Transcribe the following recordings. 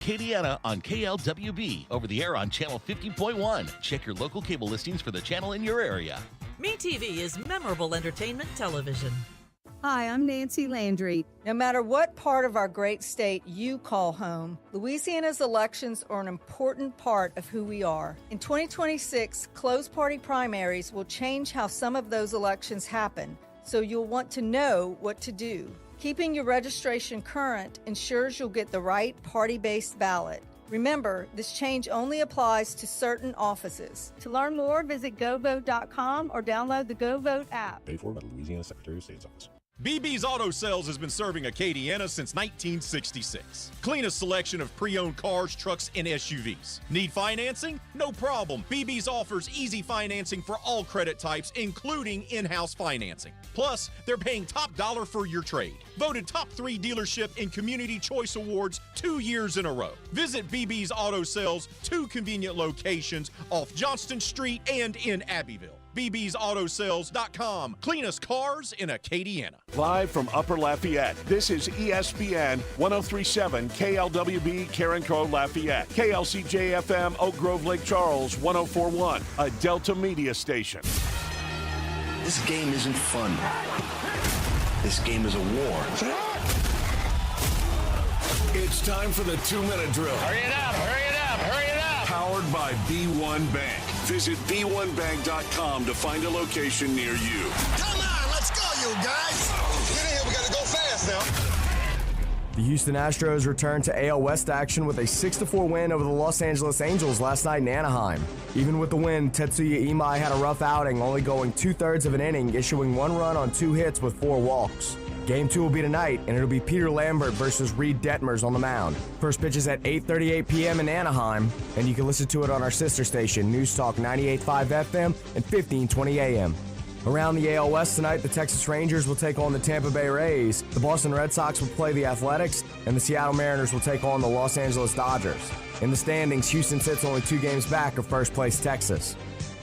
Acadiana on KLWB, over the air on Channel 50.1. Check your local cable listings for the channel in your area. MeTV is memorable entertainment television. Hi, I'm Nancy Landry. No matter what part of our great state you call home, Louisiana's elections are an important part of who we are. In 2026, closed party primaries will change how some of those elections happen, so you'll want to know what to do. Keeping your registration current ensures you'll get the right party-based ballot. Remember, this change only applies to certain offices. To learn more, visit govote.com or download the GoVote app. Paid for by the Louisiana Secretary of State's office. BB's Auto Sales has been serving Acadiana since 1966. Cleanest selection of pre-owned cars, trucks, and SUVs. Need financing? No problem. BB's offers easy financing for all credit types, including in-house financing. Plus, they're paying top dollar for your trade. Voted top 3 dealership in Community Choice Awards 2 years in a row. Visit BB's Auto Sales, 2 convenient locations off Johnston Street and in Abbeville. bbsautosales.com. Cleanest cars in Acadiana. Live from Upper Lafayette, this is ESPN 1037 KLWB Karen Crow Lafayette, KLCJ-FM Oak Grove Lake Charles 1041, a Delta Media station. This game isn't fun. This game is a war. It's time for the 2-minute drill. Hurry it up, hurry it up, hurry it up! Powered by B1 Bank. Visit b1bank.com to find a location near you. Come on, let's go, you guys! Get in here, we gotta go fast now. The Houston Astros returned to AL West action with a 6-4 win over the Los Angeles Angels last night in Anaheim. Even with the win, Tetsuya Imai had a rough outing, only going 2/3 of an inning, issuing 1 run on 2 hits with 4 walks. Game 2 will be tonight, and it'll be Peter Lambert versus Reed Detmers on the mound. First pitch is at 8:38 p.m. in Anaheim, and you can listen to it on our sister station, News Talk 98.5 FM and 1520 AM. Around the AL West tonight, the Texas Rangers will take on the Tampa Bay Rays, the Boston Red Sox will play the Athletics, and the Seattle Mariners will take on the Los Angeles Dodgers. In the standings, Houston sits only 2 games back of first place Texas.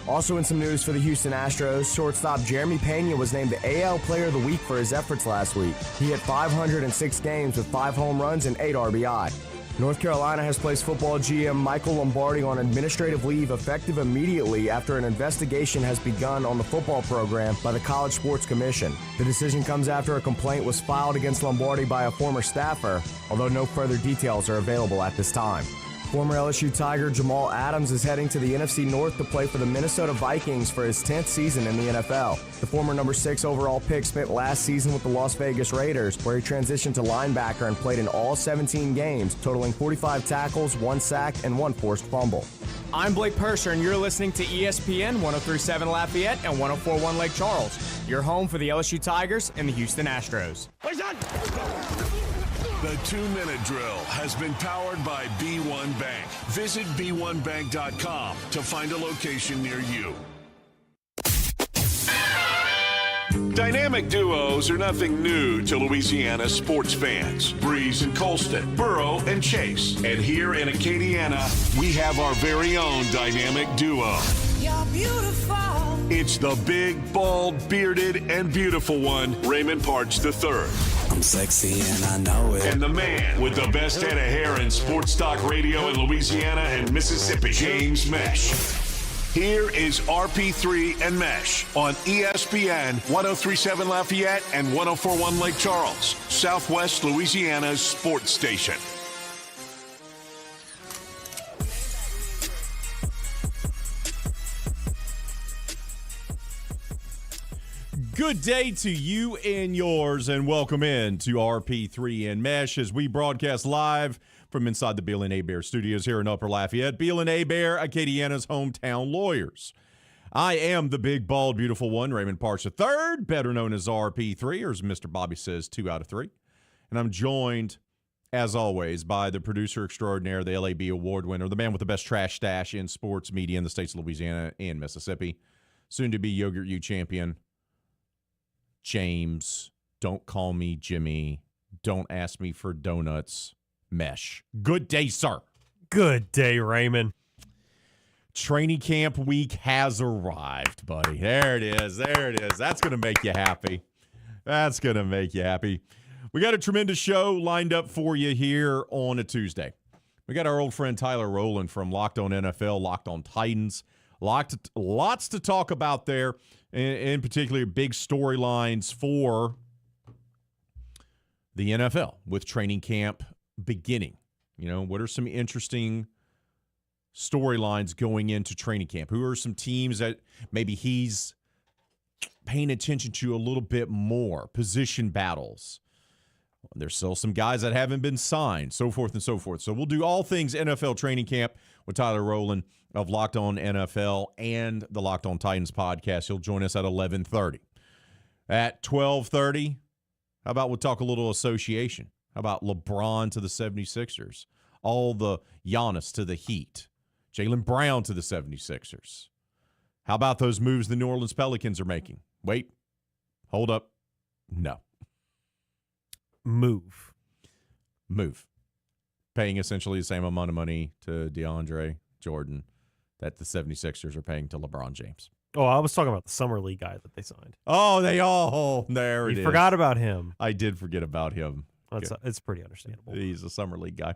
Also in some news for the Houston Astros, shortstop Jeremy Pena was named the AL Player of the Week for his efforts last week. He hit 506 games with 5 home runs and 8 RBI. North Carolina has placed football GM Michael Lombardi on administrative leave effective immediately after an investigation has begun on the football program by the College Sports Commission. The decision comes after a complaint was filed against Lombardi by a former staffer, although no further details are available at this time. Former LSU Tiger Jamal Adams is heading to the NFC North to play for the Minnesota Vikings for his 10th season in the NFL. The former number 6 overall pick spent last season with the Las Vegas Raiders, where he transitioned to linebacker and played in all 17 games, totaling 45 tackles, 1 sack, and 1 forced fumble. I'm Blake Purser, and you're listening to ESPN 1037 Lafayette and 1041 Lake Charles, your home for the LSU Tigers and the Houston Astros. The 2-minute drill has been powered by B1 Bank. Visit b1bank.com to find a location near you. Dynamic duos are nothing new to Louisiana sports fans. Breeze and Colston, Burrow and Chase. And here in Acadiana, we have our very own dynamic duo. You're beautiful. It's the big, bald, bearded, and beautiful one, Raymond Parch III. I'm sexy and I know it. And the man with the best head of hair in sports talk radio in Louisiana and Mississippi, James Meche. Here is RP3 and Meche on ESPN 1037 Lafayette and 1041 Lake Charles, Southwest Louisiana's sports station. Good day to you and yours, and welcome in to RP3 and Meche as we broadcast live from inside the Beal and Hebert studios here in Upper Lafayette. Beal and Hebert, Acadiana's hometown lawyers. I am the big, bald, beautiful one, Raymond Parch III, better known as RP3, or as Mr. Bobby says, 2 out of 3. And I'm joined, as always, by the producer extraordinaire, the LAB award winner, the man with the best trash stash in sports media in the states of Louisiana and Mississippi, soon-to-be Yogurt U champion, James, don't call me Jimmy, don't ask me for donuts, Meche. Good day, sir. Good day, Raymond. Training camp week has arrived, buddy. There it is. There it is. That's going to make you happy. That's going to make you happy. We got a tremendous show lined up for you here on a Tuesday. We got our old friend Tyler Rowland from Locked On NFL, Locked On Titans. Lots to talk about there, in particular big storylines for the NFL with training camp beginning. You know, what are some interesting storylines going into training camp? Who are some teams that maybe he's paying attention to a little bit more? Position battles. There's still some guys that haven't been signed, so forth and so forth. So we'll do all things NFL training camp with Tyler Rowland of Locked On NFL and the Locked On Titans podcast. He'll join us at 11:30. At 12:30, how about we'll talk a little association? How about LeBron to the 76ers? All the Giannis to the Heat. Jaylen Brown to the 76ers. How about those moves the New Orleans Pelicans are making? Wait. Hold up. No. Move. Paying essentially the same amount of money to DeAndre Jordan that the 76ers are paying to LeBron James. Oh, I was talking about the Summer League guy that they signed. Oh, there it is. You forgot about him. I did forget about him. It's pretty understandable. He's a Summer League guy.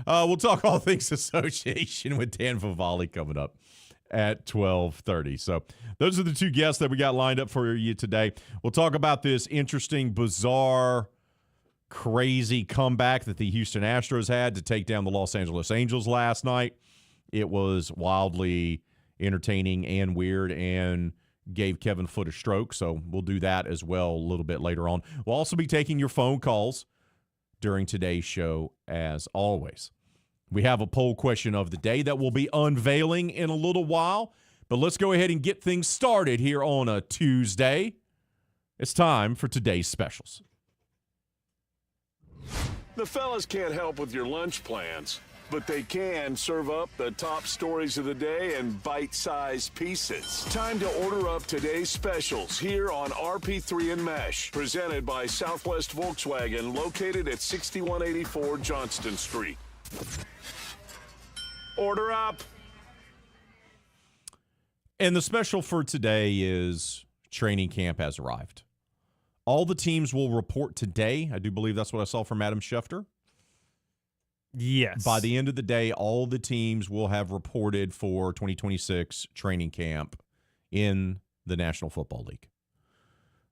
We'll talk all things association with Dan Favali coming up at 12:30. So those are the two guests that we got lined up for you today. We'll talk about this interesting, bizarre, crazy comeback that the Houston Astros had to take down the Los Angeles Angels last night. It was wildly entertaining and weird and gave Kevin Foote a stroke, so we'll do that as well a little bit later on. We'll also be taking your phone calls during today's show as always. We have a poll question of the day that we'll be unveiling in a little while, but let's go ahead and get things started here on a Tuesday. It's time for today's specials. The fellas can't help with your lunch plans, but they can serve up the top stories of the day in bite-sized pieces. Time to order up today's specials here on RP3 and Meche, presented by Southwest Volkswagen, located at 6184 Johnston Street. Order up. And the special for today is training camp has arrived. All the teams will report today. I do believe that's what I saw from Adam Schefter. Yes. By the end of the day, all the teams will have reported for 2026 training camp in the National Football League.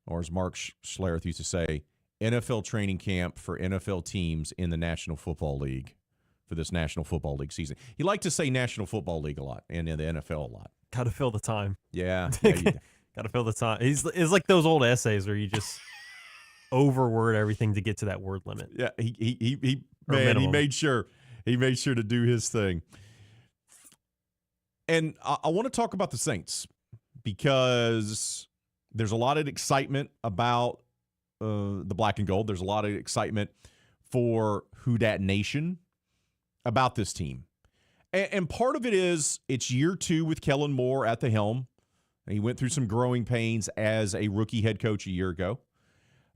Or as Mark Schlereth used to say, NFL training camp for NFL teams in the National Football League for this National Football League season. He liked to say National Football League a lot and in the NFL a lot. Got to fill the time. Yeah. Got to fill the time. It's like those old essays where you just overword everything to get to that word limit. Yeah, he made sure to do his thing. And I want to talk about the Saints because there's a lot of excitement about the black and gold. There's a lot of excitement for Who Dat Nation about this team. And part of it is it's year 2 with Kellen Moore at the helm. He went through some growing pains as a rookie head coach a year ago.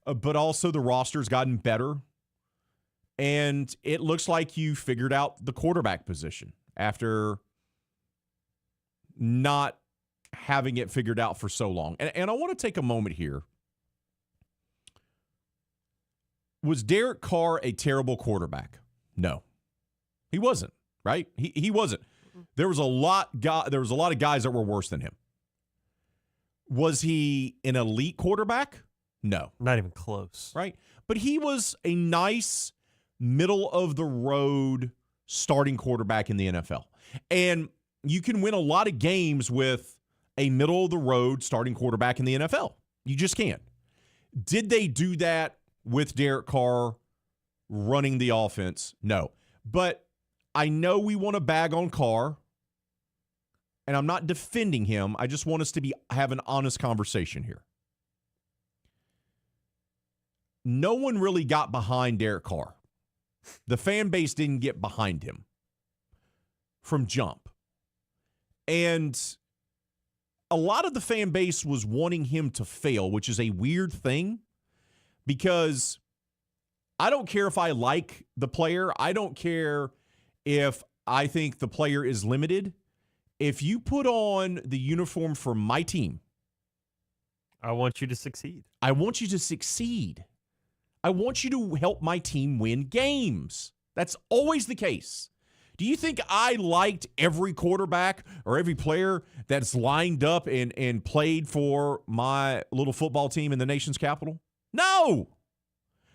But also the roster's gotten better. And it looks like you figured out the quarterback position after not having it figured out for so long. And I want to take a moment here. Was Derek Carr a terrible quarterback? No. He wasn't, right? He wasn't. There was a lot of guys that were worse than him. Was he an elite quarterback? No. Not even close. Right? But he was a nice middle-of-the-road starting quarterback in the NFL. And you can win a lot of games with a middle-of-the-road starting quarterback in the NFL. You just can. Did they do that with Derek Carr running the offense? No. But I know we want to bag on Carr, and I'm not defending him. I just want us to have an honest conversation here. No one really got behind Derek Carr. The fan base didn't get behind him from jump. And a lot of the fan base was wanting him to fail, which is a weird thing because I don't care if I like the player. I don't care if I think the player is limited. If you put on the uniform for my team, I want you to succeed. I want you to succeed. I want you to help my team win games. That's always the case. Do you think I liked every quarterback or every player that's lined up and played for my little football team in the nation's capital? No.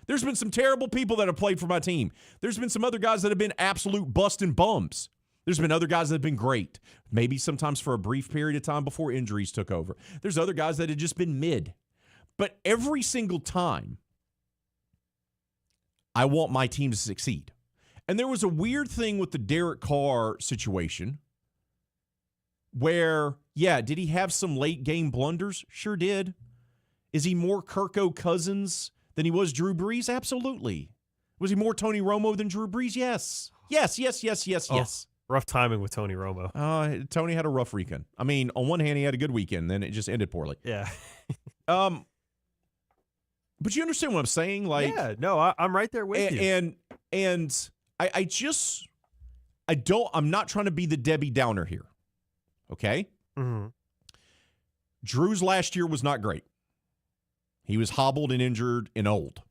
There's been some terrible people that have played for my team. There's been some other guys that have been absolute busting bums. There's been other guys that have been great, maybe sometimes for a brief period of time before injuries took over. There's other guys that have just been mid. But every single time, I want my team to succeed. And there was a weird thing with the Derek Carr situation where, yeah, did he have some late game blunders? Sure did. Is he more Kirko Cousins than he was Drew Brees? Absolutely. Was he more Tony Romo than Drew Brees? Yes. Yes. Rough timing with Tony Romo. Tony had a rough weekend. I mean, on one hand, he had a good weekend, then it just ended poorly. Yeah. But you understand what I'm saying? Like, yeah, no, I'm right there with you. And I'm not trying to be the Debbie Downer here. Okay? Mm-hmm. Drew's last year was not great. He was hobbled and injured and old.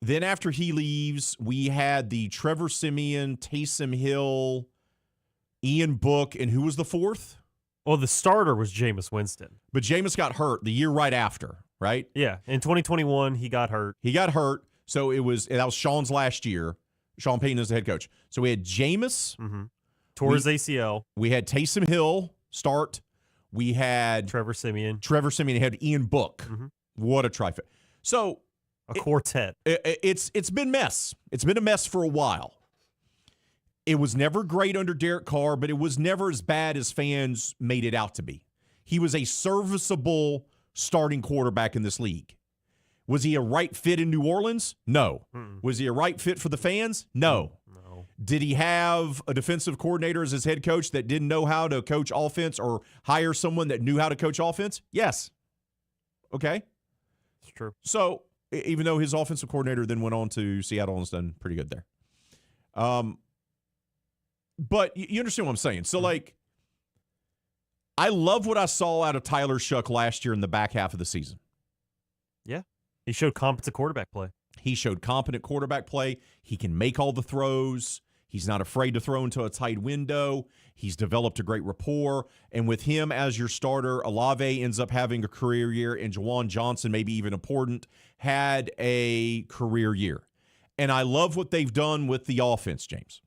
Then after he leaves, we had the Trevor Siemian, Taysom Hill, Ian Book, and who was the fourth? Well, the starter was Jameis Winston. But Jameis got hurt the year right after, right? Yeah. In 2021, he got hurt. So that was Sean's last year. Sean Payton is the head coach. So we had Jameis. Mm-hmm. Tore his ACL. We had Taysom Hill start. We had Trevor Siemian. Had Ian Book. Mm-hmm. What a trifecta. So a quartet. It's been mess. It's been a mess for a while. It was never great under Derek Carr, but it was never as bad as fans made it out to be. He was a serviceable starting quarterback in this league. Was he a right fit in New Orleans? No. Mm-mm. Was he a right fit for the fans? No. Did he have a defensive coordinator as his head coach that didn't know how to coach offense or hire someone that knew how to coach offense? Yes. Okay. It's true. So even though his offensive coordinator then went on to Seattle and has done pretty good there. But you understand what I'm saying. So, like, I love what I saw out of Tyler Shuck last year in the back half of the season. Yeah. He showed competent quarterback play. He showed competent quarterback play. He can make all the throws. He's not afraid to throw into a tight window. He's developed a great rapport. And with him as your starter, Olave ends up having a career year, and Juwan Johnson, maybe even important, had a career year. And I love what they've done with the offense, James.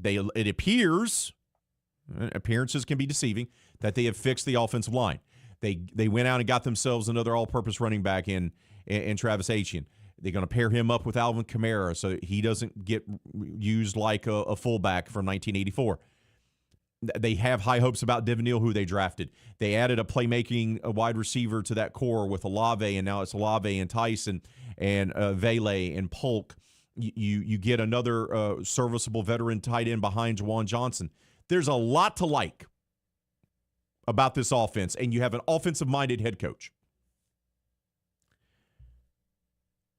It appears, appearances can be deceiving, that they have fixed the offensive line. They went out and got themselves another all-purpose running back in Travis Etienne. They're going to pair him up with Alvin Kamara so he doesn't get used like a fullback from 1984. They have high hopes about Devin Neal, who they drafted. They added a wide receiver to that core with Olave, and now it's Olave and Tyson and Vele and Polk. You get another serviceable veteran tight end behind Juwan Johnson. There's a lot to like about this offense, and you have an offensive-minded head coach.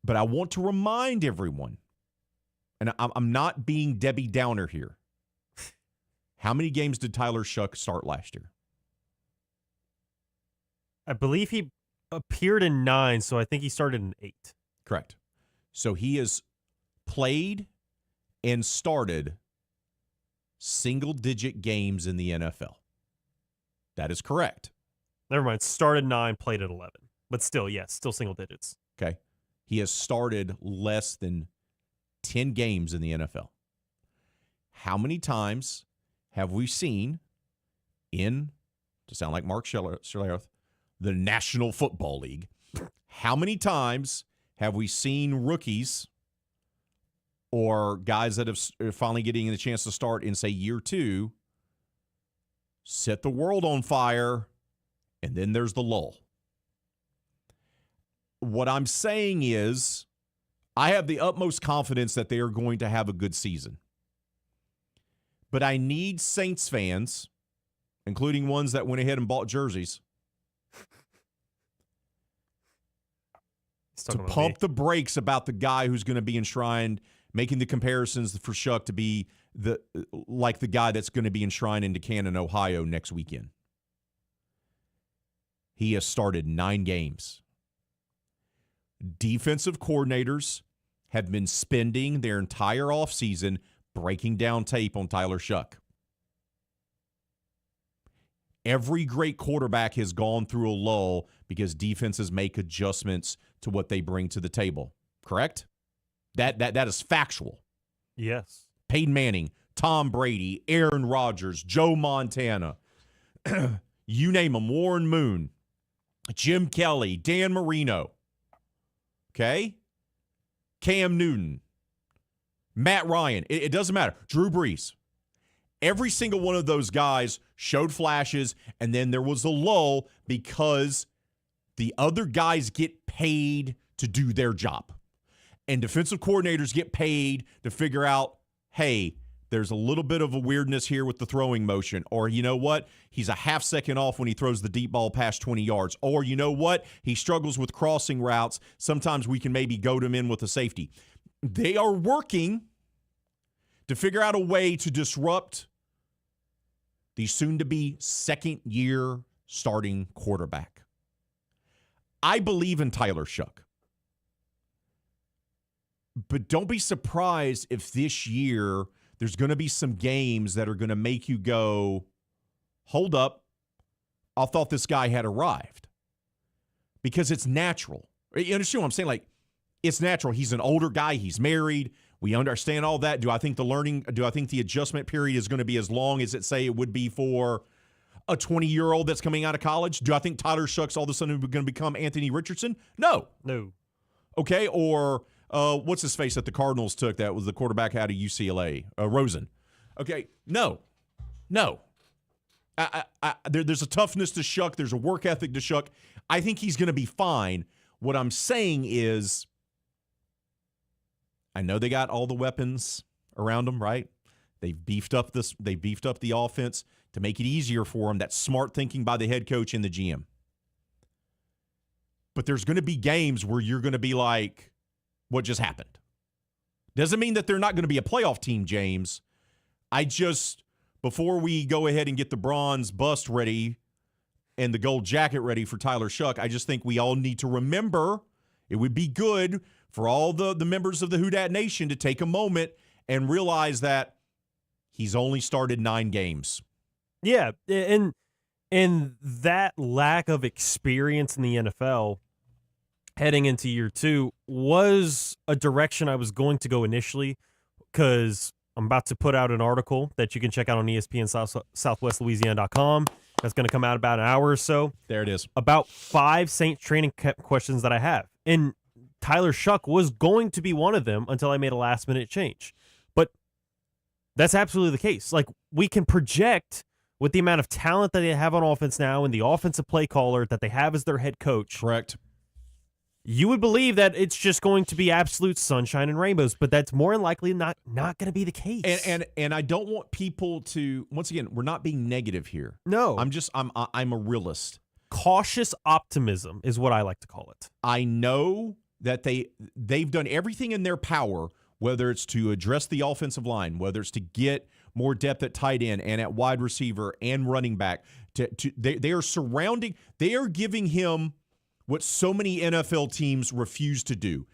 But I want to remind everyone, and I'm not being Debbie Downer here, how many games did Tyler Shuck start last year? I believe he appeared in 9, so I think he started in 8. Correct. So he has played and started single-digit games in the NFL. That is correct. Never mind. Started 9, played at 11. But still, yes, still single digits. Okay. He has started less than 10 games in the NFL. How many times have we seen to sound like Mark Schlereth, the National Football League, how many times have we seen rookies or guys that are finally getting the chance to start in, say, year 2, set the world on fire, and then there's the lull? What I'm saying is I have the utmost confidence that they are going to have a good season. But I need Saints fans, including ones that went ahead and bought jerseys, to pump the brakes about the guy who's going to be enshrined, making the comparisons for Shuck to be like the guy that's going to be enshrined into Canton, Ohio next weekend. He has started 9 games. Defensive coordinators have been spending their entire offseason breaking down tape on Tyler Shuck. Every great quarterback has gone through a lull because defenses make adjustments to what they bring to the table. Correct? That is factual. Yes. Peyton Manning, Tom Brady, Aaron Rodgers, Joe Montana, you name them, Warren Moon, Jim Kelly, Dan Marino, okay? Cam Newton, Matt Ryan. It doesn't matter. Drew Brees. Every single one of those guys showed flashes, and then there was a lull because the other guys get paid to do their job. And defensive coordinators get paid to figure out, hey, there's a little bit of a weirdness here with the throwing motion. Or you know what? He's a half second off when he throws the deep ball past 20 yards. Or you know what? He struggles with crossing routes. Sometimes we can maybe goad him in with a safety. They are working to figure out a way to disrupt the soon-to-be second-year starting quarterback. I believe in Tyler Shuck. But don't be surprised if this year there's going to be some games that are going to make you go, hold up, I thought this guy had arrived. Because it's natural. You understand what I'm saying? Like, it's natural. He's an older guy. He's married. We understand all that. Do I think the adjustment period is going to be as long as it say it would be for a 20-year-old that's coming out of college? Do I think Tyler Shuck's all of a sudden going to become Anthony Richardson? No. Okay, or what's his face that the Cardinals took that was the quarterback out of UCLA? Rosen. Okay, no. There's a toughness to Shuck. There's a work ethic to Shuck. I think he's going to be fine. What I'm saying is, I know they got all the weapons around them, right? They've beefed up the offense to make it easier for them. That's smart thinking by the head coach and the GM. But there's going to be games where you're going to be like, what just happened? Doesn't mean that they're not going to be a playoff team, James. Before we go ahead and get the bronze bust ready and the gold jacket ready for Tyler Shuck, I just think we all need to remember it would be good for all the members of the Who Dat Nation to take a moment and realize that he's only started 9 games. Yeah, and that lack of experience in the NFL heading into year 2 was a direction I was going to go initially, because I'm about to put out an article that you can check out on ESPN Southwest That's going to come out about an hour or so. There it is. About 5 Saints training questions that I have. And Tyler Shuck was going to be one of them until I made a last-minute change. But that's absolutely the case. Like, we can project with the amount of talent that they have on offense now and the offensive play caller that they have as their head coach. Correct. You would believe that it's just going to be absolute sunshine and rainbows, but that's more than likely not going to be the case. And I don't want people to, once again, we're not being negative here. No. I'm a realist. Cautious optimism is what I like to call it. I know that they've done everything in their power, whether it's to address the offensive line, whether it's to get more depth at tight end and at wide receiver and running back. They are giving him what so many NFL teams refuse to do,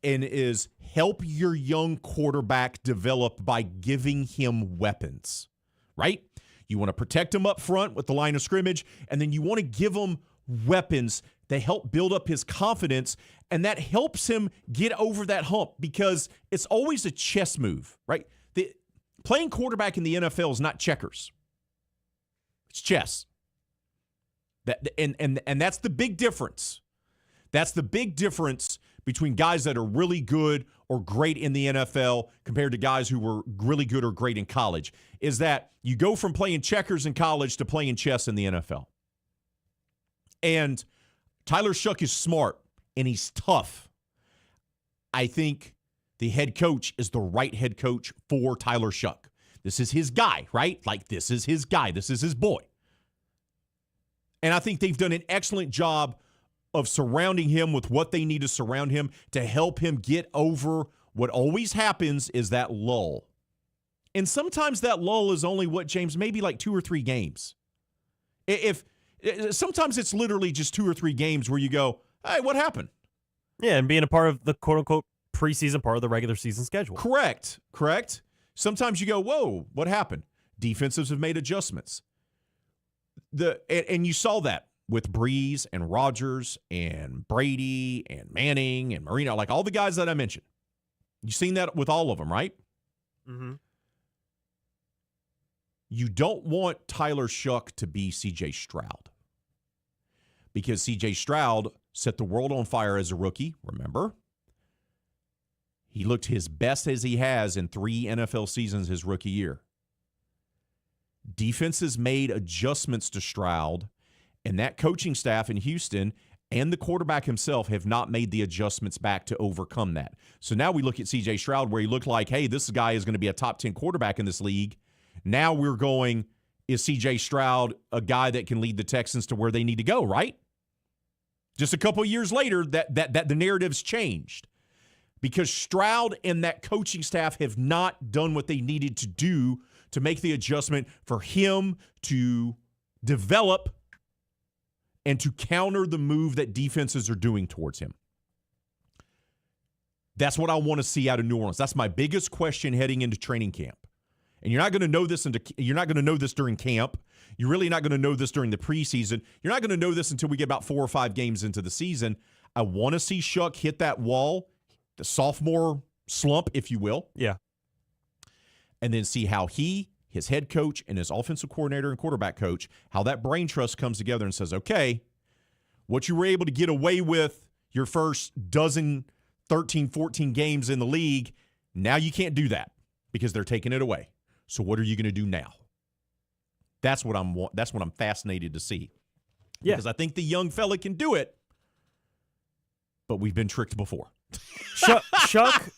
and is help your young quarterback develop by giving him weapons, right? You want to protect him up front with the line of scrimmage, and then you want to give him weapons that help build up his confidence, and that helps him get over that hump, because it's always a chess move, right? Playing quarterback in the NFL is not checkers. It's chess. And that's the big difference. That's the big difference between guys that are really good or great in the NFL compared to guys who were really good or great in college, is that you go from playing checkers in college to playing chess in the NFL. And Tyler Shuck is smart, and he's tough. I think the head coach is the right head coach for Tyler Shuck. This is his guy, right? Like, this is his guy. This is his boy. And I think they've done an excellent job of surrounding him with what they need to surround him to help him get over what always happens is that lull. And sometimes that lull is only what, James, maybe like 2 or 3 games. Sometimes it's literally just 2 or 3 games where you go, hey, what happened? Yeah, and being a part of the quote-unquote preseason part of the regular season schedule. Correct. Sometimes you go, whoa, what happened? Defensives have made adjustments. And you saw that with Breeze and Rodgers and Brady and Manning and Marino, like all the guys that I mentioned. You've seen that with all of them, right? Mm-hmm. You don't want Tyler Shuck to be C.J. Stroud, because C.J. Stroud set the world on fire as a rookie, remember? He looked his best as he has in 3 NFL seasons his rookie year. Defenses made adjustments to Stroud, and that coaching staff in Houston and the quarterback himself have not made the adjustments back to overcome that. So now we look at C.J. Stroud where he looked like, hey, this guy is going to be a top 10 quarterback in this league. Now we're going, is C.J. Stroud a guy that can lead the Texans to where they need to go, right? Just a couple of years later, that the narrative's changed. Because Stroud and that coaching staff have not done what they needed to do to make the adjustment for him to develop and to counter the move that defenses are doing towards him. That's what I want to see out of New Orleans. That's my biggest question heading into training camp. And you're not going to know this during camp. You're really not going to know this during the preseason. You're not going to know this until we get about 4 or 5 games into the season. I want to see Shuck hit that wall, the sophomore slump, if you will. Yeah. And then see how his head coach, and his offensive coordinator and quarterback coach, how that brain trust comes together and says, okay, what you were able to get away with your first 13, 14 games in the league, now you can't do that because they're taking it away. So what are you going to do now? That's what I'm fascinated to see. Yeah. Because I think the young fella can do it, but we've been tricked before. Shuck, Shuck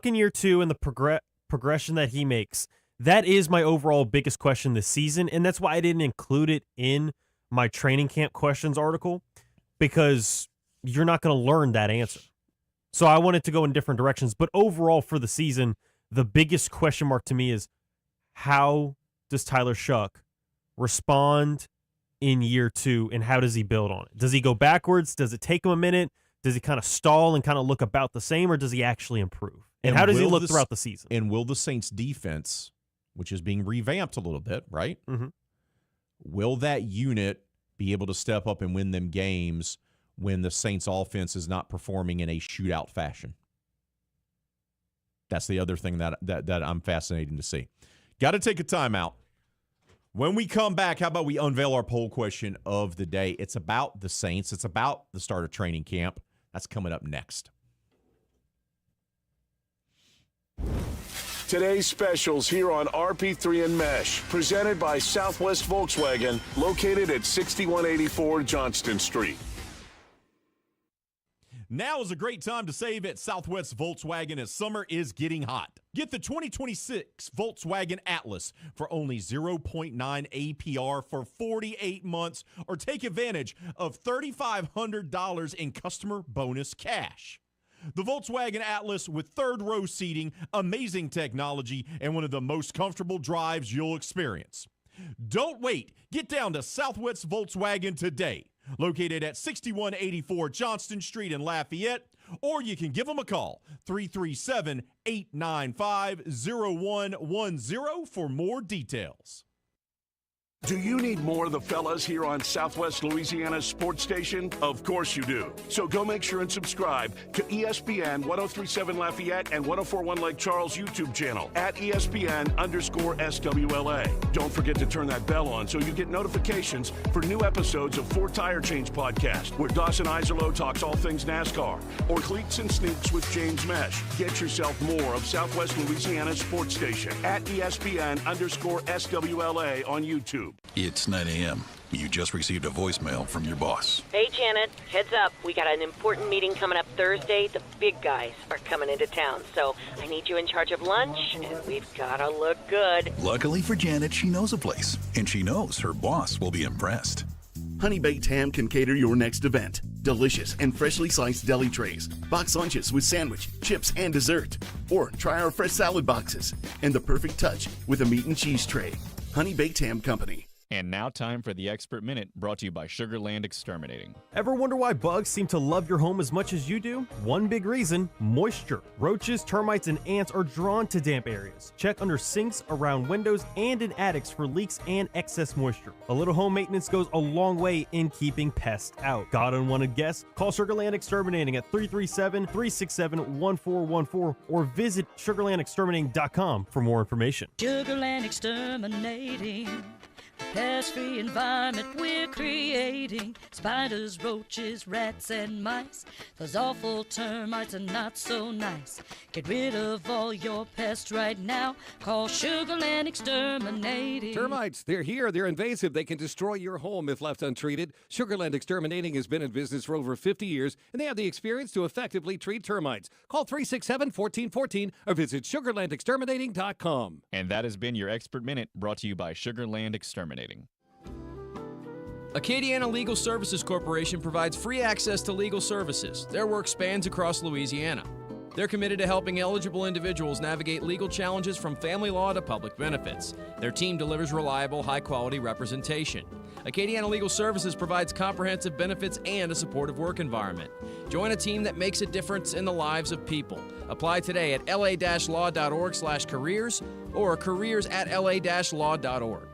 in year 2 and the progression that he makes, that is my overall biggest question this season, and that's why I didn't include it in my training camp questions article, because you're not going to learn that answer. So I wanted to go in different directions, but overall for the season, the biggest question mark to me is, how does Tyler Shuck respond in year 2, and how does he build on it? Does he go backwards? Does it take him a minute? Does he kind of stall and kind of look about the same, or does he actually improve? And how does he look throughout the season? And will the Saints defense, which is being revamped a little bit, right? Mm-hmm. Will that unit be able to step up and win them games when the Saints offense is not performing in a shootout fashion? That's the other thing that I'm fascinated to see. Got to take a timeout. When we come back, how about we unveil our poll question of the day? It's about the Saints. It's about the start of training camp. That's coming up next. Today's specials here on RP3 and Meche, presented by Southwest Volkswagen, located at 6184 Johnston Street. Now is a great time to save at Southwest Volkswagen as summer is getting hot. Get the 2026 Volkswagen Atlas for only 0.9 APR for 48 months, or take advantage of $3,500 in customer bonus cash. The Volkswagen Atlas with third-row seating, amazing technology, and one of the most comfortable drives you'll experience. Don't wait. Get down to Southwest Volkswagen today, located at 6184 Johnston Street in Lafayette, or you can give them a call, 337-895-0110 for more details. Do you need more of the fellas here on Southwest Louisiana's sports station? Of course you do. So go make sure and subscribe to ESPN 1037 Lafayette and 1041 Lake Charles YouTube channel at ESPN_SWLA. Don't forget to turn that bell on so you get notifications for new episodes of Four Tire Change Podcast, where Dawson Iserlo talks all things NASCAR, or Cleats and Sneaks with James Meche. Get yourself more of Southwest Louisiana's sports station at ESPN_SWLA on YouTube. It's 9 a.m. You just received a voicemail from your boss. Hey, Janet. Heads up. We got an important meeting coming up Thursday. The big guys are coming into town, so I need you in charge of lunch, and we've got to look good. Luckily for Janet, she knows a place, and she knows her boss will be impressed. Honey Baked Ham can cater your next event. Delicious and freshly sliced deli trays, box lunches with sandwich, chips, and dessert. Or try our fresh salad boxes and the perfect touch with a meat and cheese tray. Honey Baked Ham Company. And now time for the Expert Minute, brought to you by Sugarland Exterminating. Ever wonder why bugs seem to love your home as much as you do? One big reason: moisture. Roaches, termites, and ants are drawn to damp areas. Check under sinks, around windows, and in attics for leaks and excess moisture. A little home maintenance goes a long way in keeping pests out. Got unwanted guests? Call Sugarland Exterminating at 337-367-1414 or visit sugarlandexterminating.com for more information. Sugarland Exterminating. Pest-free environment we're creating. Spiders, roaches, rats, and mice. Those awful termites are not so nice. Get rid of all your pests right now. Call Sugarland Exterminating. Termites, they're here. They're invasive. They can destroy your home if left untreated. Sugarland Exterminating has been in business for over 50 years, and they have the experience to effectively treat termites. Call 367-1414 or visit sugarlandexterminating.com. And that has been your Expert Minute, brought to you by Sugarland Exterminating. Acadiana Legal Services Corporation provides free access to legal services. Their work spans across Louisiana. They're committed to helping eligible individuals navigate legal challenges from family law to public benefits. Their team delivers reliable, high-quality representation. Acadiana Legal Services provides comprehensive benefits and a supportive work environment. Join a team that makes a difference in the lives of people. Apply today at la-law.org/careers or careers@la-law.org.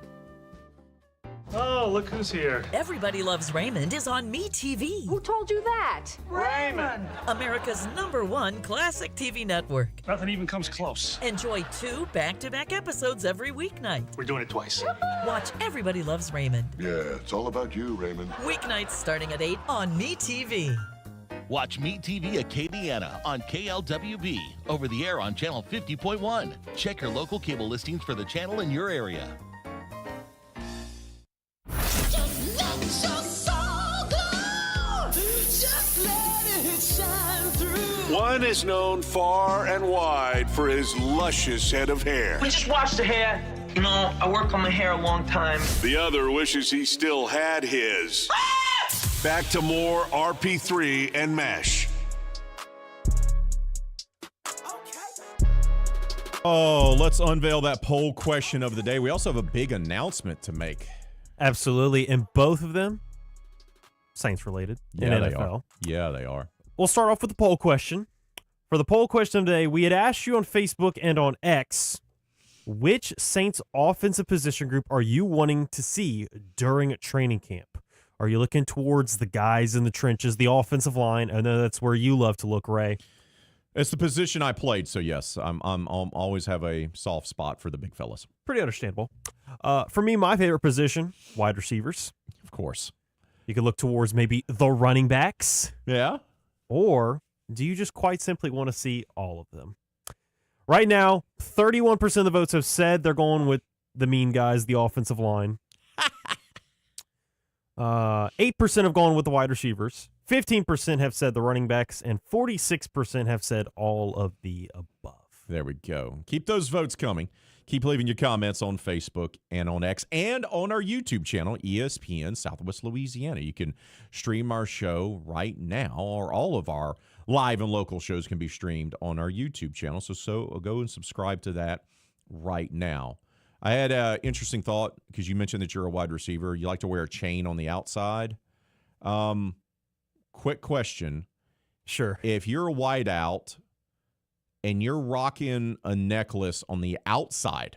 Oh, look who's here. Everybody Loves Raymond is on MeTV. Who told you that? Raymond! America's #1 classic TV network. Nothing even comes close. Enjoy 2 back-to-back episodes every weeknight. We're doing it twice. Watch Everybody Loves Raymond. Yeah, it's all about you, Raymond. Weeknights starting at 8 on MeTV. Watch MeTV Acadiana on KLWB, over the air on channel 50.1. Check your local cable listings for the channel in your area. One is known far and wide for his luscious head of hair. We just wash the hair. You know, I work on my hair a long time. The other wishes he still had his. Back to more RP3 and Meche. Oh, let's unveil that poll question of the day. We also have a big announcement to make. Absolutely, and both of them Saints related in NFL. They are. Yeah, they are. We'll start off with the poll question. For the poll question today, we had asked you on Facebook and on X, which Saints offensive position group are you wanting to see during training camp? Are you looking towards the guys in the trenches, the offensive line? I know that's where you love to look, Ray. It's the position I played, so yes, I'm always have a soft spot for the big fellas. Pretty understandable. For me, my favorite position, wide receivers. Of course. You could look towards maybe the running backs. Yeah. Or do you just quite simply want to see all of them? Right now, 31% of the votes have said they're going with the mean guys, the offensive line. 8% have gone with the wide receivers. 15% have said the running backs, and 46% have said all of the above. There we go. Keep those votes coming. Keep leaving your comments on Facebook and on X and on our YouTube channel, ESPN Southwest Louisiana. You can stream our show right now, or all of our live and local shows can be streamed on our YouTube channel. So go and subscribe to that right now. I had an interesting thought because you mentioned that you're a wide receiver. You like to wear a chain on the outside. Quick question. Sure. If you're a wide out and you're rocking a necklace on the outside,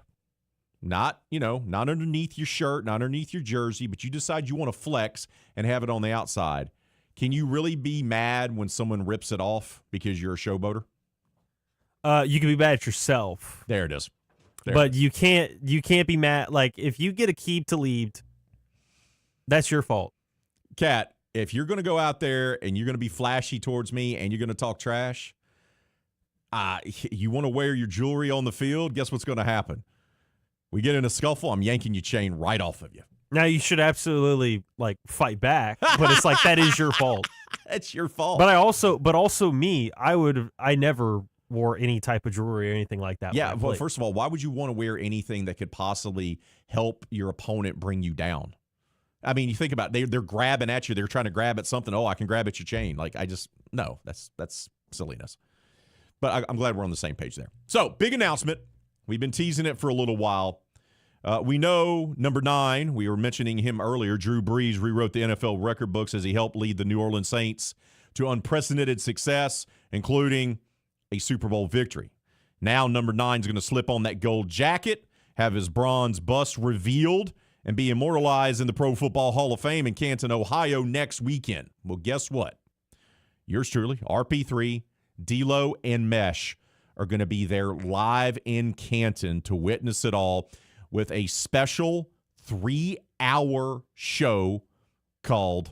not underneath your shirt, not underneath your jersey, but you decide you want to flex and have it on the outside, can you really be mad when someone rips it off because you're a showboater? You can be mad at yourself. There it is. But you can't be mad. Like, if you get a keep to lead, that's your fault. Kat, if you're going to go out there and you're going to be flashy towards me and you're going to talk trash, you want to wear your jewelry on the field, guess what's going to happen? We get in a scuffle, I'm yanking your chain right off of you. Now, you should absolutely, fight back, but it's like, that is your fault. That's your fault. But also me, I never wore any type of jewelry or anything like that. Yeah, well, first of all, why would you want to wear anything that could possibly help your opponent bring you down? I mean, you think about it, they're grabbing at you. They're trying to grab at something. Oh, I can grab at your chain. No, that's silliness. But I'm glad we're on the same page there. So, big announcement. We've been teasing it for a little while. We know number 9, we were mentioning him earlier, Drew Brees rewrote the NFL record books as he helped lead the New Orleans Saints to unprecedented success, including a Super Bowl victory. Now number 9 is going to slip on that gold jacket, have his bronze bust revealed, and be immortalized in the Pro Football Hall of Fame in Canton, Ohio next weekend. Well, guess what? Yours truly, RP3, D-Lo, and Meche are going to be there live in Canton to witness it all with a special 3-hour show called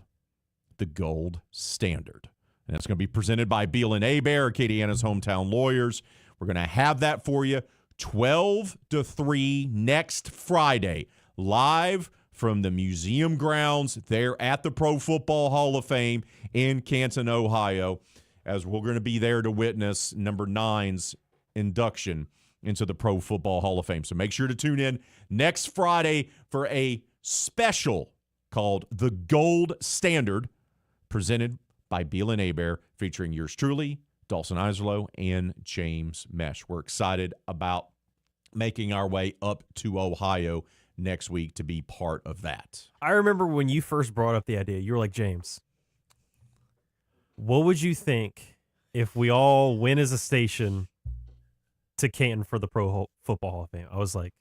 The Gold Standard. And it's going to be presented by Beal and Hebert, Acadiana's hometown lawyers. We're going to have that for you 12 to 3 next Friday, live from the museum grounds there at the Pro Football Hall of Fame in Canton, Ohio, as we're going to be there to witness number 9's induction into the Pro Football Hall of Fame. So make sure to tune in next Friday for a special called The Gold Standard, presented by Beal and Hebert, featuring yours truly, Dawson Iserloh, and James Meche. We're excited about making our way up to Ohio next week to be part of that. I remember when you first brought up the idea, you were like, James, what would you think if we all went as a station to Canton for the Pro Football Hall of Fame? I was like,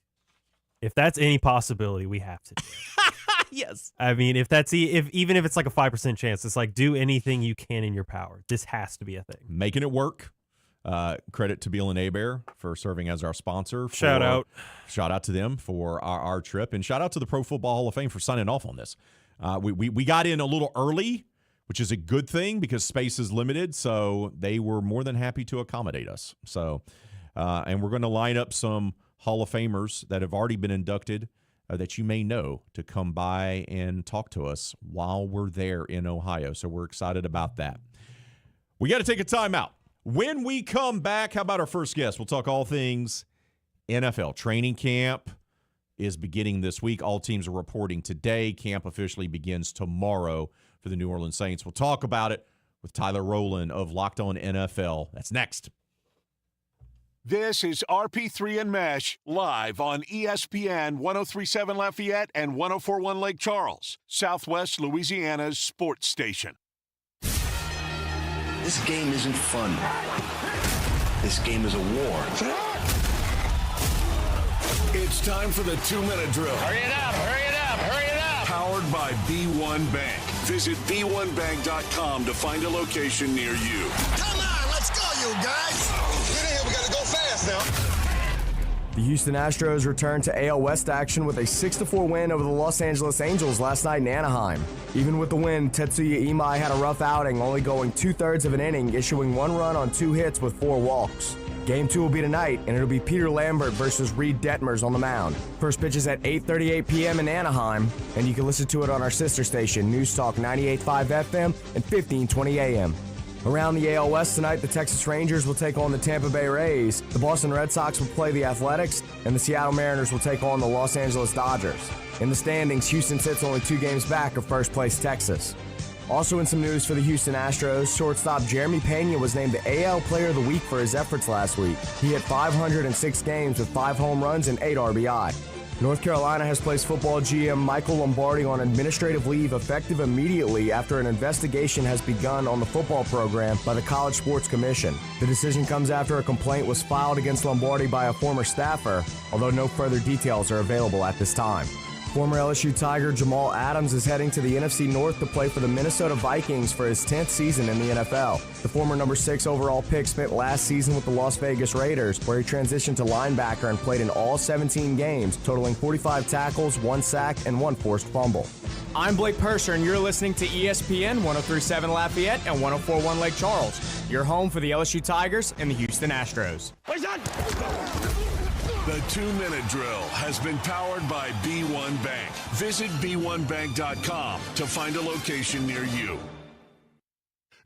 if that's any possibility, we have to do it. Yes. I mean, even if it's like a 5% chance, it's like, do anything you can in your power. This has to be a thing. Making it work. Credit to Beal and Hebert for serving as our sponsor. Shout out to them for our trip, and shout out to the Pro Football Hall of Fame for signing off on this. We got in a little early, which is a good thing because space is limited, so they were more than happy to accommodate us. So, and we're going to line up some Hall of Famers that have already been inducted that you may know to come by and talk to us while we're there in Ohio. So we're excited about that. We got to take a timeout. When we come back, how about our first guest? We'll talk all things NFL. Training camp is beginning this week. All teams are reporting today. Camp officially begins tomorrow for the New Orleans Saints. We'll talk about it with Tyler Rowland of Locked On NFL. That's next. This is RP3 and Meche live on ESPN 103.7 Lafayette and 104.1 Lake Charles, Southwest Louisiana's sports station. This game isn't fun. This game is a war. It's time for the 2-minute drill. Hurry it up, hurry it up, hurry it up. Powered by B1 Bank. Visit b1bank.com to find a location near you. Come on, let's go, you guys. Get in here, we gotta go fast now. The Houston Astros returned to AL West action with a 6-4 win over the Los Angeles Angels last night in Anaheim. Even with the win, Tetsuya Imai had a rough outing, only going 2/3 of an inning, issuing 1 run on 2 hits with 4 walks. Game 2 will be tonight, and it'll be Peter Lambert versus Reed Detmers on the mound. First pitch is at 8:38 p.m. in Anaheim, and you can listen to it on our sister station, News Talk 98.5 FM and 1520 AM. Around the AL West tonight, the Texas Rangers will take on the Tampa Bay Rays, the Boston Red Sox will play the Athletics, and the Seattle Mariners will take on the Los Angeles Dodgers. In the standings, Houston sits only 2 games back of first place Texas. Also in some news for the Houston Astros, shortstop Jeremy Pena was named the AL Player of the Week for his efforts last week. He hit 506 games with 5 home runs and 8 RBI. North Carolina has placed football GM Michael Lombardi on administrative leave effective immediately after an investigation has begun on the football program by the College Sports Commission. The decision comes after a complaint was filed against Lombardi by a former staffer, although no further details are available at this time. Former LSU Tiger Jamal Adams is heading to the NFC North to play for the Minnesota Vikings for his 10th season in the NFL. The former number 6 overall pick spent last season with the Las Vegas Raiders, where he transitioned to linebacker and played in all 17 games, totaling 45 tackles, 1 sack, and 1 forced fumble. I'm Blake Purser, and you're listening to ESPN 103.7 Lafayette and 104.1 Lake Charles, your home for the LSU Tigers and the Houston Astros. The 2-minute drill has been powered by B1 Bank. Visit b1bank.com to find a location near you.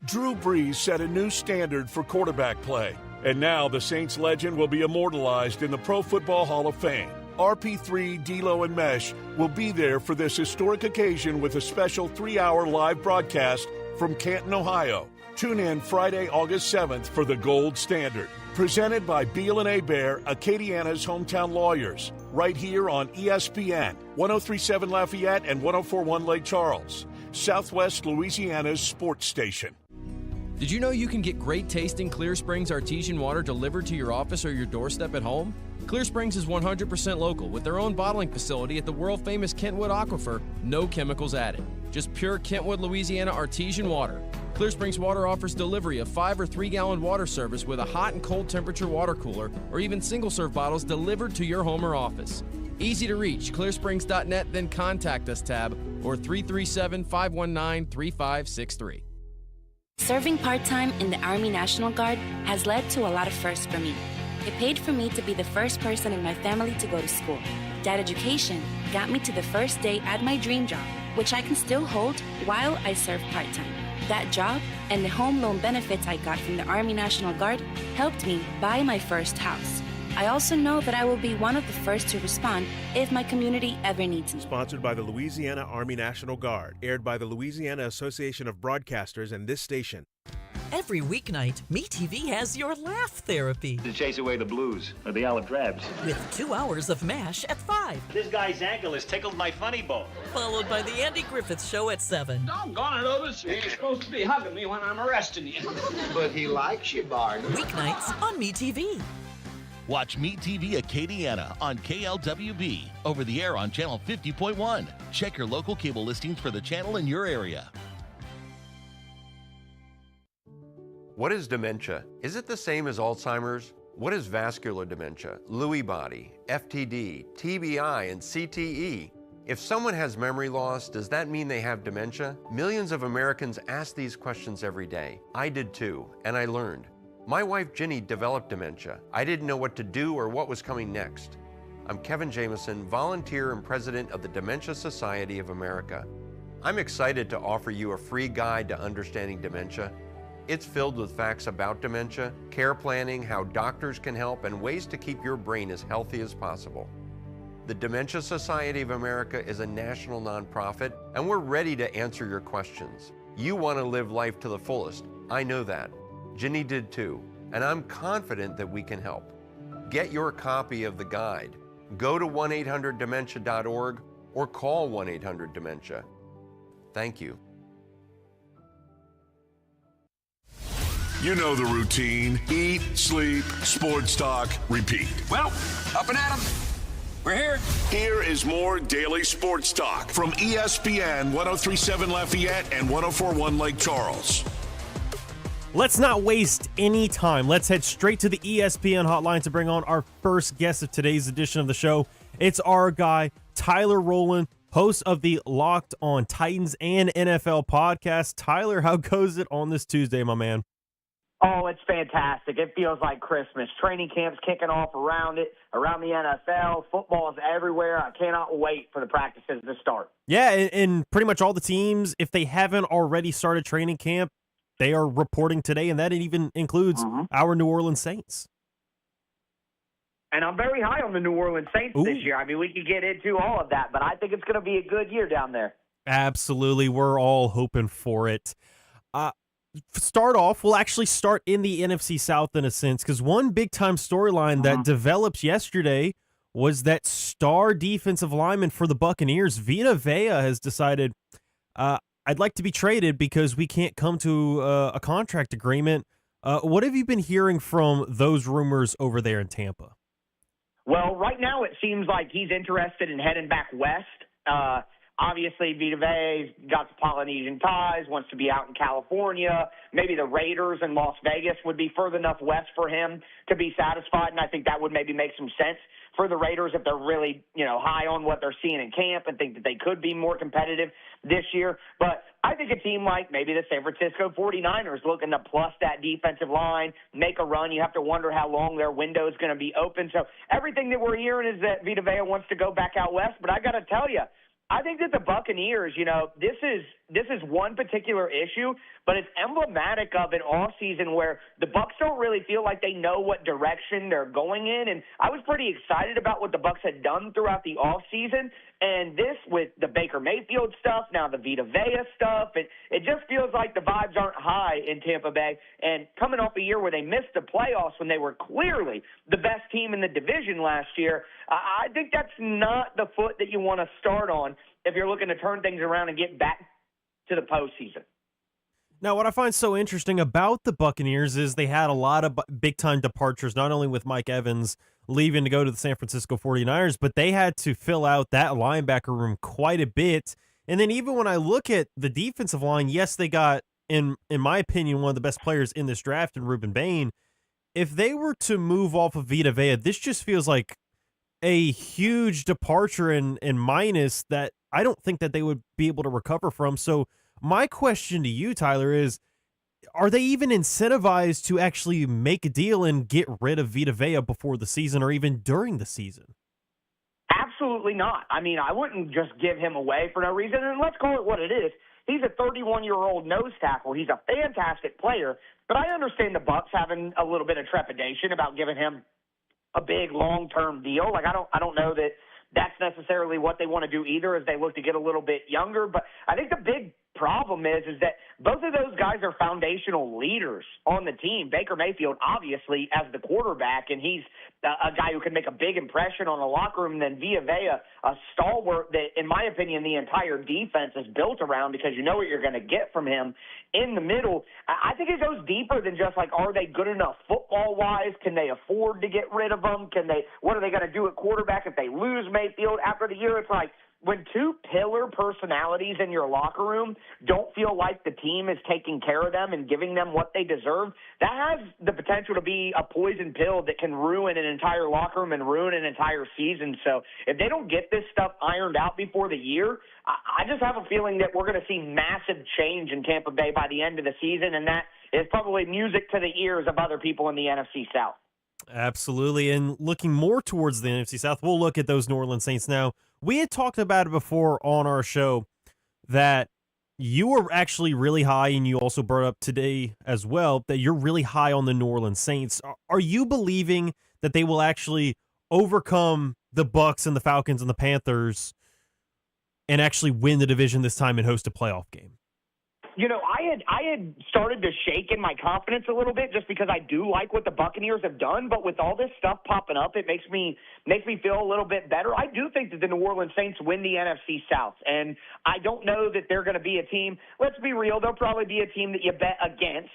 Drew Brees set a new standard for quarterback play, and now the Saints legend will be immortalized in the Pro Football Hall of Fame. RP3, D-Lo, and Meche will be there for this historic occasion with a special 3-hour live broadcast from Canton, Ohio. Tune in Friday, August 7th for the Gold Standard. Presented by Beal and Hebert, Acadiana's hometown lawyers. Right here on ESPN, 1037 Lafayette and 1041 Lake Charles. Southwest Louisiana's sports station. Did you know you can get great tasting Clear Springs artesian water delivered to your office or your doorstep at home? Clear Springs is 100% local with their own bottling facility at the world-famous Kentwood Aquifer, no chemicals added. Just pure Kentwood, Louisiana artesian water. Clear Springs Water offers delivery of 5 or 3 gallon water service with a hot and cold temperature water cooler or even single-serve bottles delivered to your home or office. Easy to reach, clearsprings.net, then contact us tab or 337-519-3563. Serving part-time in the Army National Guard has led to a lot of firsts for me. It paid for me to be the first person in my family to go to school. That education got me to the first day at my dream job, which I can still hold while I serve part-time. That job and the home loan benefits I got from the Army National Guard helped me buy my first house. I also know that I will be one of the first to respond if my community ever needs me. Sponsored by the Louisiana Army National Guard, aired by the Louisiana Association of Broadcasters and this station. Every weeknight, MeTV has your laugh therapy. To chase away the blues or the olive drabs. With 2 hours of MASH at 5. This guy's ankle has tickled my funny bone. Followed by the Andy Griffith Show at 7. Doggone it, Otis. He's supposed to be hugging me when I'm arresting you. But he likes you, Bard. Weeknights on MeTV. Watch Meet TV Acadiana on KLWB, over the air on channel 50.1. Check your local cable listings for the channel in your area. What is dementia? Is it the same as Alzheimer's? What is vascular dementia, Lewy body, FTD, TBI, and CTE? If someone has memory loss, does that mean they have dementia? Millions of Americans ask these questions every day. I did too, and I learned. My wife Ginny developed dementia. I didn't know what to do or what was coming next. I'm Kevin Jameson, volunteer and president of the Dementia Society of America. I'm excited to offer you a free guide to understanding dementia. It's filled with facts about dementia, care planning, how doctors can help, and ways to keep your brain as healthy as possible. The Dementia Society of America is a national nonprofit, and we're ready to answer your questions. You want to live life to the fullest. I know that. Ginny did too, and I'm confident that we can help. Get your copy of the guide. Go to 1-800-DEMENTIA.org or call 1-800-DEMENTIA. Thank you. You know the routine. Eat, sleep, sports talk, repeat. Well, up and at 'em. We're here. Here is more daily sports talk from ESPN 1037 Lafayette and 1041 Lake Charles. Let's not waste any time. Let's head straight to the ESPN hotline to bring on our first guest of today's edition of the show. It's our guy, Tyler Rowland, host of the Locked on Titans and NFL podcast. Tyler, how goes it on this Tuesday, my man? Oh, it's fantastic. It feels like Christmas. Training camp's kicking off around the NFL. Football is everywhere. I cannot wait for the practices to start. Yeah, and pretty much all the teams, if they haven't already started training camp, they are reporting today, and that even includes our New Orleans Saints. And I'm very high on the New Orleans Saints this year. I mean, we could get into all of that, but I think it's going to be a good year down there. Absolutely. We're all hoping for it. We'll actually start in the NFC South in a sense, because one big-time storyline that developed yesterday was that star defensive lineman for the Buccaneers, Vita Vea, has decided, I'd like to be traded because we can't come to a contract agreement. What have you been hearing from those rumors over there in Tampa? Well, right now it seems like he's interested in heading back west. Obviously, Vita Vea's got the Polynesian ties, wants to be out in California. Maybe the Raiders in Las Vegas would be further enough west for him to be satisfied, and I think that would maybe make some sense for the Raiders if they're really, high on what they're seeing in camp and think that they could be more competitive this year. But I think a team like maybe the San Francisco 49ers looking to plus that defensive line, make a run. You have to wonder how long their window is going to be open. So everything that we're hearing is that Vita Vea wants to go back out west, but I got to tell you, I think that the Buccaneers, this is one particular issue but it's emblematic of an offseason where the Bucs don't really feel like they know what direction they're going in. And I was pretty excited about what the Bucs had done throughout the offseason. And this with the Baker Mayfield stuff, now the Vita Vea stuff, it just feels like the vibes aren't high in Tampa Bay. And coming off a year where they missed the playoffs when they were clearly the best team in the division last year, I think that's not the foot that you want to start on if you're looking to turn things around and get back to the postseason. Now, what I find so interesting about the Buccaneers is they had a lot of big-time departures, not only with Mike Evans leaving to go to the San Francisco 49ers, but they had to fill out that linebacker room quite a bit. And then even when I look at the defensive line, yes, they got, in my opinion, one of the best players in this draft in Ruben Bain. If they were to move off of Vita Vea, this just feels like a huge departure and minus that I don't think that they would be able to recover from. So my question to you, Tyler, is, are they even incentivized to actually make a deal and get rid of Vita Vea before the season or even during the season? Absolutely not. I mean, I wouldn't just give him away for no reason. And let's call it what it is. He's a 31-year-old nose tackle. He's a fantastic player. But I understand the Bucs having a little bit of trepidation about giving him a big long-term deal. Like, I don't know that that's necessarily what they want to do either as they look to get a little bit younger. But I think the big problem is that both of those guys are foundational leaders on the team. Baker Mayfield, obviously, as the quarterback, and he's a guy who can make a big impression on the locker room. And then Vita Vea, a stalwart that, in my opinion, the entire defense is built around because you know what you're going to get from him in the middle. I think it goes deeper than just like, are they good enough football-wise? Can they afford to get rid of them? What are they going to do at quarterback if they lose Mayfield after the year? It's like, when two pillar personalities in your locker room don't feel like the team is taking care of them and giving them what they deserve, that has the potential to be a poison pill that can ruin an entire locker room and ruin an entire season. So if they don't get this stuff ironed out before the year, I just have a feeling that we're going to see massive change in Tampa Bay by the end of the season, and that is probably music to the ears of other people in the NFC South. Absolutely. And looking more towards the NFC South, we'll look at those New Orleans Saints now. We had talked about it before on our show that you were actually really high, and you also brought up today as well that you're really high on the New Orleans Saints. Are you believing that they will actually overcome the Bucs and the Falcons and the Panthers and actually win the division this time and host a playoff game? You know, I had started to shake in my confidence a little bit just because I do like what the Buccaneers have done, but with all this stuff popping up, it makes me feel a little bit better. I do think that the New Orleans Saints win the NFC South, and I don't know that they're going to be a team. Let's be real, they'll probably be a team that you bet against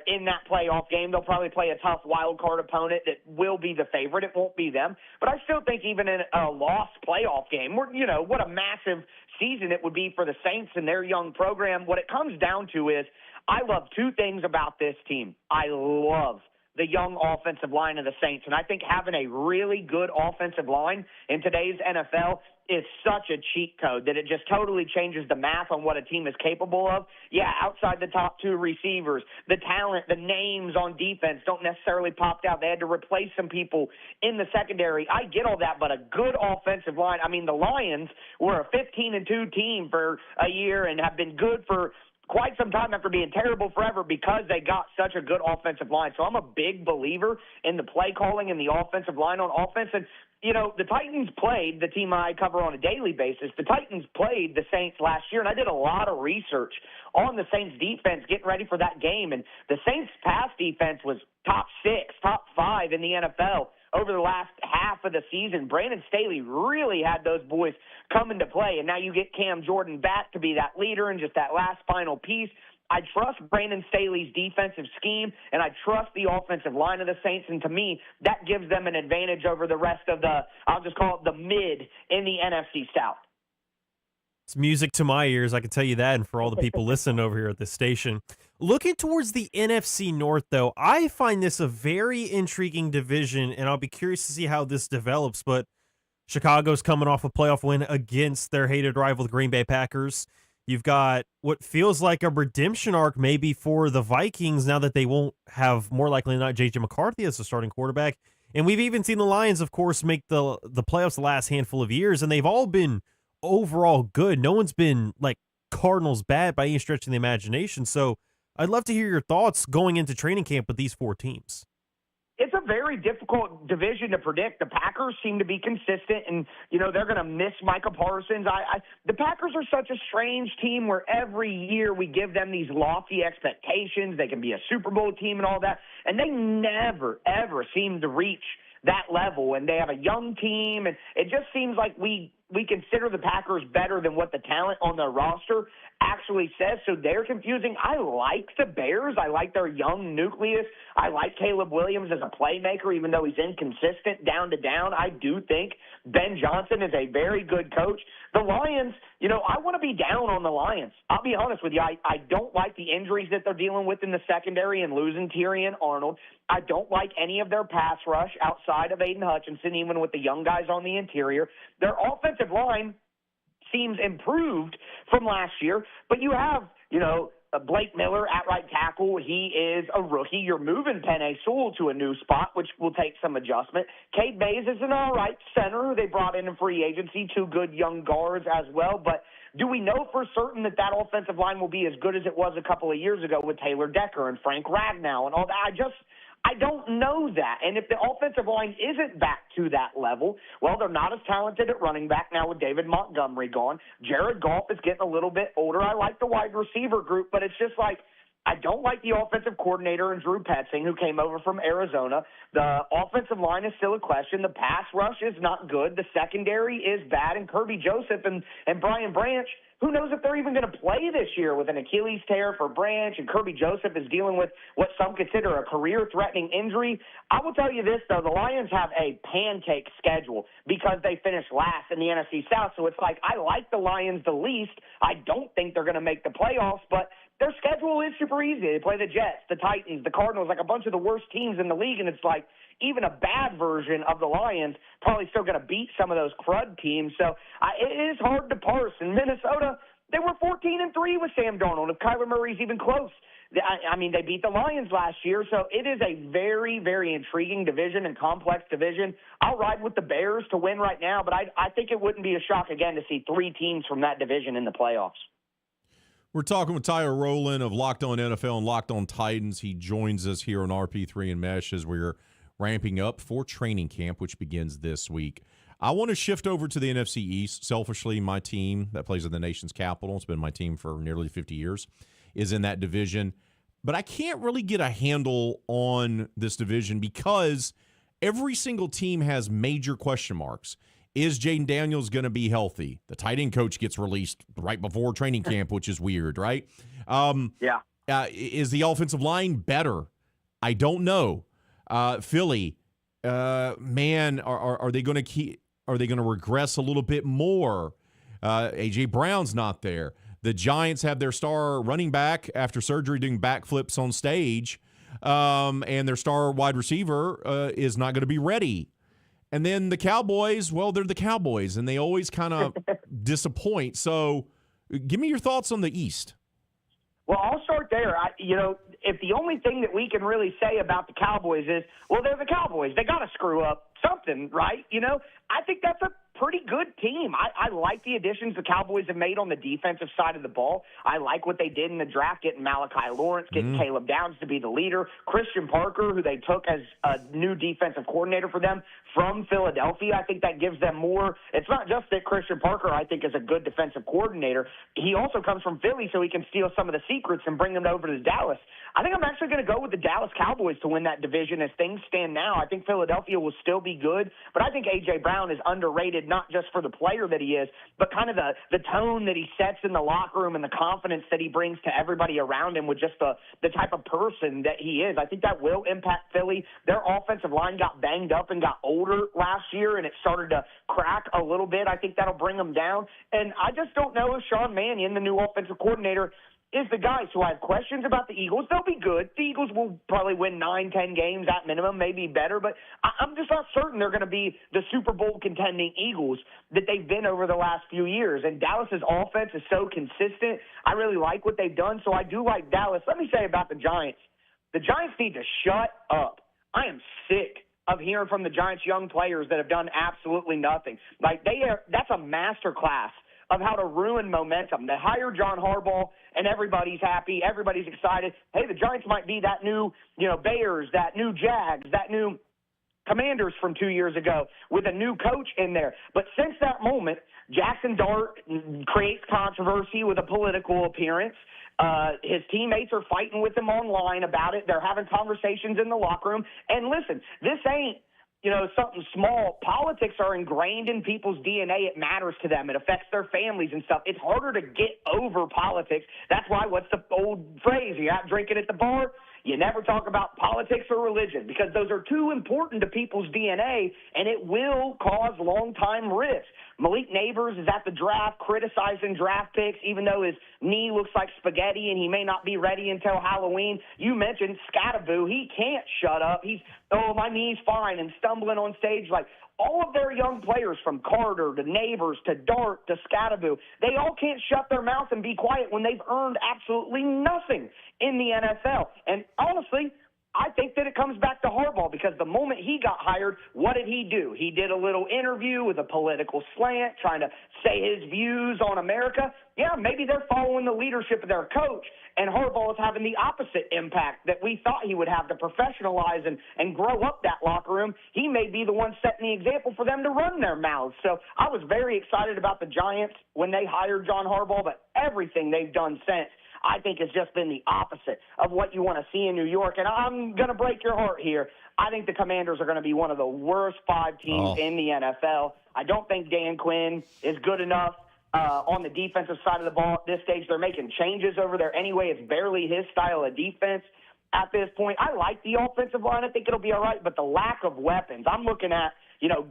in that playoff game. They'll probably play a tough wild card opponent that will be the favorite. It won't be them. But I still think even in a lost playoff game, you know, what a massive season it would be for the Saints and their young program. What it comes down to is I love two things about this team. I love the young offensive line of the Saints, and I think having a really good offensive line in today's NFL is such a cheat code that it just totally changes the math on what a team is capable of. Yeah, outside the top two receivers, the talent, the names on defense don't necessarily pop out. They had to replace some people in the secondary. I get all that, but a good offensive line. I mean, the Lions were a 15-2 team for a year and have been good for quite some time after being terrible forever because they got such a good offensive line. So I'm a big believer in the play calling and the offensive line on offense. And, you know, the Titans played, the team I cover on a daily basis, the Titans played the Saints last year, and I did a lot of research on the Saints defense getting ready for that game. And the Saints pass defense was top 6, top 5 in the NFL over the last half of the season. Brandon Staley really had those boys come into play, and now you get Cam Jordan back to be that leader and just that last final piece. I trust Brandon Staley's defensive scheme, and I trust the offensive line of the Saints, and to me, that gives them an advantage over the rest of the, I'll just call it the mid in the NFC South. It's music to my ears, I can tell you that, and for all the people listening over here at this station. Looking towards the NFC North, though, I find this a very intriguing division, and I'll be curious to see how this develops, but Chicago's coming off a playoff win against their hated rival, the Green Bay Packers. You've got what feels like a redemption arc maybe for the Vikings now that they won't have, more likely than not, J.J. McCarthy as the starting quarterback. And we've even seen the Lions, of course, make the playoffs the last handful of years, and they've all been overall good. No one's been like Cardinals bad by any stretch of the imagination. So I'd love to hear your thoughts going into training camp with these 4 teams. It's a very difficult division to predict. The Packers seem to be consistent, and, they're going to miss Micah Parsons. The Packers are such a strange team where every year we give them these lofty expectations. They can be a Super Bowl team and all that, and they never, ever seem to reach that level. And they have a young team, and it just seems like we consider the Packers better than what the talent on their roster actually says, so they're confusing. I like the Bears. I like their young nucleus. I like Caleb Williams as a playmaker, even though he's inconsistent down to down. I do think Ben Johnson is a very good coach. The Lions, I want to be down on the Lions. I'll be honest with you. I don't like the injuries that they're dealing with in the secondary and losing Tyrion Arnold. I don't like any of their pass rush outside of Aiden Hutchinson, even with the young guys on the interior. Their offensive line seems improved from last year, but you have, Blake Miller at right tackle. He is a rookie. You're moving Penei Sewell to a new spot, which will take some adjustment. Cade Mays is an all right center who they brought in free agency, 2 good young guards as well. But do we know for certain that offensive line will be as good as it was a couple of years ago with Taylor Decker and Frank Ragnow and all that? I don't know that. And if the offensive line isn't back to that level, well, they're not as talented at running back now with David Montgomery gone. Jared Goff is getting a little bit older. I like the wide receiver group, but it's just like I don't like the offensive coordinator and Drew Petzing, who came over from Arizona. The offensive line is still a question. The pass rush is not good. The secondary is bad. And Kirby Joseph and Brian Branch, who knows if they're even going to play this year with an Achilles tear for Branch, and Kirby Joseph is dealing with what some consider a career-threatening injury. I will tell you this, though. The Lions have a pancake schedule because they finished last in the NFC South. So it's like I like the Lions the least. I don't think they're going to make the playoffs, but their schedule is super easy. They play the Jets, the Titans, the Cardinals, like a bunch of the worst teams in the league, and it's like even a bad version of the Lions probably still going to beat some of those crud teams. So it is hard to parse. In Minnesota, they were 14-3 with Sam Darnold. If Kyler Murray's even close, I mean, they beat the Lions last year. So it is a very, very intriguing division and complex division. I'll ride with the Bears to win right now, but I think it wouldn't be a shock again to see 3 teams from that division in the playoffs. We're talking with Tyler Rowland of Locked On NFL and Locked On Titans. He joins us here on RP3 and Meche as we're ramping up for training camp, which begins this week. I want to shift over to the NFC East. Selfishly, my team that plays in the nation's capital, it's been my team for nearly 50 years, is in that division. But I can't really get a handle on this division because every single team has major question marks. Is Jaden Daniels going to be healthy? The tight end coach gets released right before training camp, which is weird, right? Is the offensive line better? I don't know. Philly, man, are they going to keep? Are they going to regress a little bit more? A.J. Brown's not there. The Giants have their star running back after surgery doing backflips on stage, and their star wide receiver is not going to be ready. And then the Cowboys, well, they're the Cowboys, and they always kind of disappoint. So give me your thoughts on the East. Well, I'll start there. If the only thing that we can really say about the Cowboys is, well, they're the Cowboys. They got to screw up something, right? I think that's a pretty good team. I like the additions the Cowboys have made on the defensive side of the ball. I like what they did in the draft, getting Malachi Lawrence, getting Caleb Downs to be the leader, Christian Parker, who they took as a new defensive coordinator for them from Philadelphia. I think that gives them more. It's not just that Christian Parker, I think, is a good defensive coordinator. He also comes from Philly, so he can steal some of the secrets and bring them over to Dallas. I think I'm actually going to go with the Dallas Cowboys to win that division as things stand now. I think Philadelphia will still be good, but I think A.J. Brown is underrated, not just for the player that he is, but kind of the tone that he sets in the locker room and the confidence that he brings to everybody around him with just the type of person that he is. I think that will impact Philly. Their offensive line got banged up and got older last year, and it started to crack a little bit. I think that'll bring them down. And I just don't know if Sean Mannion, the new offensive coordinator, is the guy. So I have questions about the Eagles. They'll be good. The Eagles will probably win 9-10 games at minimum, maybe better, but I'm just not certain they're going to be the Super Bowl contending Eagles that they've been over the last few years. And Dallas's offense is so consistent. I really like what they've done, so I do like Dallas. Let me say about the Giants. The Giants need to shut up. I am sick of hearing from the Giants' young players that have done absolutely nothing. Like that's a masterclass of how to ruin momentum. They hire John Harbaugh, and everybody's happy. Everybody's excited. Hey, the Giants might be that new, Bears, that new Jags, that new Commanders from 2 years ago with a new coach in there. But since that moment, Jackson Dart creates controversy with a political appearance. His teammates are fighting with him online about it. They're having conversations in the locker room. And listen, this ain't, something small. Politics are ingrained in people's DNA. It matters to them. It affects their families and stuff. It's harder to get over politics. That's why, what's the old phrase? You're out drinking at the bar, you never talk about politics or religion, because those are too important to people's DNA, and it will cause long-time risks. Malik Neighbors is at the draft criticizing draft picks, even though his knee looks like spaghetti and he may not be ready until Halloween. You mentioned Scattaboo. He can't shut up. He's, my knee's fine, and stumbling on stage. Like, all of their young players, from Carter to Neighbors to Dart to Scattaboo, they all can't shut their mouth and be quiet when they've earned absolutely nothing in the NFL. And honestly, I think that it comes back to Harbaugh, because the moment he got hired, what did he do? He did a little interview with a political slant, trying to say his views on America. Yeah, maybe they're following the leadership of their coach, and Harbaugh is having the opposite impact that we thought he would have to professionalize and grow up that locker room. He may be the one setting the example for them to run their mouths. So I was very excited about the Giants when they hired John Harbaugh, but everything they've done since, I think, has just been the opposite of what you want to see in New York. And I'm going to break your heart here. I think the Commanders are going to be one of the worst 5 teams in the NFL. I don't think Dan Quinn is good enough on the defensive side of the ball at this stage. They're making changes over there anyway. It's barely his style of defense at this point. I like the offensive line. I think it'll be all right. But the lack of weapons, I'm looking at,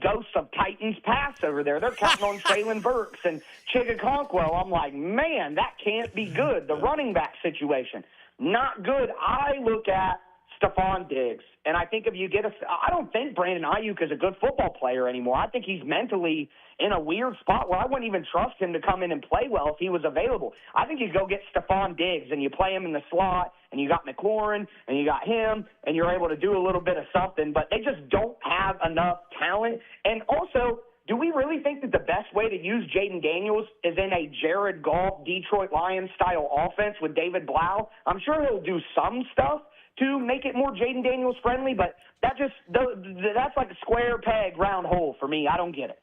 ghosts of Titans past over there. They're counting on Traylon Burks and Chigga Conquell. I'm like, man, that can't be good. The running back situation, not good. I look at Stephon Diggs, and I think if you get I don't think Brandon Ayuk is a good football player anymore. I think he's mentally in a weird spot where I wouldn't even trust him to come in and play well if he was available. I think you go get Stephon Diggs and you play him in the slot, and you got McLaurin and you got him, and you're able to do a little bit of something, but they just don't have enough talent. And also, do we really think that the best way to use Jaden Daniels is in a Jared Goff, Detroit Lions style offense with David Blau? I'm sure he'll do some stuff to make it more Jaden Daniels friendly, but that's like a square peg, round hole for me. I don't get it.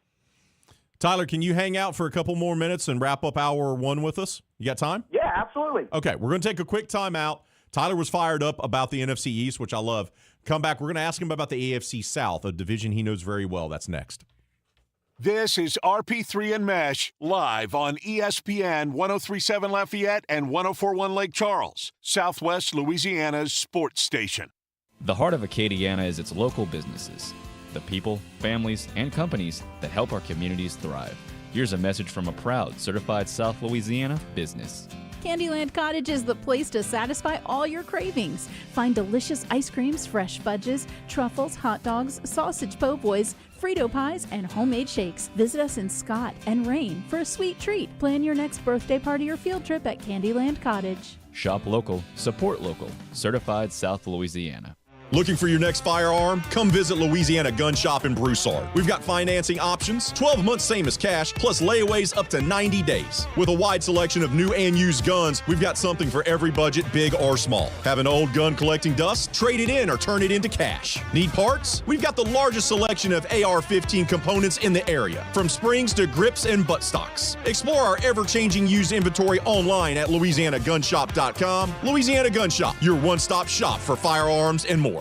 Tyler, can you hang out for a couple more minutes and wrap up hour 1 with us? You got time? Yeah, absolutely. Okay, we're going to take a quick timeout. Tyler was fired up about the NFC East, which I love. Come back, we're going to ask him about the AFC South, a division he knows very well. That's next. This is RP3 and Meche, live on ESPN 103.7 Lafayette and 104.1 Lake Charles, Southwest Louisiana's sports station. The heart of Acadiana is its local businesses, the people, families, and companies that help our communities thrive. Here's a message from a proud certified South Louisiana business. Candyland Cottage is the place to satisfy all your cravings. Find delicious ice creams, fresh fudges, truffles, hot dogs, sausage po' boys, Frito pies, and homemade shakes. Visit us in Scott and Rain for a sweet treat. Plan your next birthday party or field trip at Candyland Cottage. Shop local, support local. Certified South Louisiana. Looking for your next firearm? Come visit Louisiana Gun Shop in Broussard. We've got financing options, 12 months same as cash, plus layaways up to 90 days. With a wide selection of new and used guns, we've got something for every budget, big or small. Have an old gun collecting dust? Trade it in or turn it into cash. Need parts? We've got the largest selection of AR-15 components in the area, from springs to grips and buttstocks. Explore our ever-changing used inventory online at LouisianaGunShop.com. Louisiana Gun Shop, your one-stop shop for firearms and more.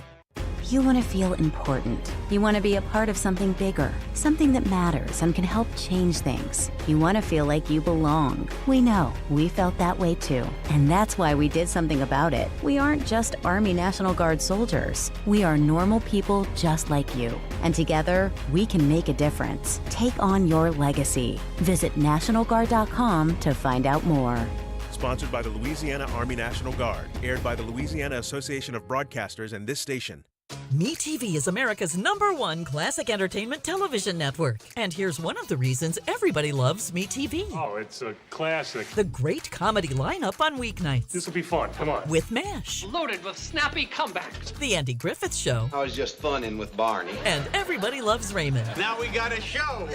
You want to feel important. You want to be a part of something bigger, something that matters and can help change things. You want to feel like you belong. We know. We felt that way too. And that's why we did something about it. We aren't just Army National Guard soldiers. We are normal people just like you. And together, we can make a difference. Take on your legacy. Visit NationalGuard.com to find out more. Sponsored by the Louisiana Army National Guard. Aired by the Louisiana Association of Broadcasters and this station. MeTV is America's #1 classic entertainment television network. And here's one of the reasons everybody loves MeTV. Oh, it's a classic. The great comedy lineup on weeknights. This will be fun. Come on. With Meche. Loaded with snappy comebacks. The Andy Griffith Show. I was just funning with Barney. And Everybody Loves Raymond. Now we got a show.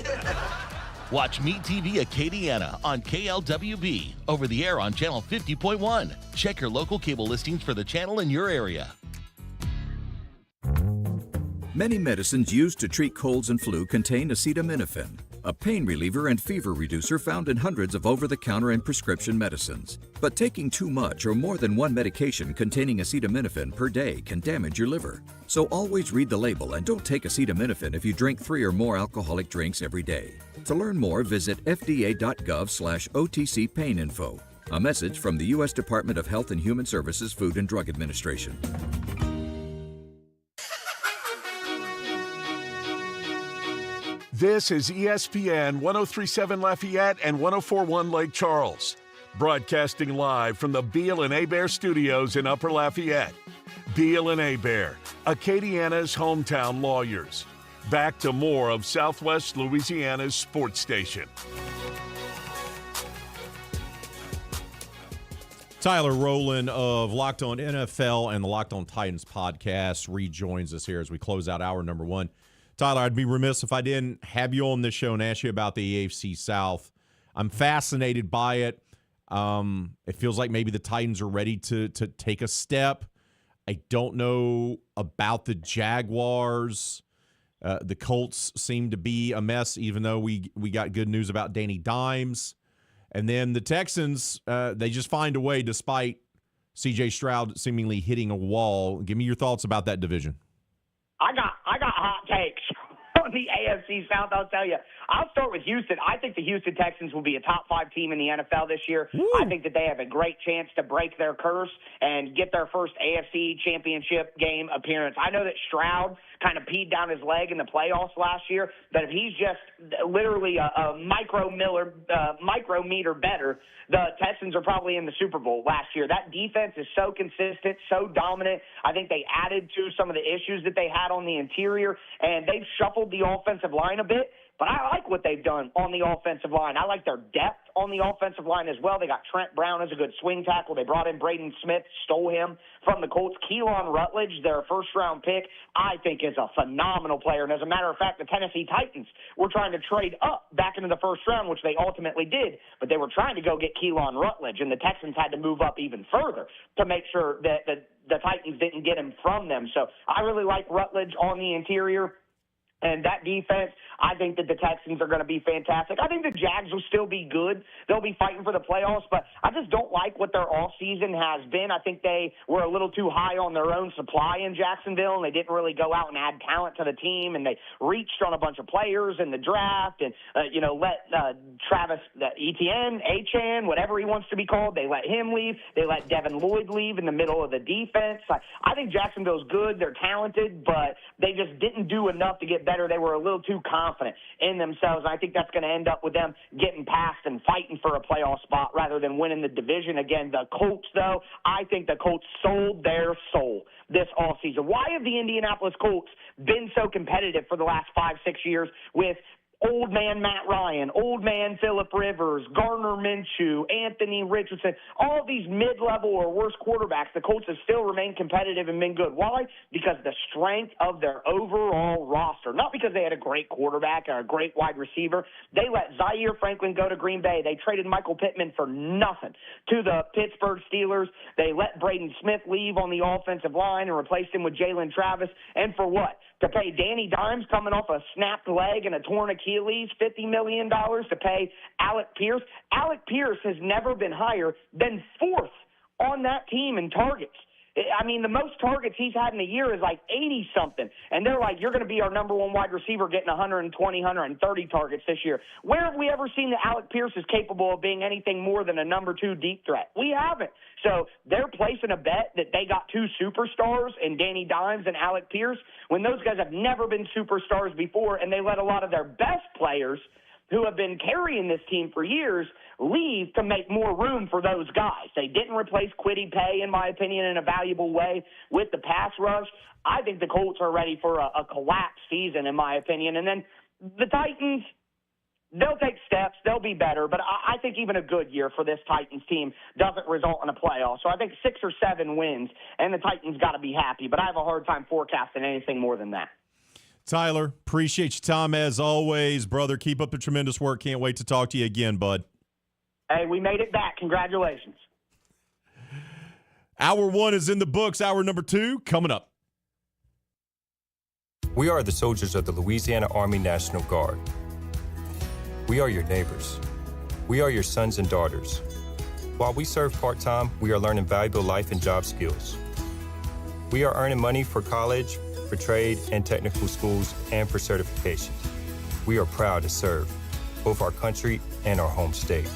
Watch Meet TV Acadiana on KLWB, over the air on Channel 50.1. Check your local cable listings for the channel in your area. Many medicines used to treat colds and flu contain acetaminophen, a pain reliever and fever reducer found in hundreds of over-the-counter and prescription medicines. But taking too much or more than one medication containing acetaminophen per day can damage your liver. So always read the label and don't take acetaminophen if you drink 3 or more alcoholic drinks every day. To learn more, visit fda.gov/OTC pain info. A message from the U.S. Department of Health and Human Services Food and Drug Administration. This is ESPN 1037 Lafayette and 1041 Lake Charles, broadcasting live from the Beal and Hebert studios in Upper Lafayette. Beal and Hebert, Acadiana's hometown lawyers. Back to more of Southwest Louisiana's sports station. Tyler Rowland of Locked On NFL and the Locked On Titans podcast rejoins us here as we close out hour number 1. Tyler, I'd be remiss if I didn't have you on this show and ask you about the AFC South. I'm fascinated by it. It feels like maybe the Titans are ready to take a step. I don't know about the Jaguars. The Colts seem to be a mess, even though we got good news about Danny Dimes. And then the Texans, they just find a way despite C.J. Stroud seemingly hitting a wall. Give me your thoughts about that division. I got hot takes on the AFC South, I'll tell you. I'll start with Houston. I think the Houston Texans will be a top 5 team in the NFL this year. Woo. I think that they have a great chance to break their curse and get their first AFC championship game appearance. I know that Stroud kind of peed down his leg in the playoffs last year, but if he's just literally a micrometer better, the Texans are probably in the Super Bowl last year. That defense is so consistent, so dominant. I think they added to some of the issues that they had on the interior, and they've shuffled the offensive line a bit. But I like what they've done on the offensive line. I like their depth on the offensive line as well. They got Trent Brown as a good swing tackle. They brought in Braden Smith, stole him from the Colts. Keelan Rutledge, their first-round pick, I think is a phenomenal player. And as a matter of fact, the Tennessee Titans were trying to trade up back into the first round, which they ultimately did. But they were trying to go get Keelan Rutledge, and the Texans had to move up even further to make sure that the Titans didn't get him from them. So I really like Rutledge on the interior. And that defense, I think that the Texans are going to be fantastic. I think the Jags will still be good. They'll be fighting for the playoffs, but I just don't like what their offseason has been. I think they were a little too high on their own supply in Jacksonville, and they didn't really go out and add talent to the team, and they reached on a bunch of players in the draft and, let Travis Etienne, Achan, whatever he wants to be called, they let him leave. They let Devin Lloyd leave in the middle of the defense. I think Jacksonville's good. They're talented, but they just didn't do enough to get better. They were a little too confident in themselves. I think that's going to end up with them getting past and fighting for a playoff spot rather than winning the division. Again, the Colts, though, I think the Colts sold their soul this offseason. Why have the Indianapolis Colts been so competitive for the last 5-6 years with old man Matt Ryan, old man Phillip Rivers, Gardner Minshew, Anthony Richardson, all of these mid-level or worse quarterbacks? The Colts have still remained competitive and been good. Why? Because the strength of their overall roster. Not because they had a great quarterback or a great wide receiver. They let Zaire Franklin go to Green Bay. They traded Michael Pittman for nothing to the Pittsburgh Steelers. They let Braden Smith leave on the offensive line and replaced him with Jalen Travis. And for what? To pay Danny Dimes coming off a snapped leg and a torn Achilles $50 million to pay Alec Pierce. Alec Pierce has never been higher than 4th on that team in targets. I mean, the most targets he's had in a year is like 80-something. And they're like, you're going to be our number 1 wide receiver getting 120, 130 targets this year. Where have we ever seen that Alec Pierce is capable of being anything more than a number 2 deep threat? We haven't. So they're placing a bet that they got 2 superstars in Danny Dimes and Alec Pierce when those guys have never been superstars before, and they let a lot of their best players who have been carrying this team for years leave to make more room for those guys. They didn't replace Kwity Paye, in my opinion, in a valuable way with the pass rush. I think the Colts are ready for a collapse season, in my opinion. And then the Titans, they'll take steps. They'll be better. But I think even a good year for this Titans team doesn't result in a playoff. So I think 6 or 7 wins, and the Titans got to be happy. But I have a hard time forecasting anything more than that. Tyler, appreciate your time as always, brother. Keep up the tremendous work. Can't wait to talk to you again, bud. Hey, we made it back. Congratulations. Hour 1 is in the books. Hour number 2 coming up. We are the soldiers of the Louisiana Army National Guard. We are your neighbors. We are your sons and daughters. While we serve part-time, we are learning valuable life and job skills. We are earning money for college, for trade and technical schools, and for certifications. We are proud to serve both our country and our home state.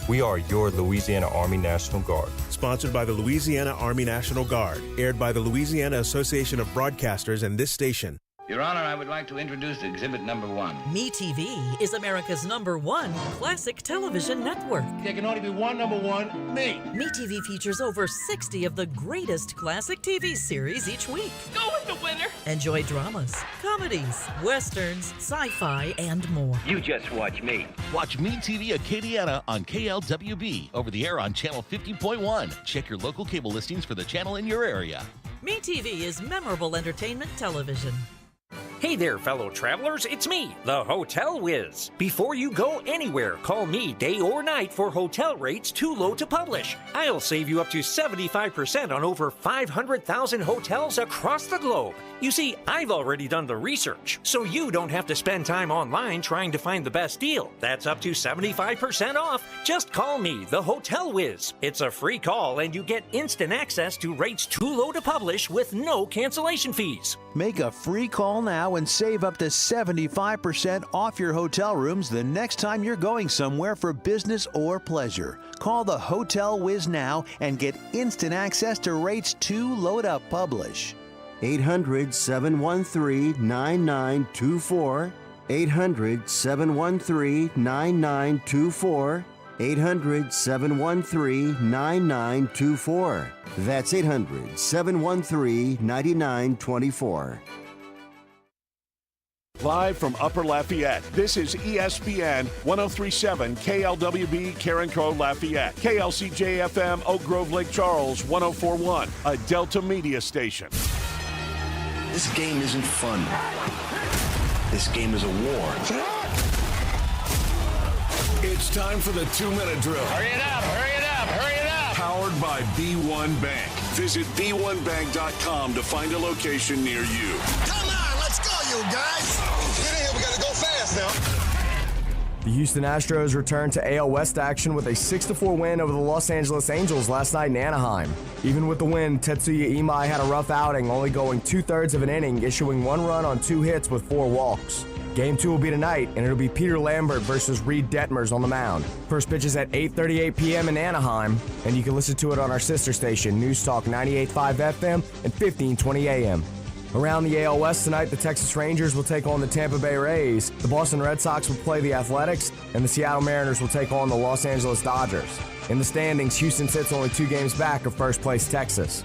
We are your Louisiana Army National Guard. Sponsored by the Louisiana Army National Guard. Aired by the Louisiana Association of Broadcasters and this station. Your Honor, I would like to introduce exhibit number 1. MeTV is America's #1 classic television network. There can only be one #1, me. MeTV features over 60 of the greatest classic TV series each week. Go with the winner. Enjoy dramas, comedies, westerns, sci-fi, and more. You just watch me. Watch MeTV Acadiana on KLWB over the air on channel 50.1. Check your local cable listings for the channel in your area. MeTV is memorable entertainment television. Hey there, fellow travelers, it's me, the Hotel Whiz. Before you go anywhere, call me day or night for hotel rates too low to publish. I'll save you up to 75% on over 500,000 hotels across the globe. You see, I've already done the research, so you don't have to spend time online trying to find the best deal. That's up to 75% off. Just call me, the Hotel Whiz. It's a free call and you get instant access to rates too low to publish with no cancellation fees. Make a free call now and save up to 75% off your hotel rooms the next time you're going somewhere for business or pleasure. Call the Hotel Whiz now and get instant access to rates too low to publish. 800-713-9924. 800-713-9924. 800-713-9924. That's 800-713-9924. Live from Upper Lafayette, this is ESPN 1037 KLWB Karen Crow Lafayette, KLCJ FM Oak Grove Lake Charles 1041, a Delta Media station. This game isn't fun. This game is a war. It's time for the 2-minute drill. Hurry it up, hurry it up, hurry it up. Powered by B1 Bank. Visit b1bank.com to find a location near you. Come on, let's go, you guys. Get in here, we gotta go fast now. The Houston Astros returned to AL West action with a 6-4 win over the Los Angeles Angels last night in Anaheim. Even with the win, Tetsuya Imai had a rough outing, only going 2/3 of an inning, issuing 1 run on 2 hits with 4 walks. Game 2 will be tonight, and it'll be Peter Lambert versus Reed Detmers on the mound. First pitch is at 8:38 p.m. in Anaheim, and you can listen to it on our sister station, News Talk 98.5 FM and 1520 AM. Around the AL West tonight, the Texas Rangers will take on the Tampa Bay Rays, the Boston Red Sox will play the Athletics, and the Seattle Mariners will take on the Los Angeles Dodgers. In the standings, Houston sits only 2 games back of first place Texas.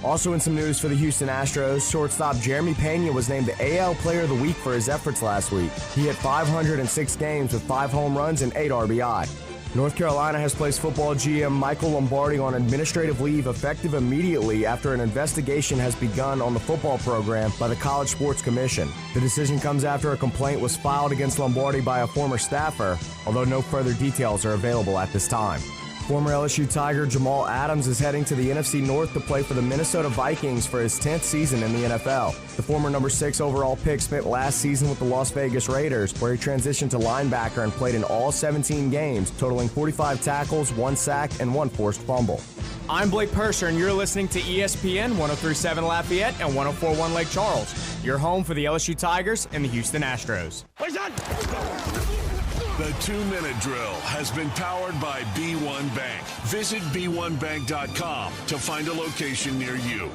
Also in some news for the Houston Astros, shortstop Jeremy Pena was named the AL Player of the Week for his efforts last week. He hit 506 games with 5 home runs and 8 RBI. North Carolina has placed football GM Michael Lombardi on administrative leave effective immediately after an investigation has begun on the football program by the College Sports Commission. The decision comes after a complaint was filed against Lombardi by a former staffer, although no further details are available at this time. Former LSU Tiger Jamal Adams is heading to the NFC North to play for the Minnesota Vikings for his 10th season in the NFL. The former number 6 overall pick spent last season with the Las Vegas Raiders, where he transitioned to linebacker and played in all 17 games, totaling 45 tackles, 1 sack, and 1 forced fumble. I'm Blake Purser, and you're listening to ESPN 1037 Lafayette and 1041 Lake Charles, your home for the LSU Tigers and the Houston Astros. The 2-minute drill has been powered by B1 Bank. Visit b1bank.com to find a location near you.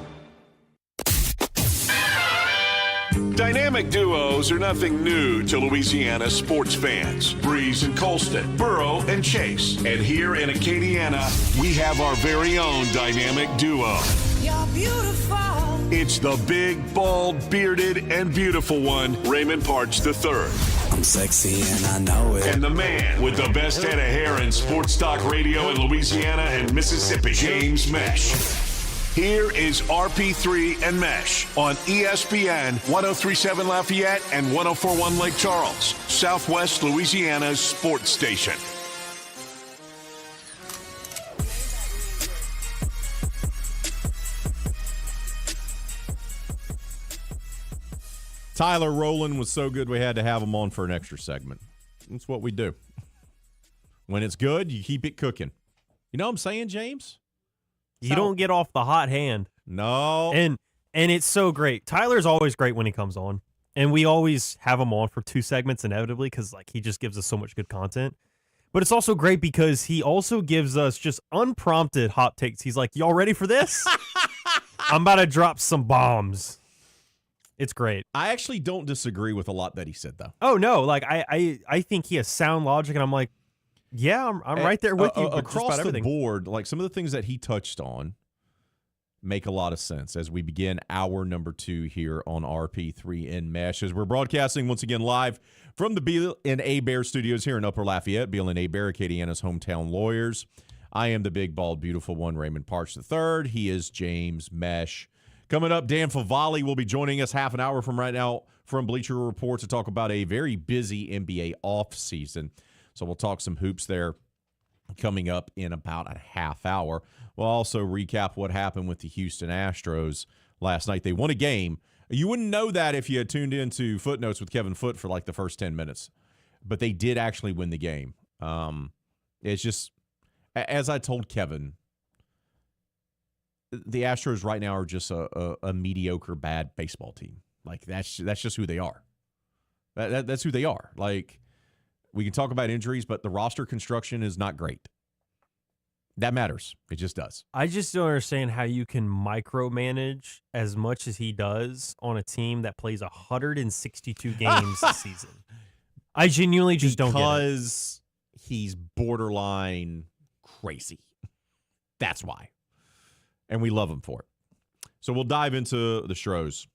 Dynamic duos are nothing new to Louisiana sports fans. Breeze and Colston, Burrow and Chase. And here in Acadiana, we have our very own dynamic duo. You're beautiful. It's the big, bald, bearded, and beautiful one, Raymond Parch III. I'm sexy and I know it. And the man with the best head of hair in sports talk radio in Louisiana and Mississippi, James Meche. Here is RP3 and Meche on ESPN 1037 Lafayette and 1041 Lake Charles, Southwest Louisiana's sports station. Tyler Rowland was so good we had to have him on for an extra segment. That's what we do. When it's good, you keep it cooking. You know what I'm saying, James? You don't get off the hot hand. No. And it's so great. Tyler's always great when he comes on. And we always have him on for 2 segments inevitably because like he just gives us so much good content. But it's also great because he also gives us just unprompted hot takes. He's like, y'all ready for this? I'm about to drop some bombs. It's great. I actually don't disagree with a lot that he said, though. Oh, no. Like, I think he has sound logic, and I'm like, yeah, I'm right there with you. Across the board, like some of the things that he touched on make a lot of sense as we begin hour number 2 here on RP3 and Meche. As we're broadcasting once again live from the Beal and Bear studios here in Upper Lafayette. Beal and Bear, Acadiana's hometown lawyers. I am the big, bald, beautiful one, Raymond Parks III. He is James Meche. Coming up, Dan Favale will be joining us half an hour from right now from Bleacher Report to talk about a very busy NBA offseason. So we'll talk some hoops there coming up in about a half hour. We'll also recap what happened with the Houston Astros last night. They won a game. You wouldn't know that if you had tuned into Footnotes with Kevin Foote for like the first 10 minutes. But they did actually win the game. It's just, as I told Kevin, the Astros right now are just a mediocre, bad baseball team. Like, that's just who they are. That's who they are. Like, we can talk about injuries, but the roster construction is not great. That matters. It just does. I just don't understand how you can micromanage as much as he does on a team that plays 162 games this season. I genuinely just don't get it. Because he's borderline crazy. That's why. And we love him for it. So we'll dive into the Stros.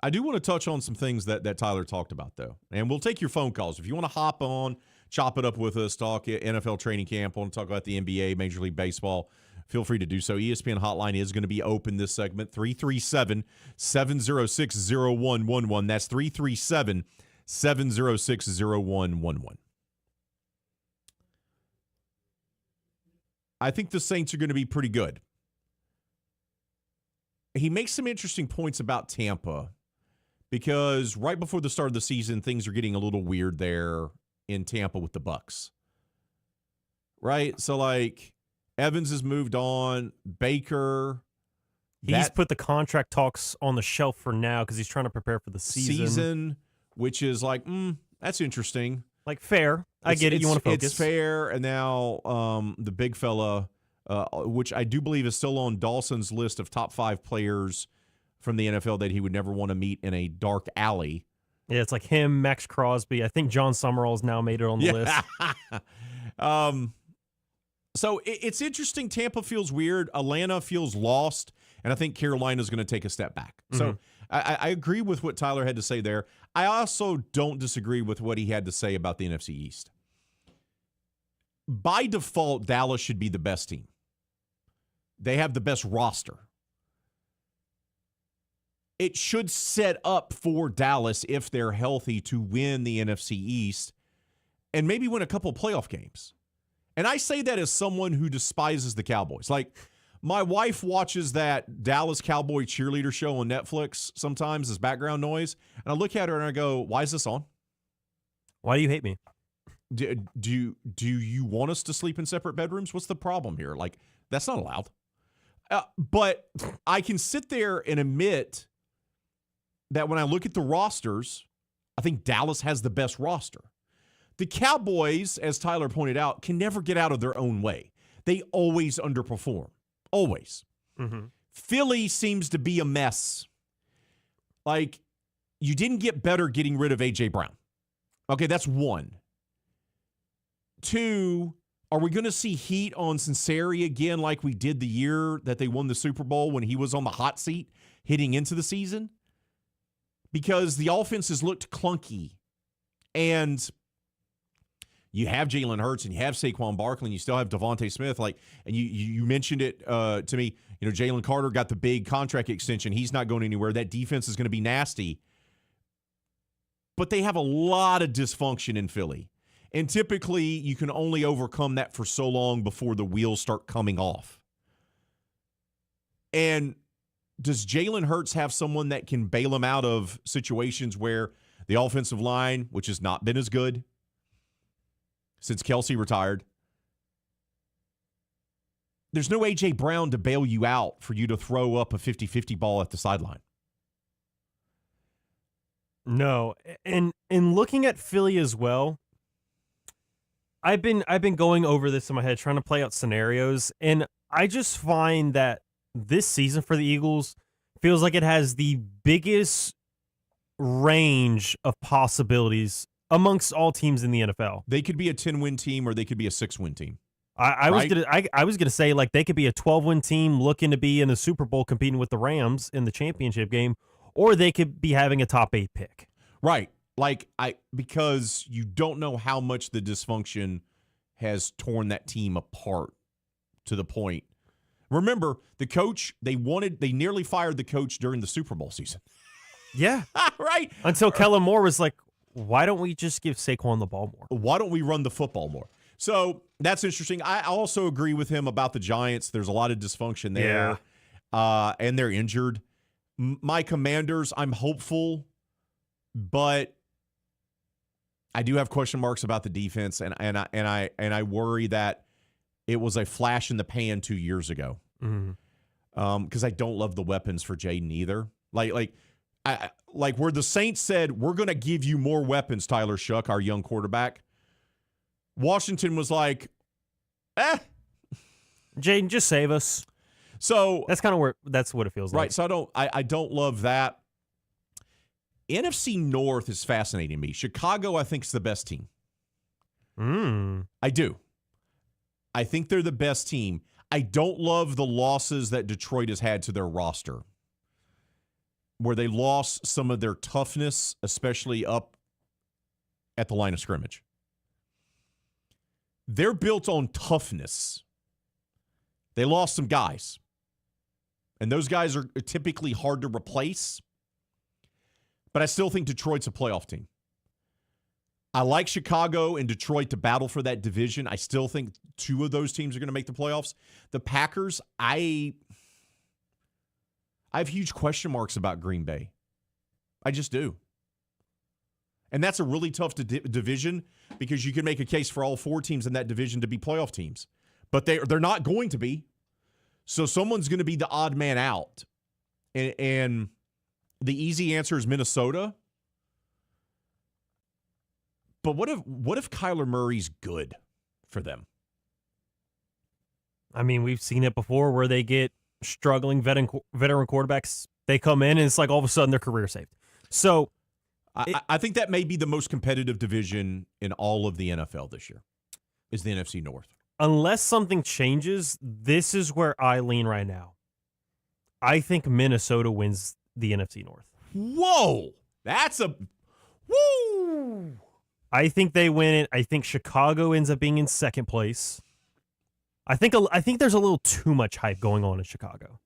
I do want to touch on some things that Tyler talked about, though. And we'll take your phone calls. If you want to hop on, chop it up with us, talk NFL training camp, want to talk about the NBA, Major League Baseball, feel free to do so. ESPN hotline is going to be open this segment, 337-706-0111. That's 337-706-0111. I think the Saints are going to be pretty good. He makes some interesting points about Tampa because right before the start of the season, things are getting a little weird there in Tampa with the Bucs. Right? So, like, Evans has moved on. Baker. He's put the contract talks on the shelf for now because he's trying to prepare for the season. Which is like, that's interesting. Like, fair. I get it. You want to focus. It's fair. And now the big fella, which I do believe is still on Dawson's list of top 5 players from the NFL that he would never want to meet in a dark alley. Yeah, it's like him, Max Crosby. I think John Summerall's now made it on the list. So it's interesting. Tampa feels weird. Atlanta feels lost. And I think Carolina's going to take a step back. Mm-hmm. So I agree with what Tyler had to say there. I also don't disagree with what he had to say about the NFC East. By default, Dallas should be the best team. They have the best roster. It should set up for Dallas, if they're healthy, to win the NFC East and maybe win a couple playoff games. And I say that as someone who despises the Cowboys. Like, my wife watches that Dallas Cowboy cheerleader show on Netflix sometimes as background noise, and I look at her and I go, why is this on? Why do you hate me? Do you want us to sleep in separate bedrooms? What's the problem here? Like, that's not allowed. But I can sit there and admit that when I look at the rosters, I think Dallas has the best roster. The Cowboys, as Tyler pointed out, can never get out of their own way. They always underperform. Always. Mm-hmm. Philly seems to be a mess. Like, you didn't get better getting rid of A.J. Brown. Okay, that's 1. 2, are we going to see heat on Cincinnati again like we did the year that they won the Super Bowl when he was on the hot seat hitting into the season? Because the offense has looked clunky. And You have Jalen Hurts and you have Saquon Barkley and you still have Devontae Smith. And you mentioned it to me. Jalen Carter got the big contract extension. He's not going anywhere. That defense is going to be nasty. But they have a lot of dysfunction in Philly. And typically, you can only overcome that for so long before the wheels start coming off. And does Jalen Hurts have someone that can bail him out of situations where the offensive line, which has not been as good since Kelsey retired, there's no A.J. Brown to bail you out for you to throw up a 50-50 ball at the sideline? No. And looking at Philly as well, I've been going over this in my head, trying to play out scenarios, and I just find that this season for the Eagles feels like it has the biggest range of possibilities amongst all teams in the NFL. They could be a 10-win team or they could be a 6-win team. I was gonna say, like, they could be a 12-win team looking to be in the Super Bowl competing with the Rams in the championship game, or they could be having a top 8 pick. Right. Because you don't know how much the dysfunction has torn that team apart to the point. Remember, the coach, they nearly fired the coach during the Super Bowl season. Yeah. Right. Until Kellen Moore was like, why don't we just give Saquon the ball more? Why don't we run the football more? So that's interesting. I also agree with him about the Giants. There's a lot of dysfunction there. Yeah. And they're injured. My Commanders, I'm hopeful, but I do have question marks about the defense, and I worry that it was a flash in the pan 2 years ago. Because I don't love the weapons for Jaden either. Like where the Saints said, we're going to give you more weapons, Tyler Shuck, our young quarterback. Washington was like, Jaden, just save us. So that's what it feels like. Right. So I don't love that. NFC North is fascinating me. Chicago, I think, is the best team. I do. I think they're the best team. I don't love the losses that Detroit has had to their roster, where they lost some of their toughness, especially up at the line of scrimmage. They're built on toughness. They lost some guys, and those guys are typically hard to replace. But I still think Detroit's a playoff team. I like Chicago and Detroit to battle for that division. I still think two of those teams are going to make the playoffs. The Packers, I have huge question marks about Green Bay. I just do. And that's a really tough division because you can make a case for all four teams in that division to be playoff teams. But they're not going to be. So someone's going to be the odd man out. And the easy answer is Minnesota. But what if Kyler Murray's good for them? I mean, we've seen it before where they get struggling veteran quarterbacks. They come in and it's like all of a sudden their career saved. So I think that may be the most competitive division in all of the NFL this year is the NFC North. Unless something changes, this is where I lean right now. I think Minnesota wins the NFC North. Whoa! That's a woo! I think they win it. I think Chicago ends up being in second place. I think there's a little too much hype going on in Chicago.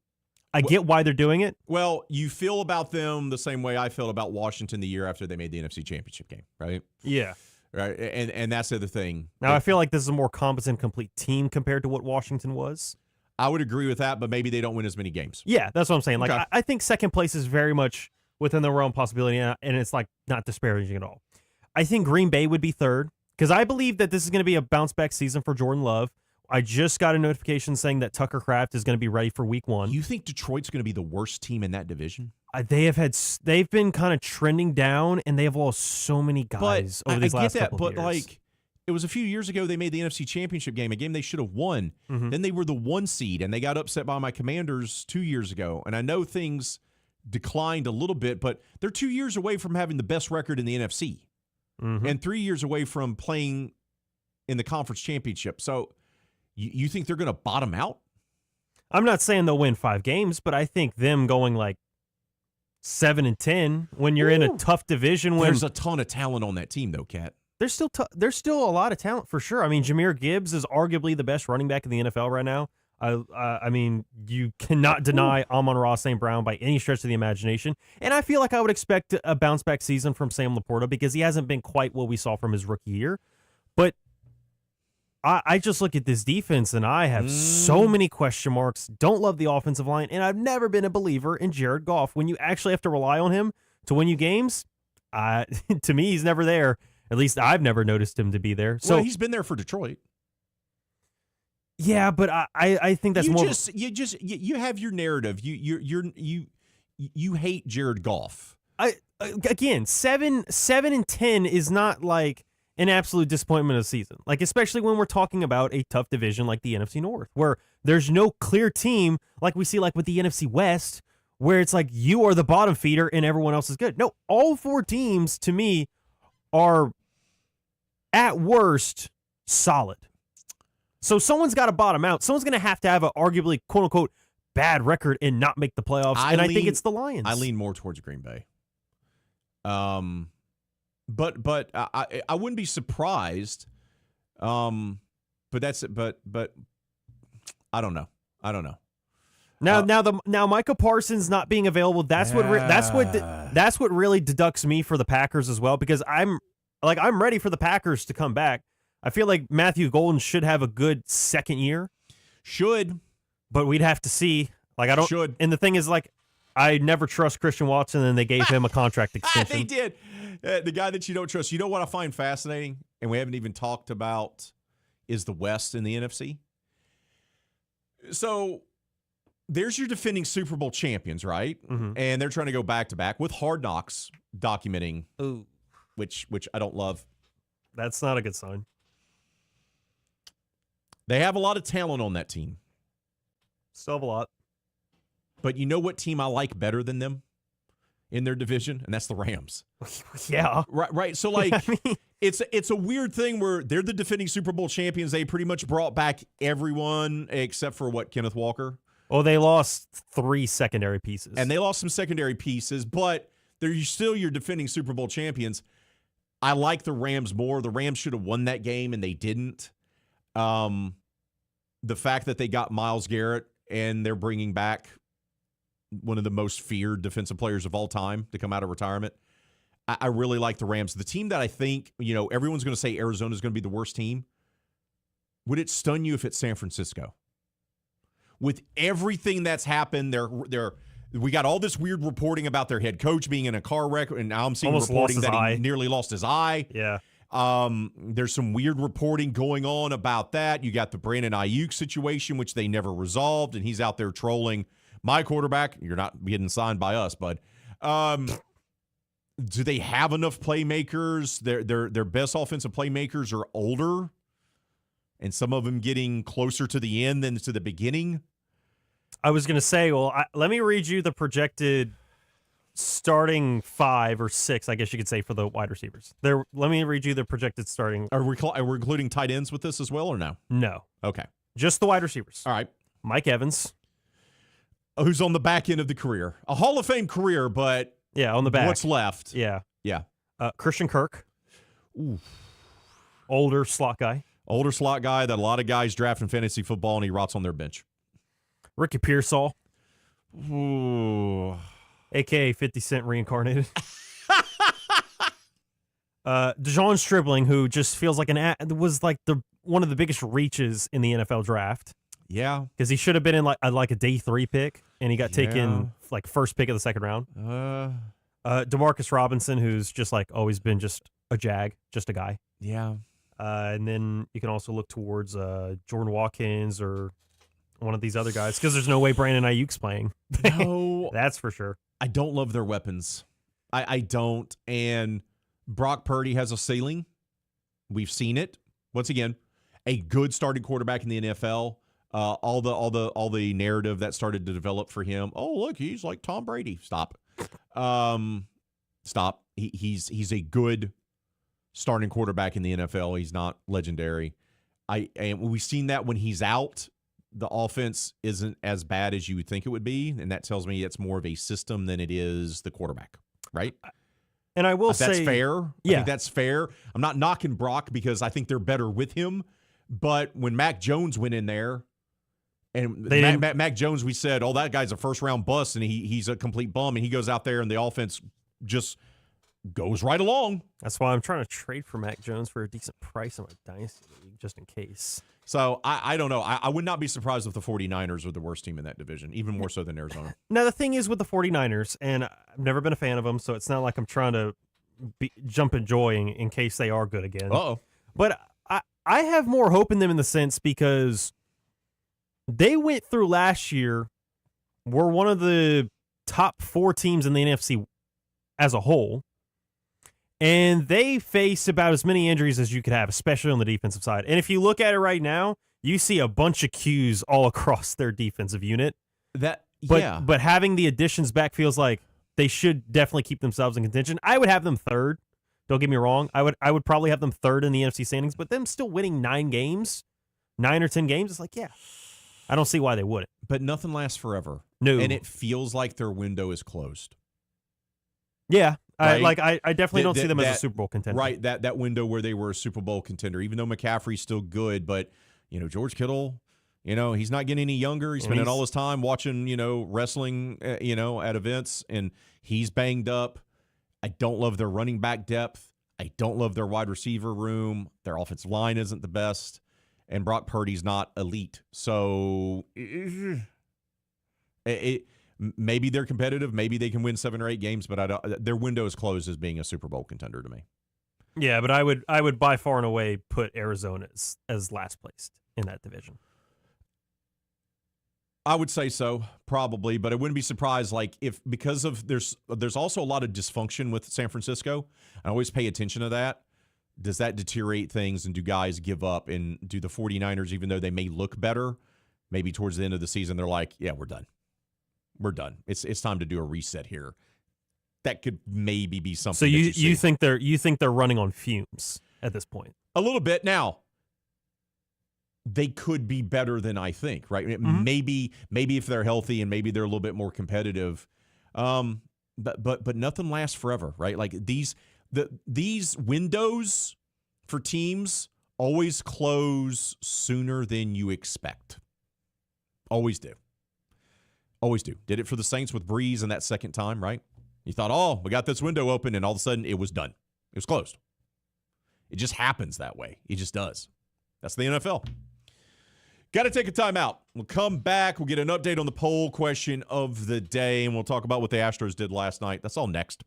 I get why they're doing it. Well, you feel about them the same way I felt about Washington the year after they made the NFC Championship game, right? Yeah. Right, and that's the other thing. Now, I feel like this is a more competent, complete team compared to what Washington was. I would agree with that, but maybe they don't win as many games. Yeah, that's what I'm saying. Like, okay. I think second place is very much within the realm of possibility, and it's like not disparaging at all. I think Green Bay would be third because I believe that this is going to be a bounce back season for Jordan Love. I just got a notification saying that Tucker Kraft is going to be ready for week 1. You think Detroit's going to be the worst team in that division? They've been kind of trending down, and they have lost so many guys over these last couple of years. But like, it was a few years ago they made the NFC Championship game, a game they should have won. Mm-hmm. Then they were the 1 seed, and they got upset by my Commanders 2 years ago. And I know things declined a little bit, but they're 2 years away from having the best record in the NFC, and 3 years away from playing in the conference championship. So you think they're going to bottom out? I'm not saying they'll win 5 games, but I think them going like 7-10 when you're in a tough division. There's a ton of talent on that team, though, Kat. there's still a lot of talent for sure. I mean, Jahmyr Gibbs is arguably the best running back in the NFL right now. I mean, you cannot deny Amon-Ra St. Brown by any stretch of the imagination. And I feel like I would expect a bounce-back season from Sam Laporta because he hasn't been quite what we saw from his rookie year. But I just look at this defense, and I have so many question marks. Don't love the offensive line, and I've never been a believer in Jared Goff. When you actually have to rely on him to win you games, to me, he's never there. At least I've never noticed him to be there. So well, he's been there for Detroit. Yeah, but I think that's more. You have your narrative. You hate Jared Goff. Again, 7-10 is not like an absolute disappointment of the season. Like, especially when we're talking about a tough division like the NFC North, where there's no clear team like we see like with the NFC West, where it's like you are the bottom feeder and everyone else is good. No, all four teams to me are at worst solid. So someone's got to bottom out. Someone's going to have a arguably, quote-unquote, bad record and not make the playoffs, I think it's the Lions. I lean more towards Green Bay. But I wouldn't be surprised. But I don't know. Now Micah Parsons not being available, that's what really deducts me for the Packers as well, because I'm ready for the Packers to come back. I feel like Matthew Golden should have a good second year. But we'd have to see. Like, I don't. Should. And the thing is, like, I never trust Christian Watson, and they gave him a contract extension. They did. The guy that you don't trust. You know what I find fascinating, and we haven't even talked about, is the West and the NFC. So there's your defending Super Bowl champions, right? Mm-hmm. And they're trying to go back-to-back with Hard Knocks documenting, which I don't love. That's not a good sign. They have a lot of talent on that team. Still have a lot. But you know what team I like better than them in their division? And that's the Rams. Yeah. Right. So, like, it's a weird thing where they're the defending Super Bowl champions. They pretty much brought back everyone except for, Kenneth Walker? Oh, they lost 3 secondary pieces. And they lost some secondary pieces, but they're still your defending Super Bowl champions. I like the Rams more. The Rams should have won that game, and they didn't. The fact that they got Myles Garrett and they're bringing back one of the most feared defensive players of all time to come out of retirement, I really like the Rams. The team that I think, everyone's going to say Arizona's going to be the worst team. Would it stun you if it's San Francisco? With everything that's happened, we got all this weird reporting about their head coach being in a car wreck, and now I'm seeing reporting that he nearly lost his eye. Yeah. There's some weird reporting going on about that. You got the Brandon Ayuk situation, which they never resolved, and he's out there trolling my quarterback. You're not getting signed by us, bud. Do they have enough playmakers? Their best offensive playmakers are older, and some of them getting closer to the end than to the beginning. I was going to say, let me read you the projected starting 5 or 6, I guess you could say, for the wide receivers. Let me read you the projected starting. Are we including tight ends with this as well, or no? No. Okay. Just the wide receivers. All right. Mike Evans. Who's on the back end of the career. A Hall of Fame career, but yeah, on the back. What's left? Yeah. Yeah. Christian Kirk. Ooh. Older slot guy that a lot of guys draft in fantasy football, and he rots on their bench. Ricky Pearsall. Ooh. A.K.A. 50 Cent reincarnated. DeJon Stribling, who just feels like was like one of the biggest reaches in the NFL draft. Yeah. Because he should have been in like a day 3 pick, and he got taken like first pick of the second round. DeMarcus Robinson, who's just like always been just a jag, just a guy. Yeah. And then you can also look towards Jordan Watkins or one of these other guys, because there's no way Brandon Ayuk's playing. No. That's for sure. I don't love their weapons. I don't. And Brock Purdy has a ceiling. We've seen it. Once again, a good starting quarterback in the NFL. All the narrative that started to develop for him. Oh, look, he's like Tom Brady. Stop. Stop. He's a good starting quarterback in the NFL. He's not legendary. And we've seen that when he's out, the offense isn't as bad as you would think it would be, and that tells me it's more of a system than it is the quarterback, right? And I will say that's fair. Yeah. I think that's fair. I'm not knocking Brock because I think they're better with him. But when Mac Jones went in there, and Mac Jones, we said, oh, that guy's a first-round bust, and he's a complete bum, and he goes out there, and the offense just goes right along. That's why I'm trying to trade for Mac Jones for a decent price on my Dynasty League, just in case. So, I don't know. I would not be surprised if the 49ers are the worst team in that division, even more so than Arizona. Now, the thing is with the 49ers, and I've never been a fan of them, so it's not like I'm trying to jump in joy in case they are good again. Uh-oh. But I have more hope in them in the sense because they went through last year, were one of the top 4 teams in the NFC as a whole, and they face about as many injuries as you could have, especially on the defensive side. And if you look at it right now, you see a bunch of Qs all across their defensive unit. But having the additions back feels like they should definitely keep themselves in contention. I would have them third. Don't get me wrong. I would probably have them third in the NFC standings, but them still winning 9 or 10 games, it's like, yeah, I don't see why they wouldn't. But nothing lasts forever. No. And it feels like their window is closed. Yeah. Right? I definitely don't see them as a Super Bowl contender. Right. That window where they were a Super Bowl contender, even though McCaffrey's still good, but, George Kittle, he's not getting any younger. He's spending all his time watching, wrestling, at events, and he's banged up. I don't love their running back depth. I don't love their wide receiver room. Their offensive line isn't the best. And Brock Purdy's not elite. So maybe they're competitive. Maybe they can win 7 or 8 games, but their window is closed as being a Super Bowl contender to me. Yeah, but I would by far and away put Arizona as last placed in that division. I would say so, probably, but I wouldn't be surprised because of there's also a lot of dysfunction with San Francisco. I always pay attention to that. Does that deteriorate things, and do guys give up? And do the 49ers, even though they may look better, maybe towards the end of the season, they're like, yeah, we're done. We're done. It's time to do a reset here. That could maybe be something. So you think they're running on fumes at this point? A little bit now. They could be better than I think, right? Mm-hmm. Maybe if they're healthy and maybe they're a little bit more competitive. But nothing lasts forever, right? Like these windows for teams always close sooner than you expect. Always do. Always do. Did it for the Saints with Breeze in that second time, right? You thought, oh, we got this window open, and all of a sudden it was done. It was closed. It just happens that way. It just does. That's the NFL. Got to take a timeout. We'll come back. We'll get an update on the poll question of the day, and we'll talk about what the Astros did last night. That's all next.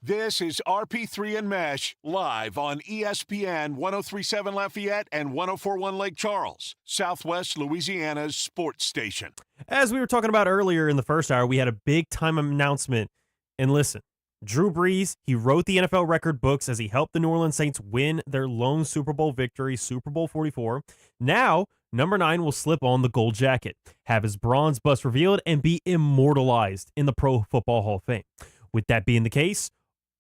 This is RP3 and Meche live on ESPN 103.7 Lafayette and 104.1 Lake Charles, Southwest Louisiana's sports station. As we were talking about earlier in the first hour, we had a big-time announcement. And listen, Drew Brees, he wrote the NFL record books as he helped the New Orleans Saints win their lone Super Bowl victory, Super Bowl 44. Now, number 9 will slip on the gold jacket, have his bronze bust revealed, and be immortalized in the Pro Football Hall of Fame. With that being the case,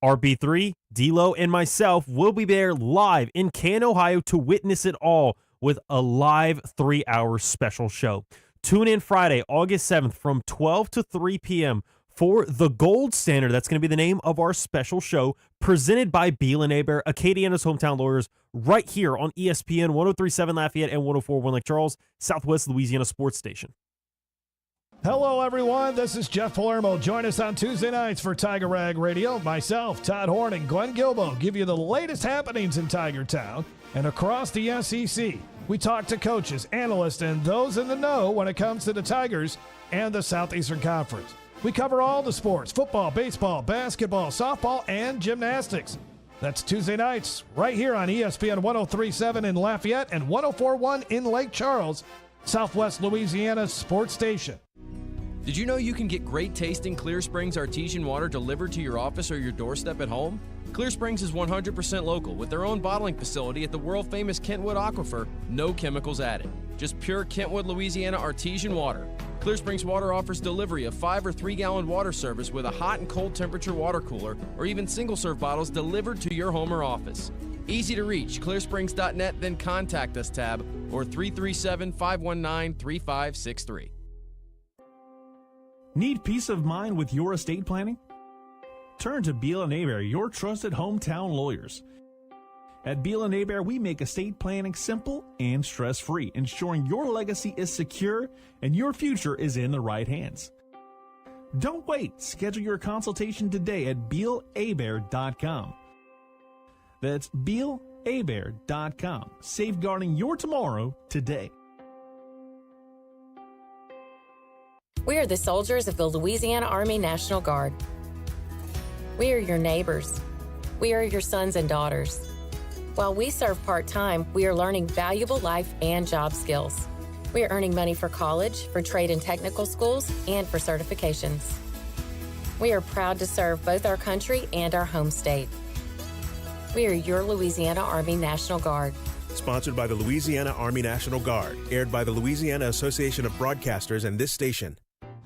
RP3, D-Lo, and myself will be there live in Canton, Ohio to witness it all with a live 3-hour special show. Tune in Friday, August 7th from 12 to 3 p.m. for The Gold Standard. That's going to be the name of our special show presented by Beal & Hebert, Acadiana's hometown lawyers, right here on ESPN 103.7 Lafayette and 104.1 Lake Charles, Southwest Louisiana Sports Station. Hello, everyone. This is Jeff Palermo. Join us on Tuesday nights for Tiger Rag Radio. Myself, Todd Horn, and Glenn Gilbo give you the latest happenings in Tiger Town and across the SEC. We talk to coaches, analysts, and those in the know when it comes to the Tigers and the Southeastern Conference. We cover all the sports: football, baseball, basketball, softball, and gymnastics. That's Tuesday nights right here on ESPN 103.7 in Lafayette and 104.1 in Lake Charles, Southwest Louisiana's sports station. Did you know you can get great tasting Clear Springs artesian water delivered to your office or your doorstep at home? Clear Springs is 100% local with their own bottling facility at the world-famous Kentwood Aquifer, no chemicals added. Just pure Kentwood, Louisiana artesian water. Clear Springs Water offers delivery of 5 or 3-gallon water service with a hot and cold temperature water cooler or even single-serve bottles delivered to your home or office. Easy to reach, clearsprings.net, then contact us tab or 337-519-3563. Need peace of mind with your estate planning? Turn to Beal & Hebert, your trusted hometown lawyers. At Beal & Hebert, we make estate planning simple and stress-free, ensuring your legacy is secure and your future is in the right hands. Don't wait. Schedule your consultation today at BealHebert.com. That's BealHebert.com. Safeguarding your tomorrow today. We are the soldiers of the Louisiana Army National Guard. We are your neighbors. We are your sons and daughters. While we serve part-time, we are learning valuable life and job skills. We are earning money for college, for trade and technical schools, and for certifications. We are proud to serve both our country and our home state. We are your Louisiana Army National Guard. Sponsored by the Louisiana Army National Guard. Aired by the Louisiana Association of Broadcasters and this station.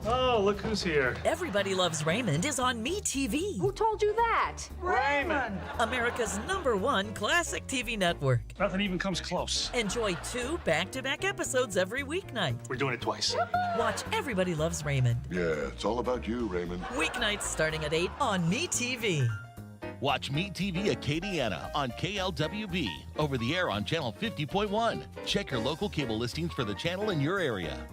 Oh, look who's here. Everybody Loves Raymond is on MeTV. Who told you that? Raymond! America's #1 classic TV network. Nothing even comes close. Enjoy 2 back-to-back episodes every weeknight. We're doing it twice. Watch Everybody Loves Raymond. Yeah, it's all about you, Raymond. Weeknights starting at 8 on MeTV. Watch MeTV Acadiana on KLWB, over the air on channel 50.1. Check your local cable listings for the channel in your area.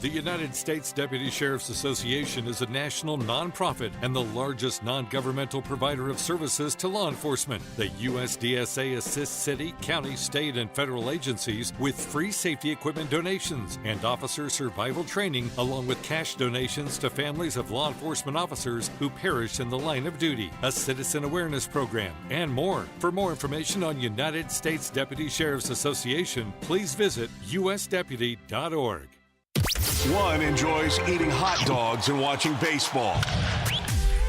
The United States Deputy Sheriff's Association is a national nonprofit and the largest non-governmental provider of services to law enforcement. The USDSA assists city, county, state, and federal agencies with free safety equipment donations and officer survival training, along with cash donations to families of law enforcement officers who perished in the line of duty, a citizen awareness program, and more. For more information on United States Deputy Sheriff's Association, please visit usdeputy.org. One enjoys eating hot dogs and watching baseball.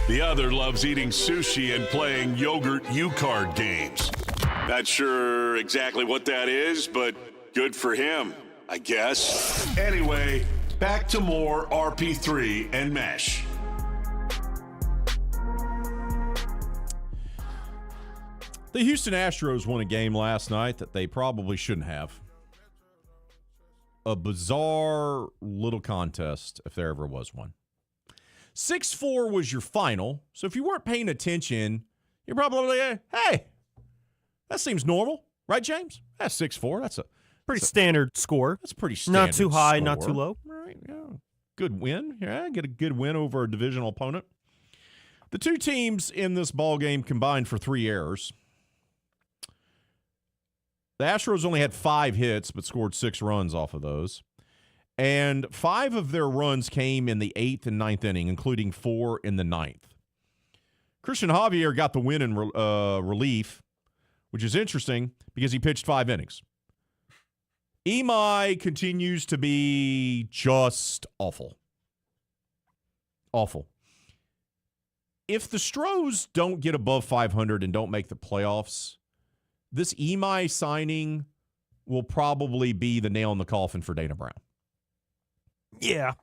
The other loves eating sushi and playing yogurt U-card games. Not sure exactly what that is, but good for him, I guess. Anyway, back to more RP3 and Meche. The Houston Astros won a game last night that they probably shouldn't have. A bizarre little contest, if there ever was one. 6-4 was your final, so if you weren't paying attention, you're probably like, hey, that seems normal, right, James? That's 6-4. That's a pretty standard score. That's pretty standard. Not too high, score. not too low. Right, yeah. Good win. Yeah, get a good win over a divisional opponent. The two teams in this ball game combined for 3 errors. The Astros only had 5 hits, but scored 6 runs off of those. And 5 of their runs came in the 8th and 9th inning, including 4 in the 9th. Christian Javier got the win in relief, which is interesting because he pitched 5 innings. Imai continues to be just awful. Awful. If the Stros don't get above 500 and don't make the playoffs, this Imai signing will probably be the nail in the coffin for Dana Brown. Yeah.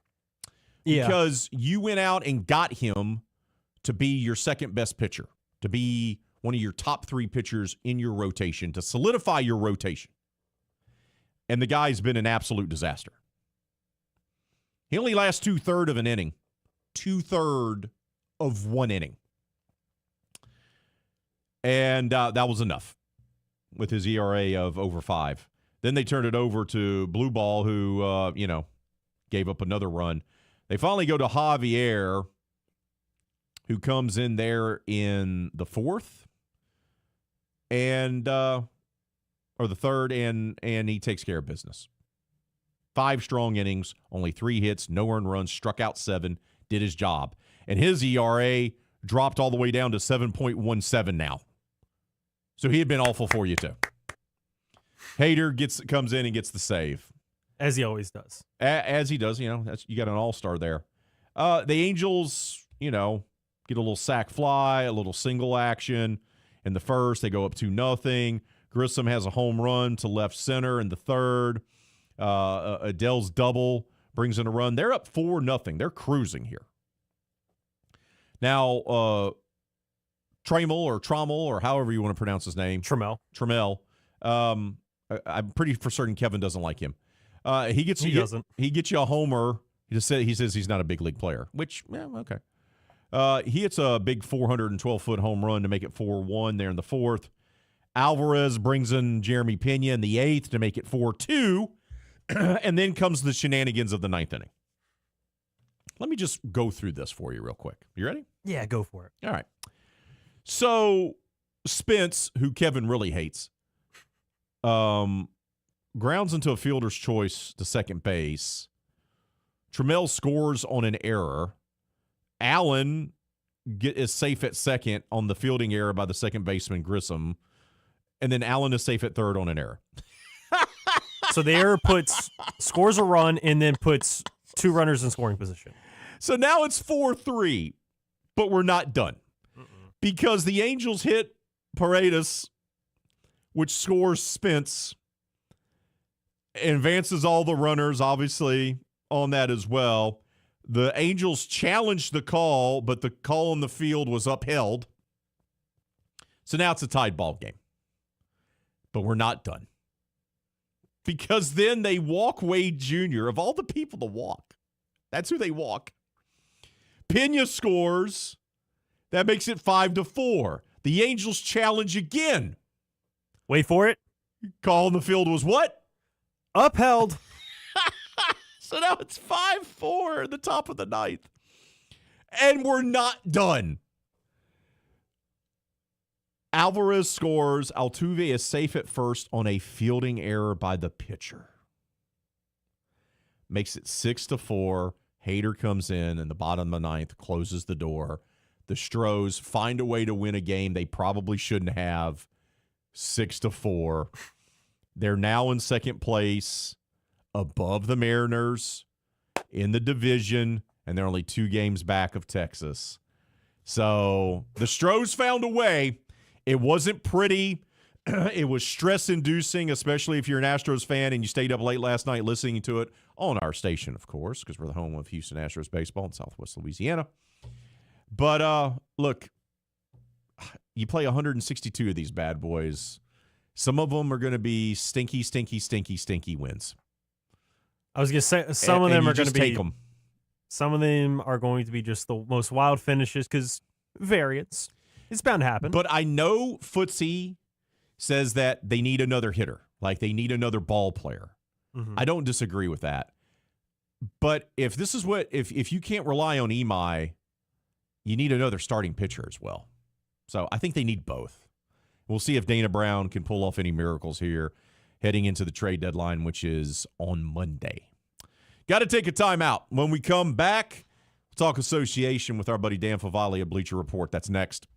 Because you went out and got him to be your second best pitcher, to be one of your top 3 pitchers in your rotation, to solidify your rotation. And the guy's been an absolute disaster. He only lasts 2/3 of an inning. 2/3 of 1 inning. And that was enough with his ERA of over 5. Then they turned it over to Blue Ball, who, gave up another run. They finally go to Javier, who comes in there in the 4th or the 3rd, and he takes care of business. 5 strong innings, only 3 hits, no earned runs, struck out 7, did his job. And his ERA dropped all the way down to 7.17 now. So he had been awful for you, too. Hader comes in and gets the save. As he always does. As he does, you got an all-star there. The Angels, get a little sac fly, a little single action. In the 1st, they go up 2-0. Grissom has a home run to left center in the 3rd. Adele's double brings in a run. They're up 4-0. They're cruising here. Now, Trammell, or however you want to pronounce his name. Trammell. I'm pretty for certain Kevin doesn't like him. He gets you a homer. He says he's not a big league player, which, okay. He hits a big 412-foot home run to make it 4-1 there in the fourth. Alvarez brings in Jeremy Pena in the eighth to make it 4-2. And then comes the shenanigans of the ninth inning. Let me just go through this for you real quick. You ready? Yeah, go for it. All right. So Spence, who Kevin really hates, grounds into a fielder's choice to second base. Trammell scores on an error. Allen is safe at second on the fielding error by the second baseman, Grissom. And then Allen is safe at third on an error. So the error scores a run and then puts two runners in scoring position. So now it's 4-3, but we're not done. Because the Angels hit Paredes, which scores Spence, advances all the runners, obviously, on that as well. The Angels challenged the call, but the call on the field was upheld. So now it's a tied ball game. But we're not done. Because then they walk Wade Jr., of all the people to walk. That's who they walk. Pena scores. That makes it 5-4. The Angels challenge again. Wait for it. Call on the field was what? Upheld. So now it's 5-4 at the top of the ninth. And we're not done. Alvarez scores. Altuve is safe at first on a fielding error by the pitcher. Makes it 6-4. Hader comes in the bottom of the ninth, closes the door. The Stros find a way to win a game they probably shouldn't have. 6-4. They're now in second place, above the Mariners in the division, and they're only 2 games back of Texas. So the Stros found a way. It wasn't pretty. It was stress-inducing, especially if you're an Astros fan and you stayed up late last night listening to it on our station, of course, because we're the home of Houston Astros baseball in Southwest Louisiana. But, look, you play 162 of these bad boys. Some of them are going to be stinky wins. I was going to say some of them are going to be. Take them. Some of them are going to be just the most wild finishes because variance. It's bound to happen. But I know Footsie says that they need another hitter, like they need another ball player. Mm-hmm. I don't disagree with that. But if this is if you can't rely on Imai, you need another starting pitcher as well. So I think they need both. We'll see if Dana Brown can pull off any miracles here heading into the trade deadline, which is on Monday. Got to take a timeout. When we come back, we'll talk association with our buddy Dan Favale of Bleacher Report. That's next.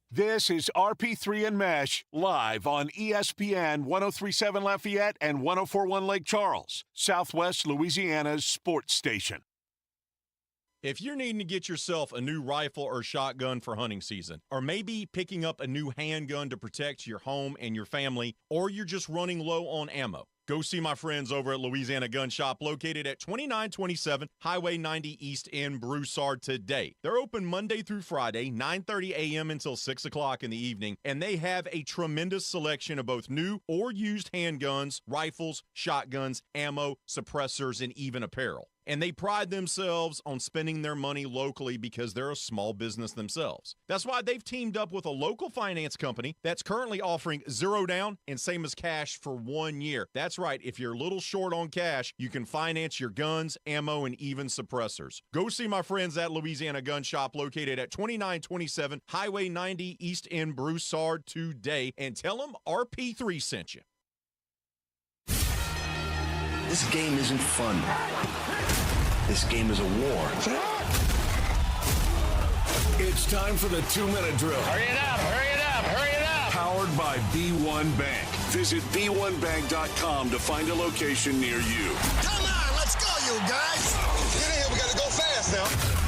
This is RP3 and Meche, live on ESPN 103.7 Lafayette and 104.1 Lake Charles, Southwest Louisiana's sports station. If you're needing to get yourself a new rifle or shotgun for hunting season, or maybe picking up a new handgun to protect your home and your family, or you're just running low on ammo, go see my friends over at Louisiana Gun Shop, located at 2927 Highway 90 East in Broussard today. They're open Monday through Friday, 9:30 a.m. until 6 o'clock in the evening, and they have a tremendous selection of both new or used handguns, rifles, shotguns, ammo, suppressors, and even apparel. And they pride themselves on spending their money locally because they're a small business themselves. That's why they've teamed up with a local finance company that's currently offering 0 down and same as cash for 1 year. That's right. If you're a little short on cash, you can finance your guns, ammo, and even suppressors. Go see my friends at Louisiana Gun Shop, located at 2927 Highway 90 East in Broussard today, and tell them RP3 sent you. This game isn't fun. This game is a war. It's time for the 2-minute drill. Hurry it up, hurry it up, hurry it up. Powered by B1 Bank. Visit B1Bank.com to find a location near you. Come on, let's go, you guys. Get in here, we gotta go fast now.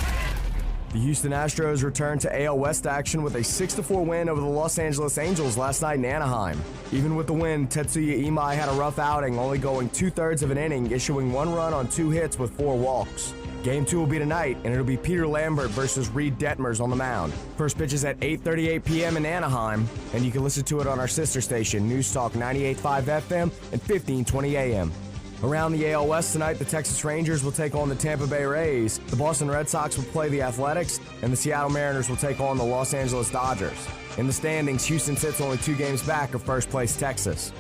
The Houston Astros returned to AL West action with a 6-4 win over the Los Angeles Angels last night in Anaheim. Even with the win, Tetsuya Imai had a rough outing, only going 2/3 of an inning, issuing 1 run on 2 hits with 4 walks. Game 2 will be tonight, and it'll be Peter Lambert versus Reed Detmers on the mound. First pitch is at 8:38 p.m. in Anaheim, and you can listen to it on our sister station, News Talk 98.5 FM and 1520 AM. Around the AL West tonight, the Texas Rangers will take on the Tampa Bay Rays, the Boston Red Sox will play the Athletics, and the Seattle Mariners will take on the Los Angeles Dodgers. In the standings, Houston sits only 2 games back of first place Texas.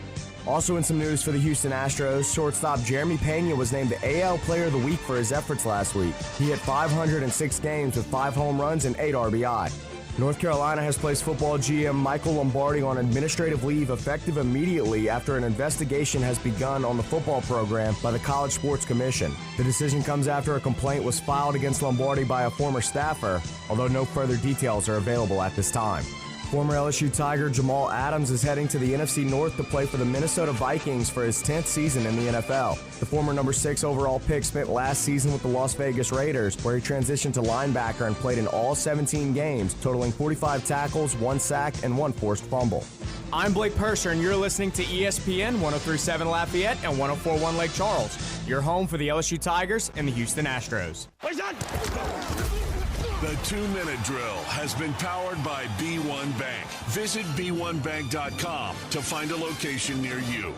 Also in some news for the Houston Astros, shortstop Jeremy Pena was named the AL Player of the Week for his efforts last week. He hit 506 games with 5 home runs and 8 RBI. North Carolina has placed football GM Michael Lombardi on administrative leave effective immediately after an investigation has begun on the football program by the College Sports Commission. The decision comes after a complaint was filed against Lombardi by a former staffer, although no further details are available at this time. Former LSU Tiger Jamal Adams is heading to the NFC North to play for the Minnesota Vikings for his 10th season in the NFL. The former number 6 overall pick spent last season with the Las Vegas Raiders, where he transitioned to linebacker and played in all 17 games, totaling 45 tackles, 1 sack, and 1 forced fumble. I'm Blake Purser, and you're listening to ESPN 103.7 Lafayette and 104.1 Lake Charles. Your home for the LSU Tigers and the Houston Astros. The 2-minute drill has been powered by B1 Bank. Visit b1bank.com to find a location near you.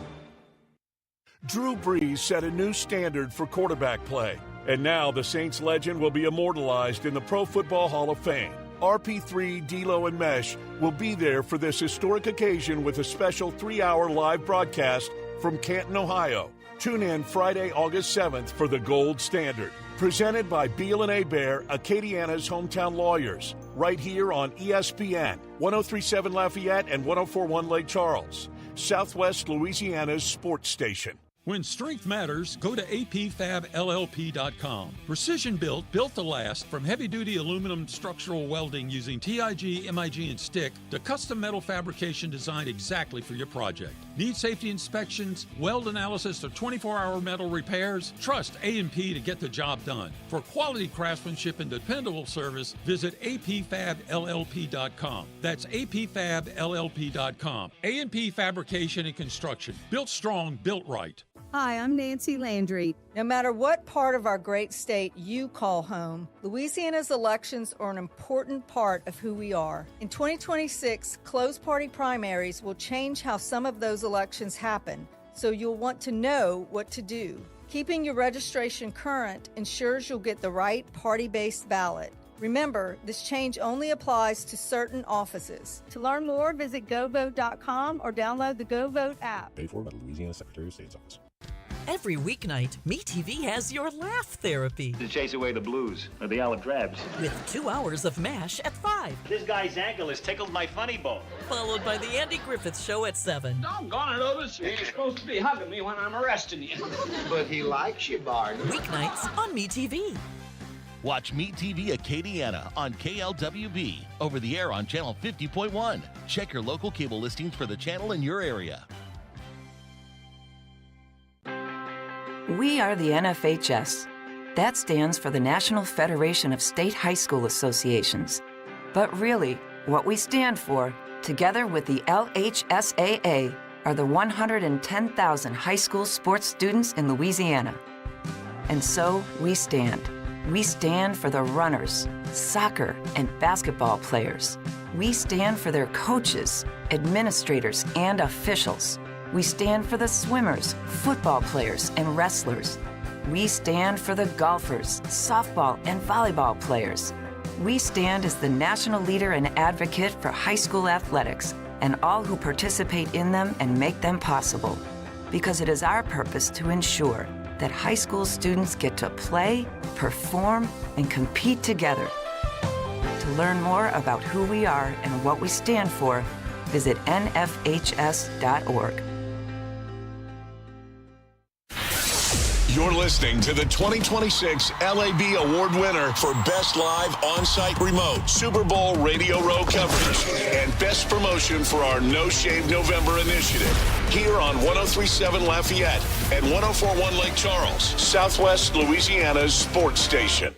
Drew Brees set a new standard for quarterback play, and now the Saints legend will be immortalized in the Pro Football Hall of Fame. RP3, D'Lo, and Meche will be there for this historic occasion with a special 3-hour live broadcast from Canton, Ohio. Tune in Friday, August 7th for the Gold Standard. Presented by Beal & Hebert, Acadiana's hometown lawyers. Right here on ESPN, 103.7 Lafayette and 104.1 Lake Charles. Southwest Louisiana's sports station. When strength matters, go to apfabllp.com. Precision built to last, from heavy-duty aluminum structural welding using TIG, MIG, and stick to custom metal fabrication designed exactly for your project. Need safety inspections, weld analysis, or 24-hour metal repairs? Trust A&P to get the job done. For quality craftsmanship and dependable service, visit apfabllp.com. That's apfabllp.com. A&P Fabrication and Construction. Built strong, built right. Hi, I'm Nancy Landry. No matter what part of our great state you call home, Louisiana's elections are an important part of who we are. In 2026, closed party primaries will change how some of those elections happen, so you'll want to know what to do. Keeping your registration current ensures you'll get the right party-based ballot. Remember, this change only applies to certain offices. To learn more, visit govote.com or download the GoVote app. Paid for by the Louisiana Secretary of State's office. Every weeknight, MeTV has your laugh therapy. To chase away the blues or the olive drabs. With 2 hours of MASH at 5. This guy's ankle has tickled my funny bone. Followed by the Andy Griffith Show at 7. Doggone it, Otis. You're supposed to be hugging me when I'm arresting you. But he likes you, Bart. Weeknights on MeTV. Watch MeTV Acadiana on KLWB, over the air on channel 50.1. Check your local cable listings for the channel in your area. We are the NFHS. That stands for the National Federation of State High School Associations. But really, what we stand for, together with the LHSAA, are the 110,000 high school sports students in Louisiana. And so we stand. We stand for the runners, soccer, and basketball players. We stand for their coaches, administrators, and officials. We stand for the swimmers, football players, and wrestlers. We stand for the golfers, softball, and volleyball players. We stand as the national leader and advocate for high school athletics and all who participate in them and make them possible. Because it is our purpose to ensure that high school students get to play, perform, and compete together. To learn more about who we are and what we stand for, visit nfhs.org. You're listening to the 2026 LAB Award winner for Best Live On-Site Remote Super Bowl Radio Row coverage and Best Promotion for our No Shave November initiative. Here on 103.7 Lafayette and 104.1 Lake Charles, Southwest Louisiana's sports station.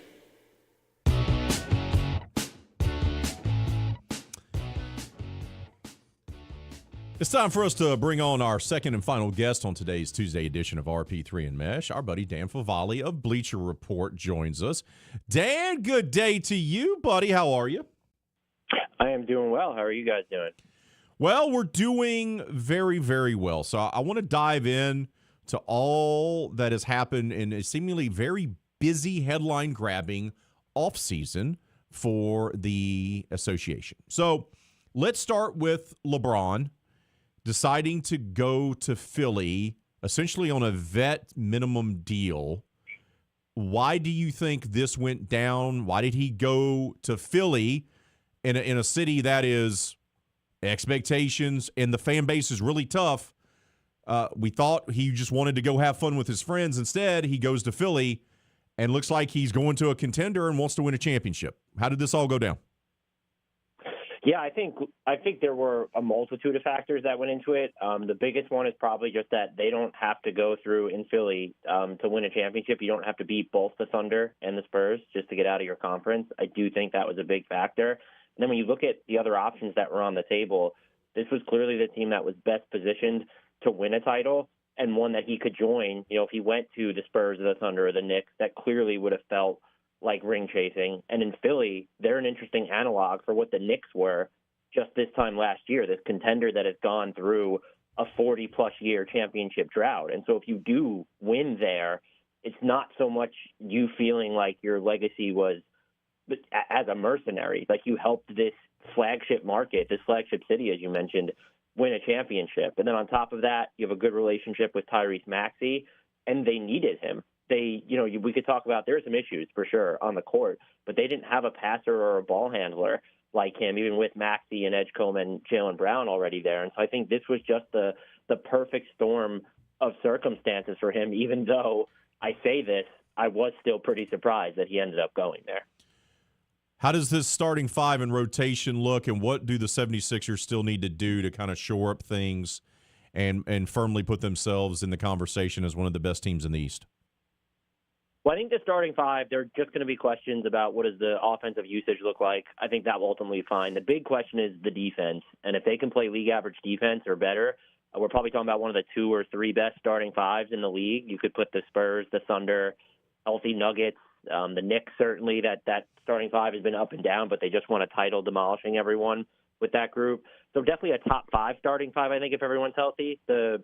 It's time for us to bring on our second and final guest on today's Tuesday edition of RP3 and Meche. Our buddy Dan Favale of Bleacher Report joins us. Dan, good day to you, buddy. How are you? I am doing well. How are you guys doing? Well, we're doing very, very well. So I want to dive in to all that has happened in a seemingly very busy headline-grabbing offseason for the association. So let's start with LeBron deciding to go to Philly, essentially on a vet minimum deal. Why do you think this went down? Why did he go to Philly in a city that is expectations and the fan base is really tough? We thought he just wanted to go have fun with his friends. Instead, he goes to Philly and looks like he's going to a contender and wants to win a championship. How did this all go down? Yeah, I think there were a multitude of factors that went into it. The biggest one is probably just that they don't have to go through in Philly to win a championship. You don't have to beat both the Thunder and the Spurs just to get out of your conference. I do think that was a big factor. And then when you look at the other options that were on the table, this was clearly the team that was best positioned to win a title and one that he could join. You know, if he went to the Spurs or the Thunder or the Knicks, that clearly would have felt like ring chasing. And in Philly, they're an interesting analog for what the Knicks were just this time last year, this contender that has gone through a 40-plus year championship drought. And so if you do win there, it's not so much you feeling like your legacy was as a mercenary, like you helped this flagship market, this flagship city, as you mentioned, win a championship. And then on top of that, you have a good relationship with Tyrese Maxey, and they needed him. We could talk about, there are some issues for sure on the court, but they didn't have a passer or a ball handler like him, even with Maxey and Edgecombe and Jaylen Brown already there. And so I think this was just the perfect storm of circumstances for him, even though I say this, I was still pretty surprised that he ended up going there. How does this starting five in rotation look, and what do the 76ers still need to do to kind of shore up things and firmly put themselves in the conversation as one of the best teams in the East? Well, I think the starting five, there are just going to be questions about what does the offensive usage look like. I think that will ultimately be fine. The big question is the defense, and if they can play league average defense or better, we're probably talking about one of the 2 or 3 best starting fives in the league. You could put the Spurs, the Thunder, healthy Nuggets, the Knicks, certainly that starting five has been up and down, but they just won a title demolishing everyone with that group. So definitely a top 5 starting five, I think, if everyone's healthy. The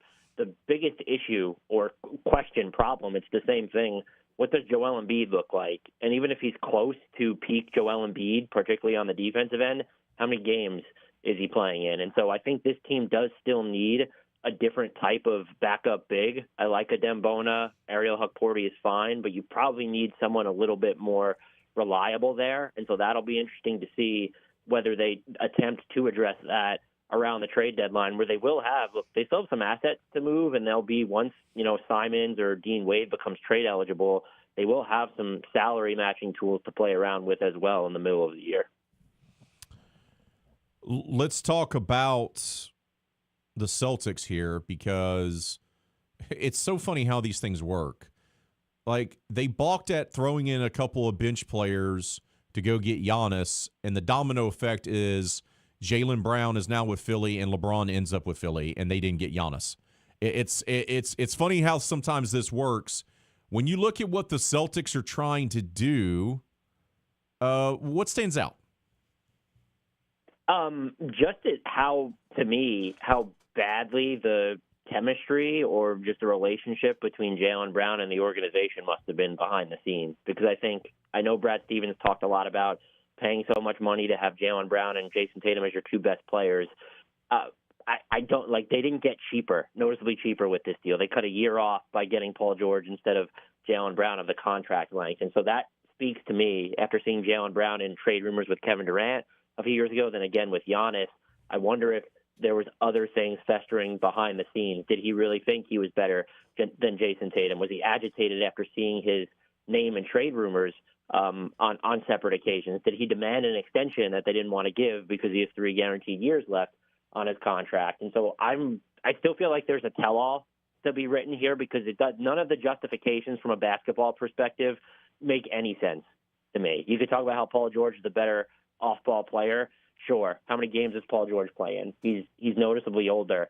biggest issue or question problem, it's the same thing. What does Joel Embiid look like? And even if he's close to peak Joel Embiid, particularly on the defensive end, how many games is he playing in? And so I think this team does still need a different type of backup big. I like a Dembona. Ariel Hukporti is fine, but you probably need someone a little bit more reliable there. And so that'll be interesting to see whether they attempt to address that around the trade deadline, where they will have, look, they still have some assets to move, and they'll be, once, Simons or Dean Wade becomes trade eligible, they will have some salary matching tools to play around with as well in the middle of the year. Let's talk about the Celtics here, because it's so funny how these things work. Like, they balked at throwing in a couple of bench players to go get Giannis, and the domino effect is Jaylen Brown is now with Philly and LeBron ends up with Philly, and they didn't get Giannis. It's funny how sometimes this works. When you look at what the Celtics are trying to do, what stands out? Just how badly the chemistry or just the relationship between Jaylen Brown and the organization must have been behind the scenes. Because I know Brad Stevens talked a lot about paying so much money to have Jaylen Brown and Jason Tatum as your 2 best players. I don't they didn't get cheaper, noticeably cheaper with this deal. They cut a year off by getting Paul George instead of Jaylen Brown of the contract length. And so that speaks to me, after seeing Jaylen Brown in trade rumors with Kevin Durant a few years ago, then again with Giannis, I wonder if there was other things festering behind the scenes. Did he really think he was better than Jason Tatum? Was he agitated after seeing his name in trade rumors on separate occasions? Did he demand an extension that they didn't want to give because he has 3 guaranteed years left on his contract? And so I still feel like there's a tell-all to be written here, because none of the justifications from a basketball perspective make any sense to me. You could talk about how Paul George is the better off-ball player. Sure. How many games does Paul George play in? He's noticeably older.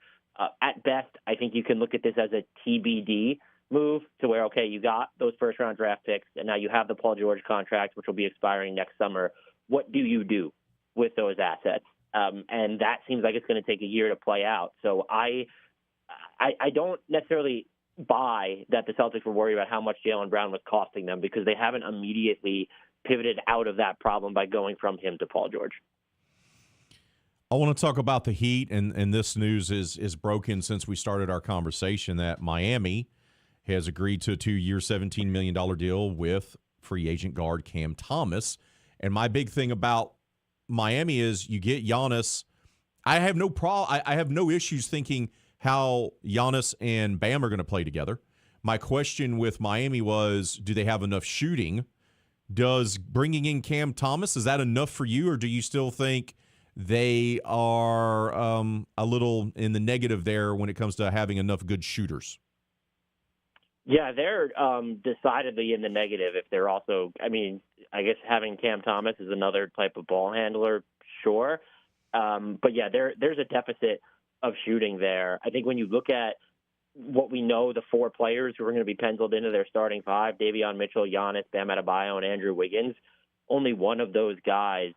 At best, I think you can look at this as a TBD move, to where, okay, you got those first-round draft picks, and now you have the Paul George contract, which will be expiring next summer. What do you do with those assets? And that seems like it's going to take a year to play out. So I don't necessarily buy that the Celtics were worried about how much Jaylen Brown was costing them because they haven't immediately pivoted out of that problem by going from him to Paul George. I want to talk about the Heat, and this news is broken since we started our conversation that Miami has agreed to a 2-year, $17 million deal with free agent guard Cam Thomas. And my big thing about Miami is you get Giannis. I have no issues thinking how Giannis and Bam are going to play together. My question with Miami was, do they have enough shooting? Does bringing in Cam Thomas, is that enough for you, or do you still think they are a little in the negative there when it comes to having enough good shooters? Yeah, they're decidedly in the negative if they're also, I guess having Cam Thomas is another type of ball handler, sure. But yeah, there's a deficit of shooting there. I think when you look at what we know, the 4 players who are going to be penciled into their starting 5, Davion Mitchell, Giannis, Bam Adebayo, and Andrew Wiggins, only one of those guys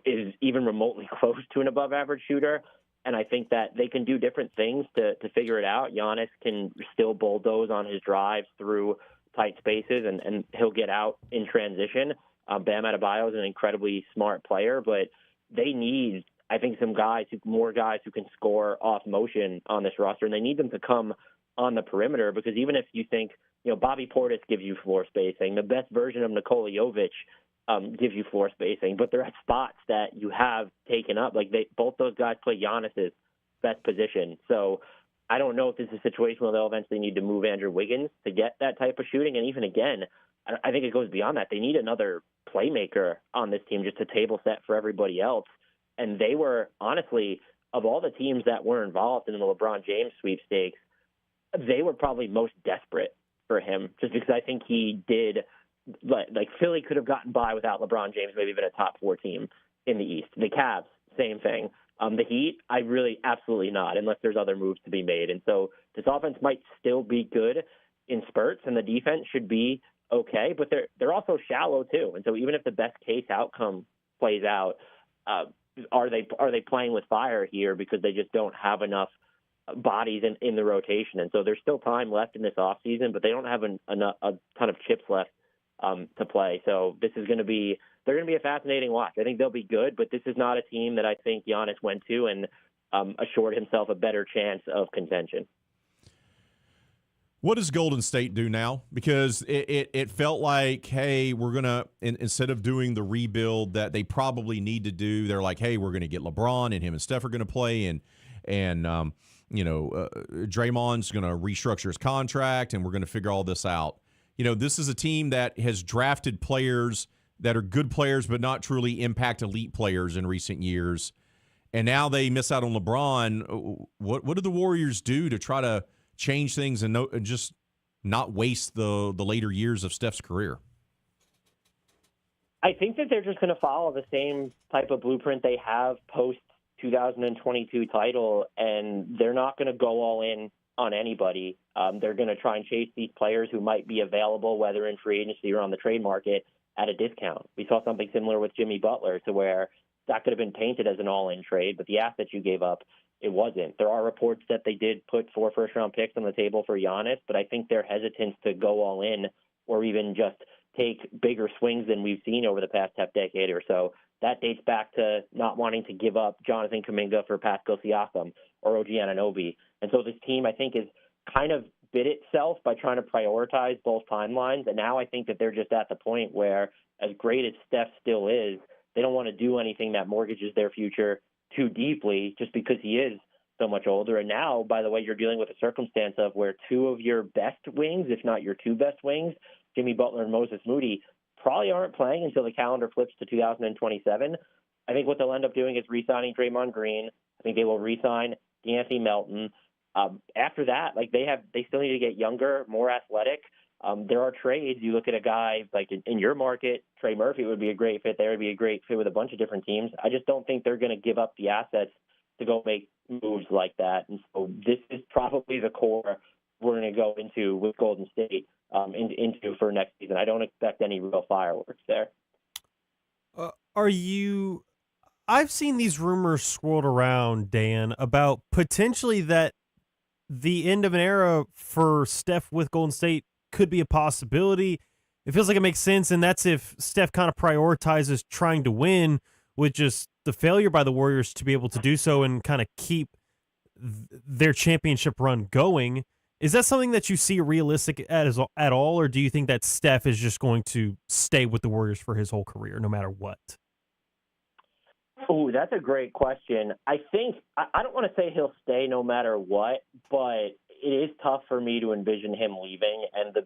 is even remotely close to an above-average shooter, and I think that they can do different things to figure it out. Giannis can still bulldoze on his drives through tight spaces, and he'll get out in transition. Bam Adebayo is an incredibly smart player, but they need, I think, more guys who can score off motion on this roster, and they need them to come on the perimeter because even if you think, Bobby Portis gives you floor spacing, the best version of Nikola Jovic gives you floor spacing, but they're at spots that you have taken up. Like both those guys play Giannis's best position. So I don't know if this is a situation where they'll eventually need to move Andrew Wiggins to get that type of shooting. And even again, I think it goes beyond that. They need another playmaker on this team just to table set for everybody else. And they were, honestly, of all the teams that were involved in the LeBron James sweepstakes, they were probably most desperate for him just because I think he did – like Philly could have gotten by without LeBron James, maybe been a top 4 team in the East. The Cavs, same thing. The Heat, I really absolutely not, unless there's other moves to be made. And so this offense might still be good in spurts, and the defense should be okay, but they're also shallow too. And so even if the best case outcome plays out, are they playing with fire here because they just don't have enough bodies in the rotation? And so there's still time left in this offseason, but they don't have a ton of chips left to play. So this is they're going to be a fascinating watch. I think they'll be good, but this is not a team that I think Giannis went to and assured himself a better chance of contention. What does Golden State do now? Because it felt like, hey, we're going to, instead of doing the rebuild that they probably need to do, they're like, hey, we're going to get LeBron and him and Steph are going to play and Draymond's going to restructure his contract and we're going to figure all this out. This is a team that has drafted players that are good players but not truly impact elite players in recent years. And now they miss out on LeBron. What do the Warriors do to try to change things and just not waste the later years of Steph's career? I think that they're just going to follow the same type of blueprint they have post-2022 title, and they're not going to go all in on anybody. They're going to try and chase these players who might be available, whether in free agency or on the trade market, at a discount. We saw something similar with Jimmy Butler, to where that could have been painted as an all-in trade, but the assets you gave up, it wasn't. There are reports that they did put 4 first-round picks on the table for Giannis, but I think their hesitance to go all in or even just take bigger swings than we've seen over the past half decade or so, that dates back to not wanting to give up Jonathan Kuminga for Pascal Siakam or OG Anunoby. And so this team, I think, is kind of bit itself by trying to prioritize both timelines. And now I think that they're just at the point where, as great as Steph still is, they don't want to do anything that mortgages their future too deeply just because he is so much older. And now, by the way, you're dealing with a circumstance of where 2 of your best wings, if not your 2 best wings, Jimmy Butler and Moses Moody, probably aren't playing until the calendar flips to 2027. I think what they'll end up doing is re-signing Draymond Green. I think they will re-sign DeAnthony Melton. After that, they still need to get younger, more athletic. There are trades. You look at a guy like in your market, Trey Murphy would be a great fit there. Would be a great fit with a bunch of different teams. I just don't think they're going to give up the assets to go make moves like that. And so this is probably the core we're going to go into with Golden State into for next season. I don't expect any real fireworks there. I've seen these rumors swirled around, Dan, about potentially that the end of an era for Steph with Golden State could be a possibility. It feels like it makes sense, and that's if Steph kind of prioritizes trying to win with just the failure by the Warriors to be able to do so and kind of keep their championship run going. Is that something that you see realistic at all, or do you think that Steph is just going to stay with the Warriors for his whole career, no matter what? Oh, that's a great question. I think I don't want to say he'll stay no matter what, but it is tough for me to envision him leaving. And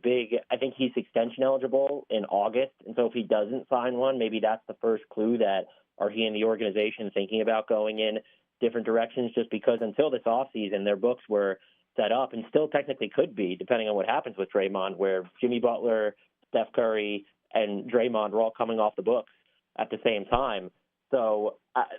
I think he's extension eligible in August. And so if he doesn't sign one, maybe that's the first clue that are he and the organization thinking about going in different directions, just because until this offseason, their books were set up and still technically could be, depending on what happens with Draymond, where Jimmy Butler, Steph Curry, and Draymond were all coming off the books at the same time. So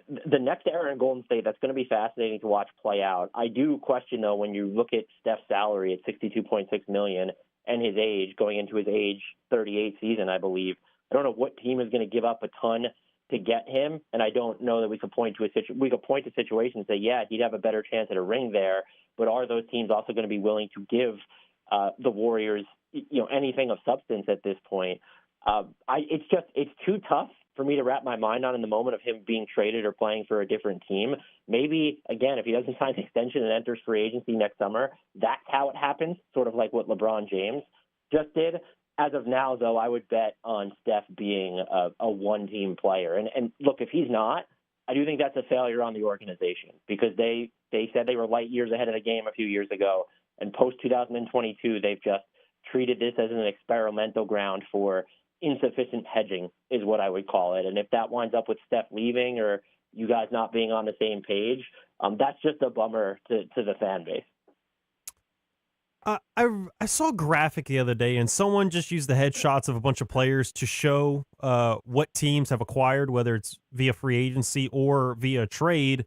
the next era in Golden State, that's going to be fascinating to watch play out. I do question, though, when you look at Steph's salary at $62.6 million and his age, going into his age 38 season, I believe, I don't know what team is going to give up a ton to get him, and I don't know that we could point to a situation and say, yeah, he'd have a better chance at a ring there, but are those teams also going to be willing to give the Warriors, anything of substance at this point? It's too tough for me to wrap my mind on in the moment of him being traded or playing for a different team. Maybe, again, if he doesn't sign an extension and enters free agency next summer, that's how it happens, sort of like what LeBron James just did. As of now, though, I would bet on Steph being a one-team player. And look, if he's not, I do think that's a failure on the organization, because they said they were light years ahead of the game a few years ago, and post-2022, they've just treated this as an experimental ground for insufficient hedging, is what I would call it. And if that winds up with Steph leaving or you guys not being on the same page, that's just a bummer to the fan base. I saw a graphic the other day, and someone just used the headshots of a bunch of players to show what teams have acquired, whether it's via free agency or via trade.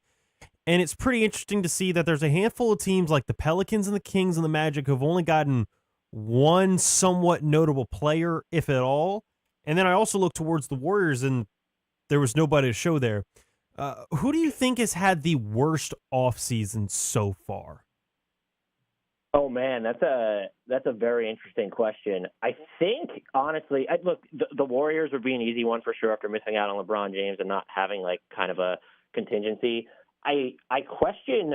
And it's pretty interesting to see that there's a handful of teams like the Pelicans and the Kings and the Magic who've only gotten one somewhat notable player, if at all. And then I also looked towards the Warriors, and there was nobody to show there. Who do you think has had the worst offseason so far? Oh man, that's a very interesting question. I think honestly, look, the Warriors would be an easy one for sure after missing out on LeBron James and not having like kind of a contingency. I question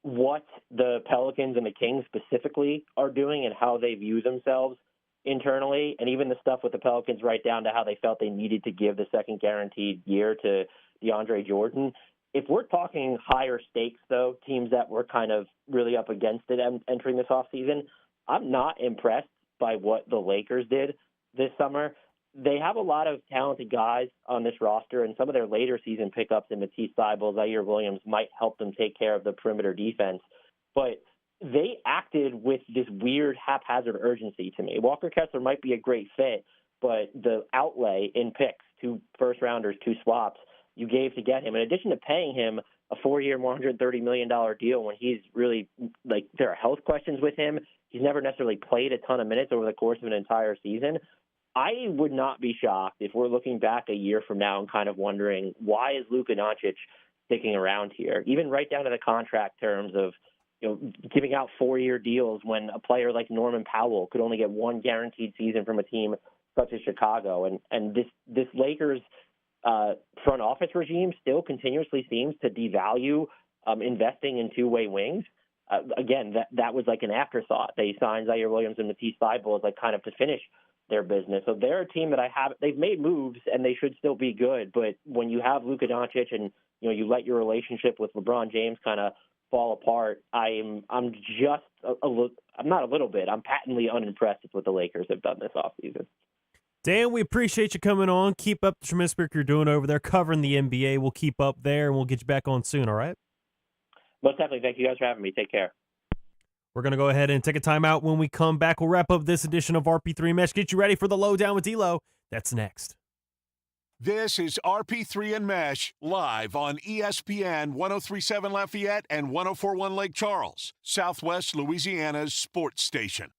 what the Pelicans and the Kings specifically are doing and how they view themselves internally, and even the stuff with the Pelicans right down to how they felt they needed to give the second guaranteed year to DeAndre Jordan. If we're talking higher stakes, though, teams that were kind of really up against it entering this offseason, I'm not impressed by what the Lakers did this summer. They have a lot of talented guys on this roster, and some of their later season pickups in Matisse Thybulle, Zaire Williams might help them take care of the perimeter defense. But they acted with this weird haphazard urgency to me. Walker Kessler might be a great fit, but the outlay in picks, 2 first-rounders, 2 swaps, you gave to get him, in addition to paying him a 4-year, $130 million deal when he's really, like, there are health questions with him. He's never necessarily played a ton of minutes over the course of an entire season. I would not be shocked if we're looking back a year from now and kind of wondering, why is Luka Doncic sticking around here? Even right down to the contract terms of, giving out 4-year deals when a player like Norman Powell could only get 1 guaranteed season from a team such as Chicago. And this Lakers front office regime still continuously seems to devalue investing in two-way wings. Again, that was like an afterthought. They signed Zaire Williams and Matisse Thybulle as like kind of to finish their business. So they're a team that they've made moves and they should still be good. But when you have Luka Doncic and you let your relationship with LeBron James kind of fall apart, I'm just I'm not a little bit. I'm patently unimpressed with what the Lakers have done this offseason. Dan, we appreciate you coming on. Keep up the tremendous work you're doing over there covering the NBA. We'll keep up there, and we'll get you back on soon, all right? Most definitely. Thank you guys for having me. Take care. We're going to go ahead and take a timeout. When we come back, we'll wrap up this edition of RP3 Meche. Get you ready for the Lowdown with D-Lo. That's next. This is RP3 and Mesh live on ESPN 1037 Lafayette and 1041 Lake Charles, Southwest Louisiana's sports station.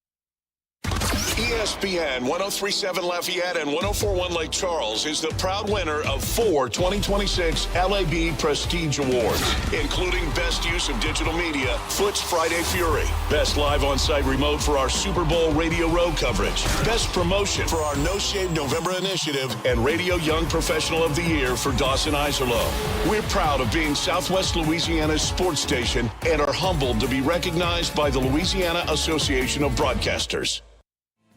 ESPN 1037 Lafayette and 1041 Lake Charles is the proud winner of 4 2026 LAB Prestige Awards, including Best Use of Digital Media, Foot's Friday Fury, Best Live On-Site Remote for our Super Bowl Radio Road coverage, Best Promotion for our No Shave November initiative, and Radio Young Professional of the Year for Dawson Iserloh. We're proud of being Southwest Louisiana's sports station and are humbled to be recognized by the Louisiana Association of Broadcasters.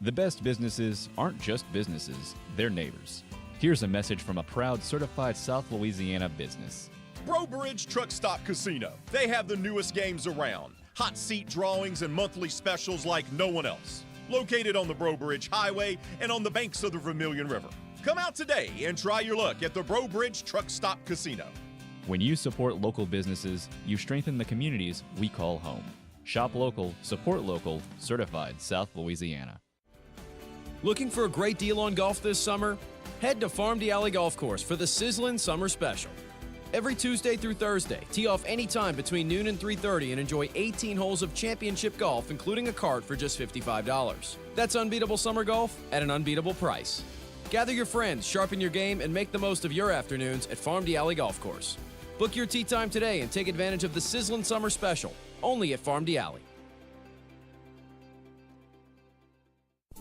The best businesses aren't just businesses, they're neighbors. Here's a message from a proud certified South Louisiana business. Brobridge Truck Stop Casino. They have the newest games around. Hot seat drawings and monthly specials like no one else. Located on the Brobridge Highway and on the banks of the Vermilion River. Come out today and try your luck at the Brobridge Truck Stop Casino. When you support local businesses, you strengthen the communities we call home. Shop local, support local, certified South Louisiana. Looking for a great deal on golf this summer? Head to Farm Alley Golf Course for the Sizzlin' Summer Special. Every Tuesday through Thursday, tee off anytime between noon and 3:30 and enjoy 18 holes of championship golf, including a cart for just $55. That's unbeatable summer golf at an unbeatable price. Gather your friends, sharpen your game, and make the most of your afternoons at Farm Alley Golf Course. Book your tee time today and take advantage of the Sizzlin' Summer Special, only at Farm Alley.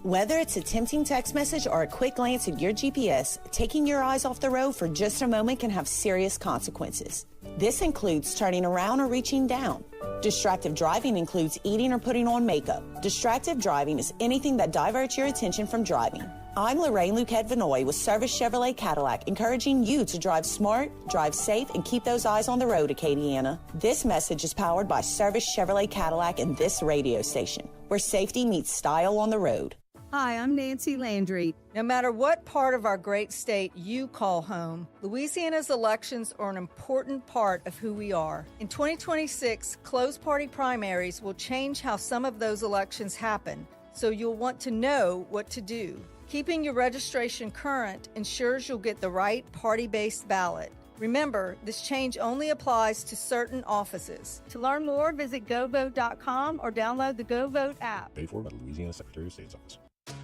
Whether it's a tempting text message or a quick glance at your GPS, taking your eyes off the road for just a moment can have serious consequences. This includes turning around or reaching down. Distracted driving includes eating or putting on makeup. Distracted driving is anything that diverts your attention from driving. I'm Lorraine Luquette Vinoy with Service Chevrolet Cadillac, encouraging you to drive smart, drive safe, and keep those eyes on the road, Acadiana. This message is powered by Service Chevrolet Cadillac and this radio station, where safety meets style on the road. Hi, I'm Nancy Landry. No matter what part of our great state you call home, Louisiana's elections are an important part of who we are. In 2026, closed party primaries will change how some of those elections happen, so you'll want to know what to do. Keeping your registration current ensures you'll get the right party-based ballot. Remember, this change only applies to certain offices. To learn more, visit GoVote.com or download the GoVote app. Paid for by the Louisiana Secretary of State's office.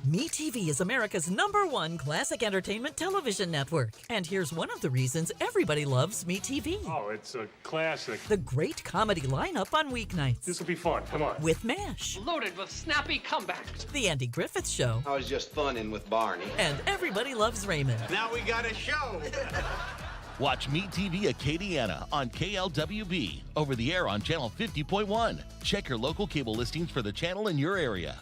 MeTV is America's #1 classic entertainment television network. And here's one of the reasons everybody loves MeTV. Oh, it's a classic. The great comedy lineup on weeknights. This will be fun. Come on. With Meche. Loaded with snappy comebacks. The Andy Griffith Show. I was just funning with Barney. And Everybody Loves Raymond. Now we got a show. Watch MeTV Acadiana on KLWB, over the air on Channel 50.1. Check your local cable listings for the channel in your area.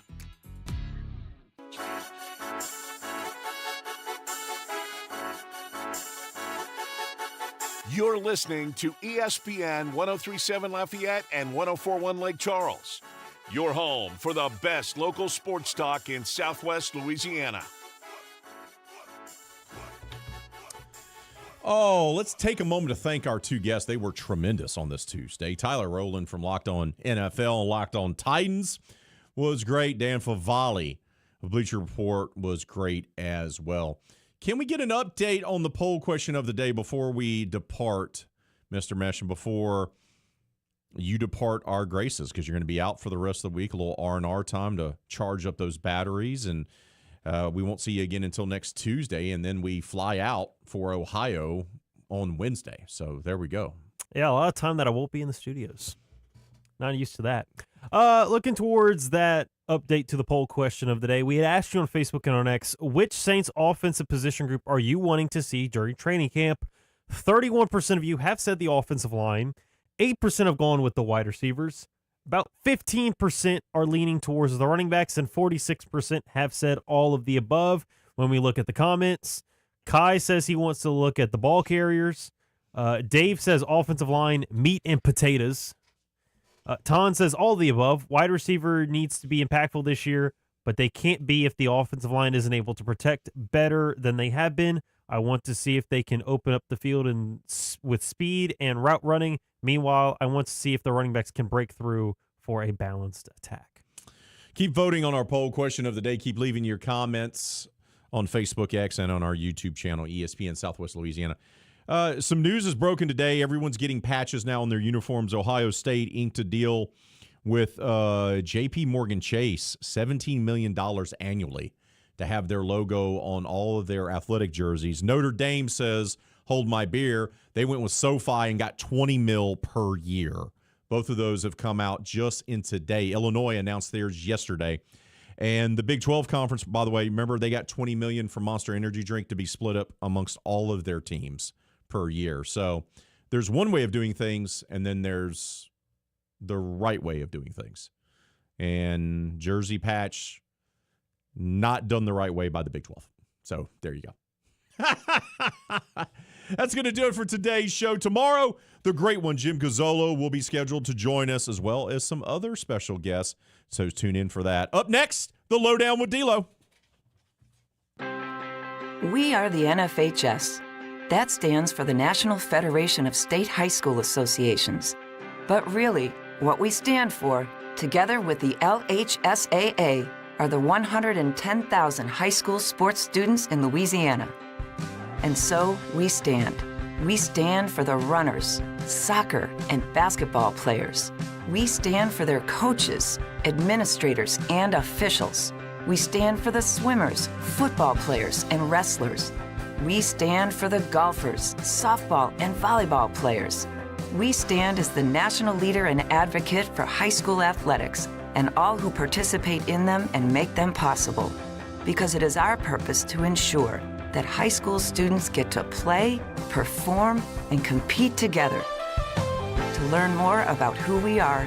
You're listening to ESPN 1037 Lafayette and 1041 Lake Charles. Your home for the best local sports talk in Southwest Louisiana. Oh, let's take a moment to thank our two guests. They were tremendous on this Tuesday. Tyler Rowland from Locked On NFL and Locked On Titans was great. Dan Favale of Bleacher Report was great as well. Can we get an update on the poll question of the day before we depart, Mr. Meche, and before you depart our graces, because you're going to be out for the rest of the week, a little R&R time to charge up those batteries, and we won't see you again until next Tuesday, and then we fly out for Ohio on Wednesday. So there we go. Yeah, a lot of time that I won't be in the studios. Not used to that. Looking towards that update to the poll question of the day, we had asked you on Facebook and on X, which Saints offensive position group are you wanting to see during training camp? 31% of you have said the offensive line. 8% have gone with the wide receivers. About 15% are leaning towards the running backs, and 46% have said all of the above. When we look at the comments, Kai says he wants to look at the ball carriers. Dave says offensive line, meat and potatoes. Ton says all of the above. Wide receiver needs to be impactful this year, but they can't be if the offensive line isn't able to protect better than they have been. I want to see if they can open up the field with speed and route running. Meanwhile, I want to see if the running backs can break through for a balanced attack. Keep voting on our poll question of the day. Keep leaving your comments on Facebook, X, and on our YouTube channel, ESPN Southwest Louisiana. Some news is broken today. Everyone's getting patches now on their uniforms. Ohio State inked a deal with JP Morgan Chase, $17 million annually to have their logo on all of their athletic jerseys. Notre Dame says, hold my beer. They went with SoFi and got $20 million per year. Both of those have come out just in today. Illinois announced theirs yesterday. And the Big 12 Conference, by the way, remember they got $20 million from Monster Energy Drink to be split up amongst all of their teams per year. So there's one way of doing things, and then there's the right way of doing things. And jersey patch, not done the right way by the Big 12. So there you go. That's going to do it for today's show. Tomorrow, the great one, Jim Gazzolo, will be scheduled to join us, as well as some other special guests. So tune in for that. Up next, the Lowdown with D'Lo. We are the NFHS. That stands for the National Federation of State High School Associations. But really, what we stand for, together with the LHSAA, are the 110,000 high school sports students in Louisiana. And so we stand. We stand for the runners, soccer, and basketball players. We stand for their coaches, administrators, and officials. We stand for the swimmers, football players, and wrestlers. We stand for the golfers, softball, and volleyball players. We stand as the national leader and advocate for high school athletics and all who participate in them and make them possible. Because it is our purpose to ensure that high school students get to play, perform, and compete together. To learn more about who we are,